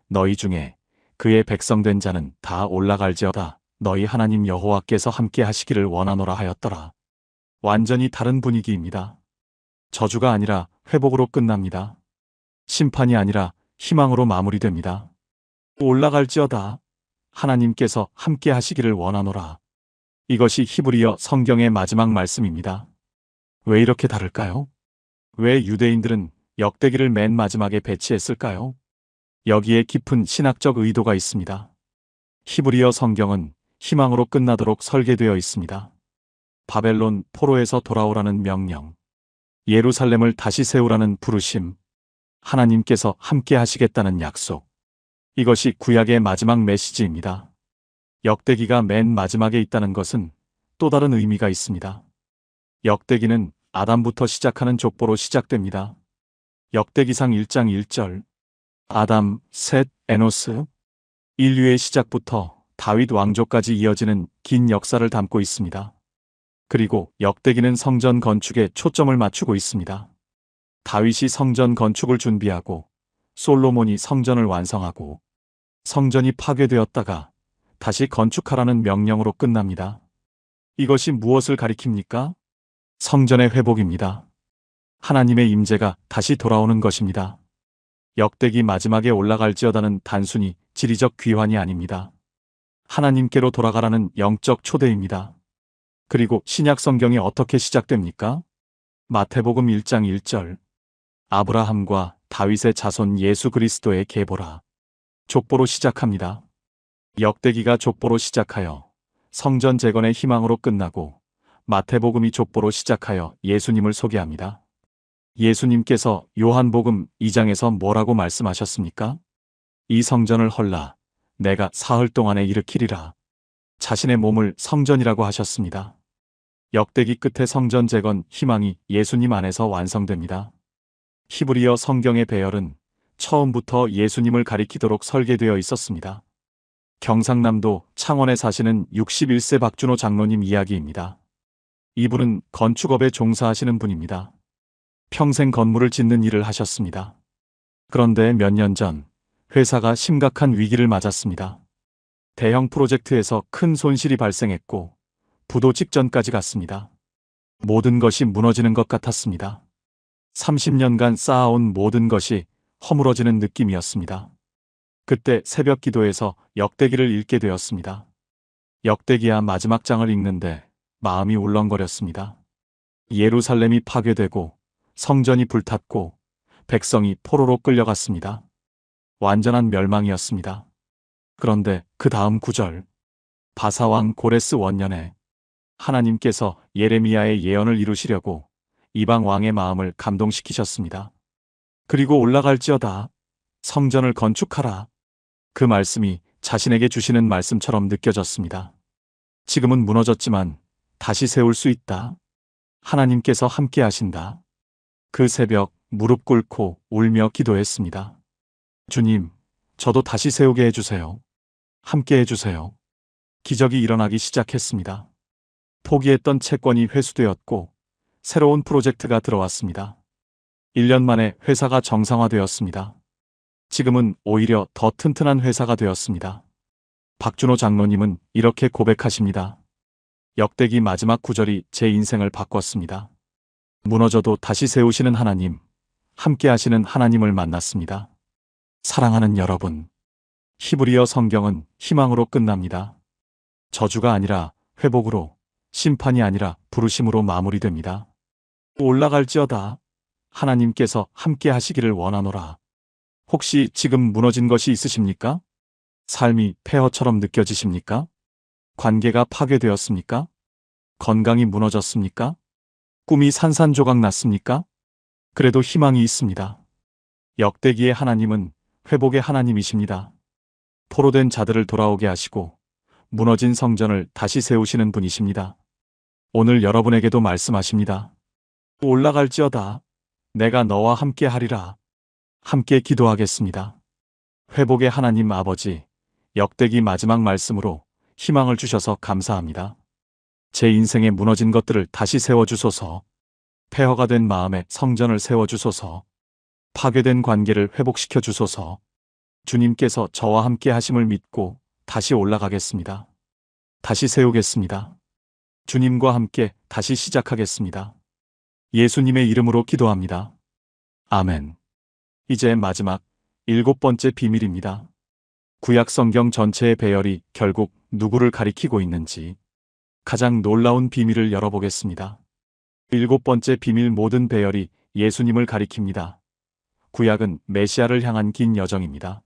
너희 중에 그의 백성된 자는 다 올라갈지어다. 너희 하나님 여호와께서 함께 하시기를 원하노라 하였더라. 완전히 다른 분위기입니다. 저주가 아니라 회복으로 끝납니다. 심판이 아니라 희망으로 마무리됩니다. 올라갈지어다. 하나님께서 함께 하시기를 원하노라. 이것이 히브리어 성경의 마지막 말씀입니다. 왜 이렇게 다를까요? 왜 유대인들은 역대기를 맨 마지막에 배치했을까요? 여기에 깊은 신학적 의도가 있습니다. 히브리어 성경은 희망으로 끝나도록 설계되어 있습니다. 바벨론 포로에서 돌아오라는 명령, 예루살렘을 다시 세우라는 부르심, 하나님께서 함께 하시겠다는 약속. 이것이 구약의 마지막 메시지입니다. 역대기가 맨 마지막에 있다는 것은 또 다른 의미가 있습니다. 역대기는 아담부터 시작하는 족보로 시작됩니다. 역대기상 1장 1절. 아담, 셋, 에노스. 인류의 시작부터 다윗 왕조까지 이어지는 긴 역사를 담고 있습니다. 그리고 역대기는 성전 건축에 초점을 맞추고 있습니다. 다윗이 성전 건축을 준비하고 솔로몬이 성전을 완성하고 성전이 파괴되었다가 다시 건축하라는 명령으로 끝납니다. 이것이 무엇을 가리킵니까? 성전의 회복입니다. 하나님의 임재가 다시 돌아오는 것입니다. 역대기 마지막에 올라갈지어다는 단순히 지리적 귀환이 아닙니다. 하나님께로 돌아가라는 영적 초대입니다. 그리고 신약 성경이 어떻게 시작됩니까? 마태복음 1장 1절. 아브라함과 다윗의 자손 예수 그리스도의 계보라. 족보로 시작합니다. 역대기가 족보로 시작하여 성전 재건의 희망으로 끝나고 마태복음이 족보로 시작하여 예수님을 소개합니다. 예수님께서 요한복음 2장에서 뭐라고 말씀하셨습니까? 이 성전을 헐라 내가 사흘 동안에 일으키리라. 자신의 몸을 성전이라고 하셨습니다. 역대기 끝에 성전 재건 희망이 예수님 안에서 완성됩니다. 히브리어 성경의 배열은 처음부터 예수님을 가리키도록 설계되어 있었습니다. 경상남도 창원에 사시는 61세 박준호 장로님 이야기입니다. 이분은 건축업에 종사하시는 분입니다. 평생 건물을 짓는 일을 하셨습니다. 그런데 몇 년 전 회사가 심각한 위기를 맞았습니다. 대형 프로젝트에서 큰 손실이 발생했고 부도 직전까지 갔습니다. 모든 것이 무너지는 것 같았습니다. 30년간 쌓아온 모든 것이 허물어지는 느낌이었습니다. 그때 새벽 기도에서 역대기를 읽게 되었습니다. 역대기야 마지막 장을 읽는데 마음이 울렁거렸습니다. 예루살렘이 파괴되고 성전이 불탔고 백성이 포로로 끌려갔습니다. 완전한 멸망이었습니다. 그런데 그 다음 구절. 바사왕 고레스 원년에 하나님께서 예레미야의 예언을 이루시려고 이방 왕의 마음을 감동시키셨습니다. 그리고 올라갈지어다. 성전을 건축하라. 그 말씀이 자신에게 주시는 말씀처럼 느껴졌습니다. 지금은 무너졌지만 다시 세울 수 있다. 하나님께서 함께 하신다. 그 새벽 무릎 꿇고 울며 기도했습니다. 주님, 저도 다시 세우게 해주세요. 함께 해주세요. 기적이 일어나기 시작했습니다. 포기했던 채권이 회수되었고 새로운 프로젝트가 들어왔습니다. 1년 만에 회사가 정상화되었습니다. 지금은 오히려 더 튼튼한 회사가 되었습니다. 박준호 장로님은 이렇게 고백하십니다. 역대기 마지막 구절이 제 인생을 바꿨습니다. 무너져도 다시 세우시는 하나님, 함께 하시는 하나님을 만났습니다. 사랑하는 여러분, 히브리어 성경은 희망으로 끝납니다. 저주가 아니라 회복으로, 심판이 아니라 부르심으로 마무리됩니다. 올라갈지어다. 하나님께서 함께 하시기를 원하노라. 혹시 지금 무너진 것이 있으십니까? 삶이 폐허처럼 느껴지십니까? 관계가 파괴되었습니까? 건강이 무너졌습니까? 꿈이 산산조각 났습니까? 그래도 희망이 있습니다. 역대기의 하나님은 회복의 하나님이십니다. 포로된 자들을 돌아오게 하시고 무너진 성전을 다시 세우시는 분이십니다. 오늘 여러분에게도 말씀하십니다. 올라갈지어다. 내가 너와 함께 하리라. 함께 기도하겠습니다. 회복의 하나님 아버지, 역대기 마지막 말씀으로 희망을 주셔서 감사합니다. 제 인생에 무너진 것들을 다시 세워주소서. 폐허가 된 마음에 성전을 세워주소서. 파괴된 관계를 회복시켜 주소서. 주님께서 저와 함께 하심을 믿고 다시 올라가겠습니다. 다시 세우겠습니다. 주님과 함께 다시 시작하겠습니다. 예수님의 이름으로 기도합니다. 아멘. 이제 마지막 7번째 비밀입니다. 구약 성경 전체의 배열이 결국 누구를 가리키고 있는지. 가장 놀라운 비밀을 열어보겠습니다. 일곱 번째 비밀, 모든 배열이 예수님을 가리킵니다. 구약은 메시아를 향한 긴 여정입니다.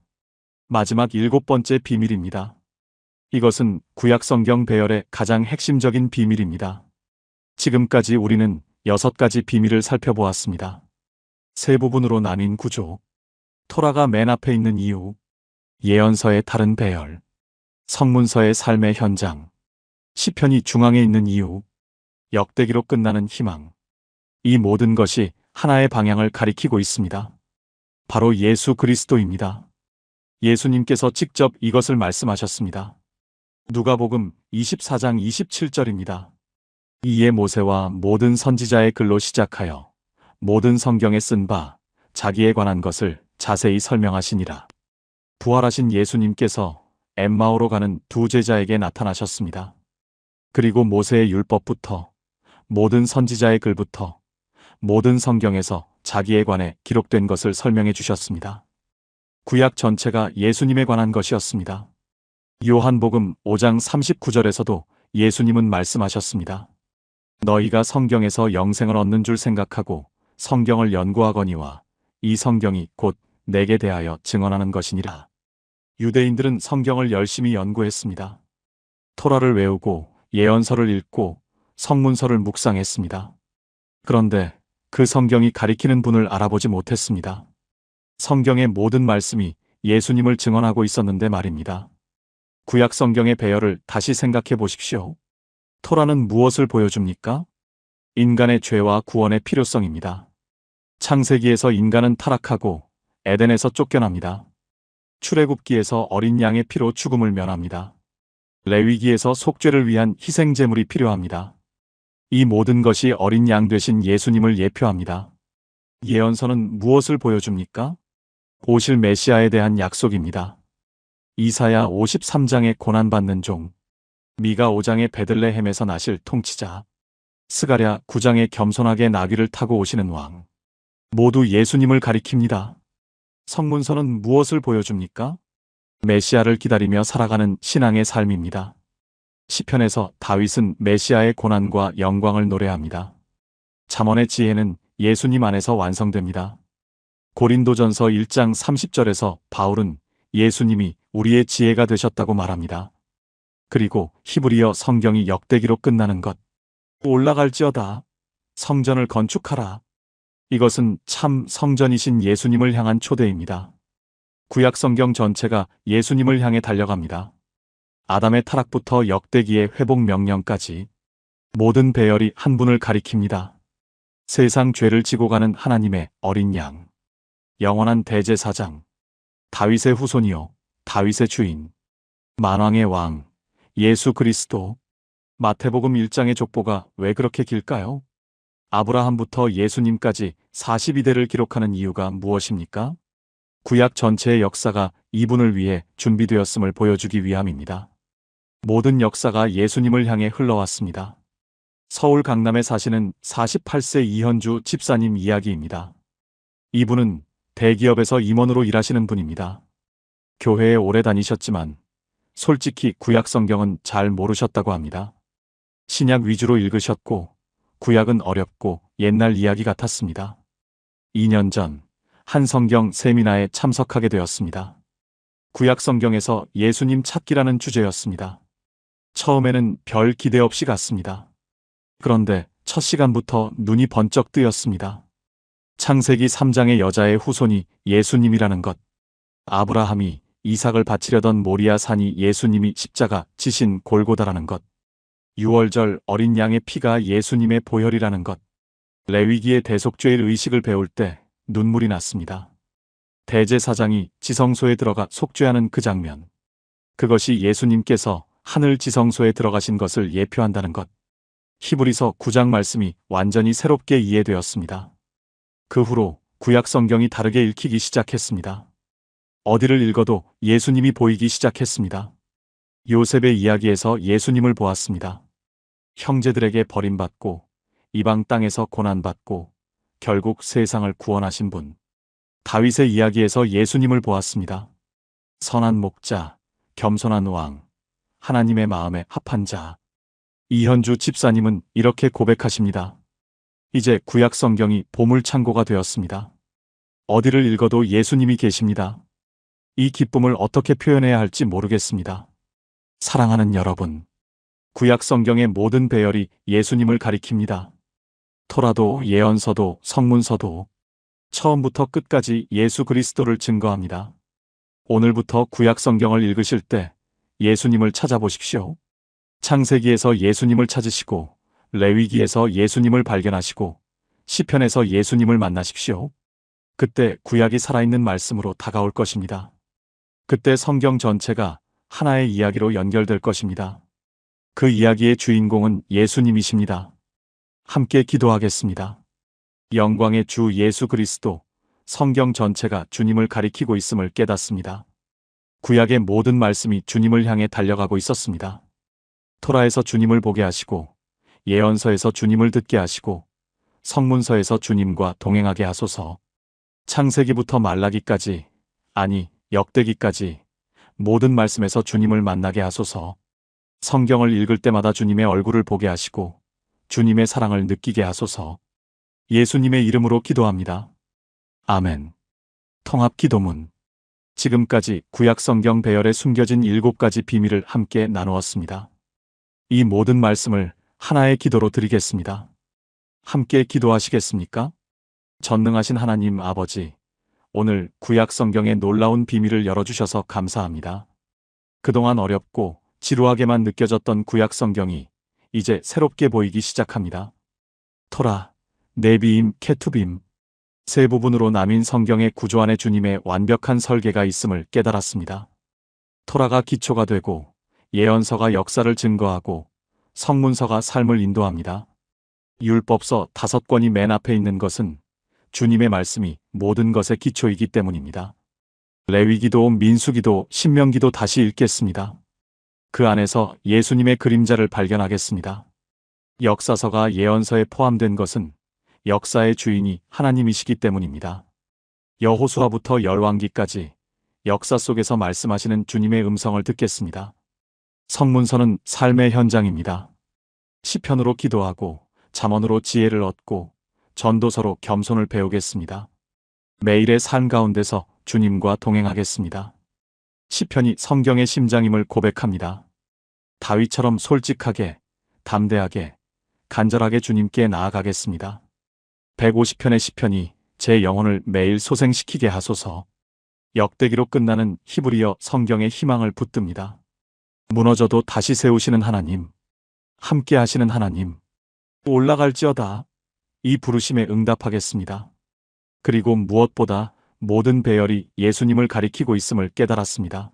마지막 일곱 번째 비밀입니다. 이것은 구약 성경 배열의 가장 핵심적인 비밀입니다. 지금까지 우리는 6가지 비밀을 살펴보았습니다. 세 부분으로 나뉜 구조, 토라가 맨 앞에 있는 이유, 예언서의 다른 배열, 성문서의 삶의 현장, 시편이 중앙에 있는 이유, 역대기로 끝나는 희망. 이 모든 것이 하나의 방향을 가리키고 있습니다. 바로 예수 그리스도입니다. 예수님께서 직접 이것을 말씀하셨습니다. 누가복음 24장 27절입니다. 이에 모세와 모든 선지자의 글로 시작하여 모든 성경에 쓴 바 자기에 관한 것을 자세히 설명하시니라. 부활하신 예수님께서 엠마오로 가는 두 제자에게 나타나셨습니다. 그리고 모세의 율법부터 모든 선지자의 글부터 모든 성경에서 자기에 관해 기록된 것을 설명해 주셨습니다. 구약 전체가 예수님에 관한 것이었습니다. 요한복음 5장 39절에서도 예수님은 말씀하셨습니다. 너희가 성경에서 영생을 얻는 줄 생각하고 성경을 연구하거니와 이 성경이 곧 내게 대하여 증언하는 것이니라. 유대인들은 성경을 열심히 연구했습니다. 토라를 외우고 예언서를 읽고 성문서를 묵상했습니다. 그런데 그 성경이 가리키는 분을 알아보지 못했습니다. 성경의 모든 말씀이 예수님을 증언하고 있었는데 말입니다. 구약 성경의 배열을 다시 생각해 보십시오. 토라는 무엇을 보여줍니까? 인간의 죄와 구원의 필요성입니다. 창세기에서 인간은 타락하고 에덴에서 쫓겨납니다. 출애굽기에서 어린 양의 피로 죽음을 면합니다. 레위기에서 속죄를 위한 희생제물이 필요합니다. 이 모든 것이 어린 양 되신 예수님을 예표합니다. 예언서는 무엇을 보여줍니까? 오실 메시아에 대한 약속입니다. 이사야 53장의 고난받는 종, 미가 5장의 베들레헴에서 나실 통치자, 스가랴 9장의 겸손하게 나귀를 타고 오시는 왕, 모두 예수님을 가리킵니다. 성문서는 무엇을 보여줍니까? 메시아를 기다리며 살아가는 신앙의 삶입니다. 시편에서 다윗은 메시아의 고난과 영광을 노래합니다. 잠언의 지혜는 예수님 안에서 완성됩니다. 고린도전서 1장 30절에서 바울은 예수님이 우리의 지혜가 되셨다고 말합니다. 그리고 히브리어 성경이 역대기로 끝나는 것. 올라갈지어다. 성전을 건축하라. 이것은 참 성전이신 예수님을 향한 초대입니다. 구약 성경 전체가 예수님을 향해 달려갑니다. 아담의 타락부터 역대기의 회복 명령까지 모든 배열이 한 분을 가리킵니다. 세상 죄를 지고 가는 하나님의 어린 양, 영원한 대제사장, 다윗의 후손이요 다윗의 주인, 만왕의 왕, 예수 그리스도. 마태복음 1장의 족보가 왜 그렇게 길까요? 아브라함부터 예수님까지 42대를 기록하는 이유가 무엇입니까? 구약 전체의 역사가 이분을 위해 준비되었음을 보여주기 위함입니다. 모든 역사가 예수님을 향해 흘러왔습니다. 서울 강남에 사시는 48세 이현주 집사님 이야기입니다. 이분은 대기업에서 임원으로 일하시는 분입니다. 교회에 오래 다니셨지만 솔직히 구약 성경은 잘 모르셨다고 합니다. 신약 위주로 읽으셨고 구약은 어렵고 옛날 이야기 같았습니다. 2년 전 한 성경 세미나에 참석하게 되었습니다. 구약 성경에서 예수님 찾기라는 주제였습니다. 처음에는 별 기대 없이 갔습니다. 그런데 첫 시간부터 눈이 번쩍 뜨였습니다. 창세기 3장의 여자의 후손이 예수님이라는 것, 아브라함이 이삭을 바치려던 모리아 산이 예수님이 십자가 지신 골고다라는 것, 유월절 어린 양의 피가 예수님의 보혈이라는 것, 레위기의 대속죄의 의식을 배울 때 눈물이 났습니다. 대제사장이 지성소에 들어가 속죄하는 그 장면, 그것이 예수님께서 하늘 지성소에 들어가신 것을 예표한다는 것, 히브리서 9장 말씀이 완전히 새롭게 이해되었습니다. 그 후로 구약 성경이 다르게 읽히기 시작했습니다. 어디를 읽어도 예수님이 보이기 시작했습니다. 요셉의 이야기에서 예수님을 보았습니다. 형제들에게 버림받고 이방 땅에서 고난받고 결국 세상을 구원하신 분. 다윗의 이야기에서 예수님을 보았습니다. 선한 목자, 겸손한 왕, 하나님의 마음에 합한 자. 이현주 집사님은 이렇게 고백하십니다. 이제 구약 성경이 보물창고가 되었습니다. 어디를 읽어도 예수님이 계십니다. 이 기쁨을 어떻게 표현해야 할지 모르겠습니다. 사랑하는 여러분, 구약 성경의 모든 배열이 예수님을 가리킵니다. 토라도, 예언서도, 성문서도 처음부터 끝까지 예수 그리스도를 증거합니다. 오늘부터 구약 성경을 읽으실 때 예수님을 찾아보십시오. 창세기에서 예수님을 찾으시고, 레위기에서 예수님을 발견하시고, 시편에서 예수님을 만나십시오. 그때 구약이 살아있는 말씀으로 다가올 것입니다. 그때 성경 전체가 하나의 이야기로 연결될 것입니다. 그 이야기의 주인공은 예수님이십니다. 함께 기도하겠습니다. 영광의 주 예수 그리스도, 성경 전체가 주님을 가리키고 있음을 깨닫습니다. 구약의 모든 말씀이 주님을 향해 달려가고 있었습니다. 토라에서 주님을 보게 하시고, 예언서에서 주님을 듣게 하시고, 성문서에서 주님과 동행하게 하소서. 창세기부터 말라기까지, 아니 역대기까지 모든 말씀에서 주님을 만나게 하소서. 성경을 읽을 때마다 주님의 얼굴을 보게 하시고 주님의 사랑을 느끼게 하소서. 예수님의 이름으로 기도합니다. 아멘. 통합기도문. 지금까지 구약 성경 배열에 숨겨진 7가지 비밀을 함께 나누었습니다. 이 모든 말씀을 하나의 기도로 드리겠습니다. 함께 기도하시겠습니까? 전능하신 하나님 아버지, 오늘 구약 성경의 놀라운 비밀을 열어주셔서 감사합니다. 그동안 어렵고 지루하게만 느껴졌던 구약 성경이 이제 새롭게 보이기 시작합니다. 토라, 네비임, 케투빔, 세 부분으로 나뉜 성경의 구조 안에 주님의 완벽한 설계가 있음을 깨달았습니다. 토라가 기초가 되고, 예언서가 역사를 증거하고, 성문서가 삶을 인도합니다. 율법서 5권이 맨 앞에 있는 것은 주님의 말씀이 모든 것의 기초이기 때문입니다. 레위기도, 민수기도, 신명기도 다시 읽겠습니다. 그 안에서 예수님의 그림자를 발견하겠습니다. 역사서가 예언서에 포함된 것은 역사의 주인이 하나님이시기 때문입니다. 여호수아부터 열왕기까지 역사 속에서 말씀하시는 주님의 음성을 듣겠습니다. 성문서는 삶의 현장입니다. 시편으로 기도하고, 잠언으로 지혜를 얻고, 전도서로 겸손을 배우겠습니다. 매일의 삶 가운데서 주님과 동행하겠습니다. 시편이 성경의 심장임을 고백합니다. 다윗처럼 솔직하게, 담대하게, 간절하게 주님께 나아가겠습니다. 150편의 시편이 제 영혼을 매일 소생시키게 하소서. 역대기로 끝나는 히브리어 성경의 희망을 붙듭니다. 무너져도 다시 세우시는 하나님, 함께 하시는 하나님, 올라갈지어다. 이 부르심에 응답하겠습니다. 그리고 무엇보다 모든 배열이 예수님을 가리키고 있음을 깨달았습니다.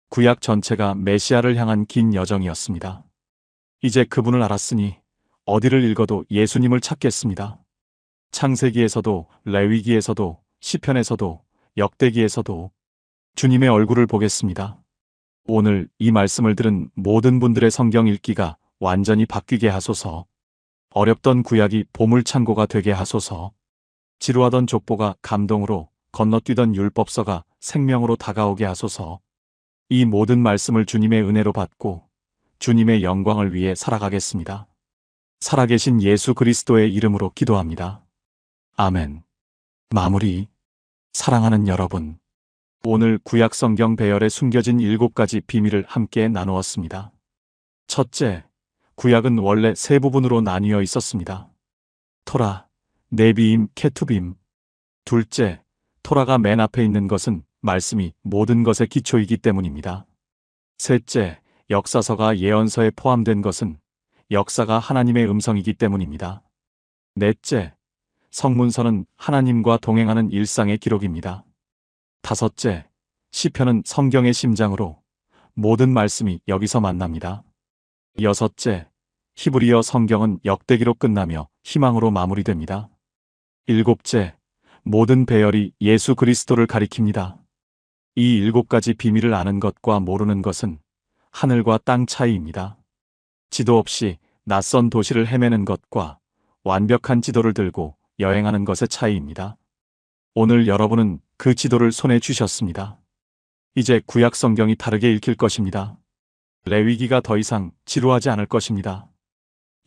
구약 전체가 메시아를 향한 긴 여정이었습니다. 이제 그분을 알았으니 어디를 읽어도 예수님을 찾겠습니다. 창세기에서도, 레위기에서도, 시편에서도, 역대기에서도 주님의 얼굴을 보겠습니다. 오늘 이 말씀을 들은 모든 분들의 성경 읽기가 완전히 바뀌게 하소서. 어렵던 구약이 보물창고가 되게 하소서. 지루하던 족보가 감동으로, 건너뛰던 율법서가 생명으로 다가오게 하소서. 이 모든 말씀을 주님의 은혜로 받고 주님의 영광을 위해 살아가겠습니다. 살아계신 예수 그리스도의 이름으로 기도합니다. 아멘. 마무리. 사랑하는 여러분, 오늘 구약 성경 배열에 숨겨진 7가지 비밀을 함께 나누었습니다. 첫째, 구약은 원래 세 부분으로 나뉘어 있었습니다. 토라, 네비임, 케투빔. 둘째, 토라가 맨 앞에 있는 것은 말씀이 모든 것의 기초이기 때문입니다. 셋째, 역사서가 예언서에 포함된 것은 역사가 하나님의 음성이기 때문입니다. 넷째, 성문서는 하나님과 동행하는 일상의 기록입니다. 다섯째, 시편은 성경의 심장으로 모든 말씀이 여기서 만납니다. 여섯째, 히브리어 성경은 역대기로 끝나며 희망으로 마무리됩니다. 일곱째, 모든 배열이 예수 그리스도를 가리킵니다. 이 7가지 비밀을 아는 것과 모르는 것은 하늘과 땅 차이입니다. 지도 없이 낯선 도시를 헤매는 것과 완벽한 지도를 들고 여행하는 것의 차이입니다. 오늘 여러분은 그 지도를 손에 쥐셨습니다. 이제 구약 성경이 다르게 읽힐 것입니다. 레위기가 더 이상 지루하지 않을 것입니다.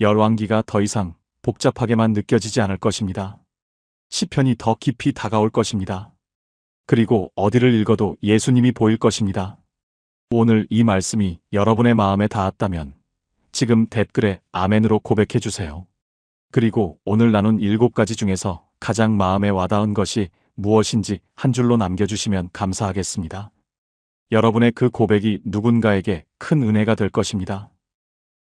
열왕기가 더 이상 복잡하게만 느껴지지 않을 것입니다. 시편이 더 깊이 다가올 것입니다. 그리고 어디를 읽어도 예수님이 보일 것입니다. 오늘 이 말씀이 여러분의 마음에 닿았다면 지금 댓글에 아멘으로 고백해 주세요. 그리고 오늘 나눈 7가지 중에서 가장 마음에 와닿은 것이 무엇인지 한 줄로 남겨주시면 감사하겠습니다. 여러분의 그 고백이 누군가에게 큰 은혜가 될 것입니다.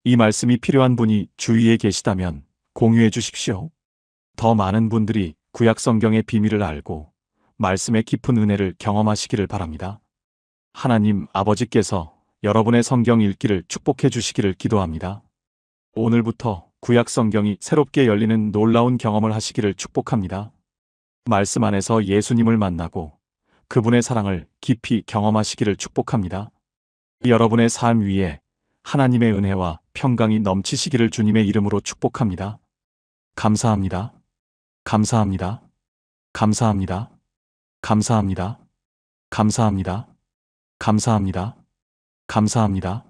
이 말씀이 필요한 분이 주위에 계시다면 공유해 주십시오. 더 많은 분들이 구약 성경의 비밀을 알고 말씀의 깊은 은혜를 경험하시기를 바랍니다. 하나님 아버지께서 여러분의 성경 읽기를 축복해 주시기를 기도합니다. 오늘부터 구약 성경이 새롭게 열리는 놀라운 경험을 하시기를 축복합니다. 말씀 안에서 예수님을 만나고 그분의 사랑을 깊이 경험하시기를 축복합니다. 여러분의 삶 위에 하나님의 은혜와 평강이 넘치시기를 주님의 이름으로 축복합니다. 감사합니다. 감사합니다. 감사합니다. 감사합니다. 감사합니다. 감사합니다. 감사합니다. 감사합니다.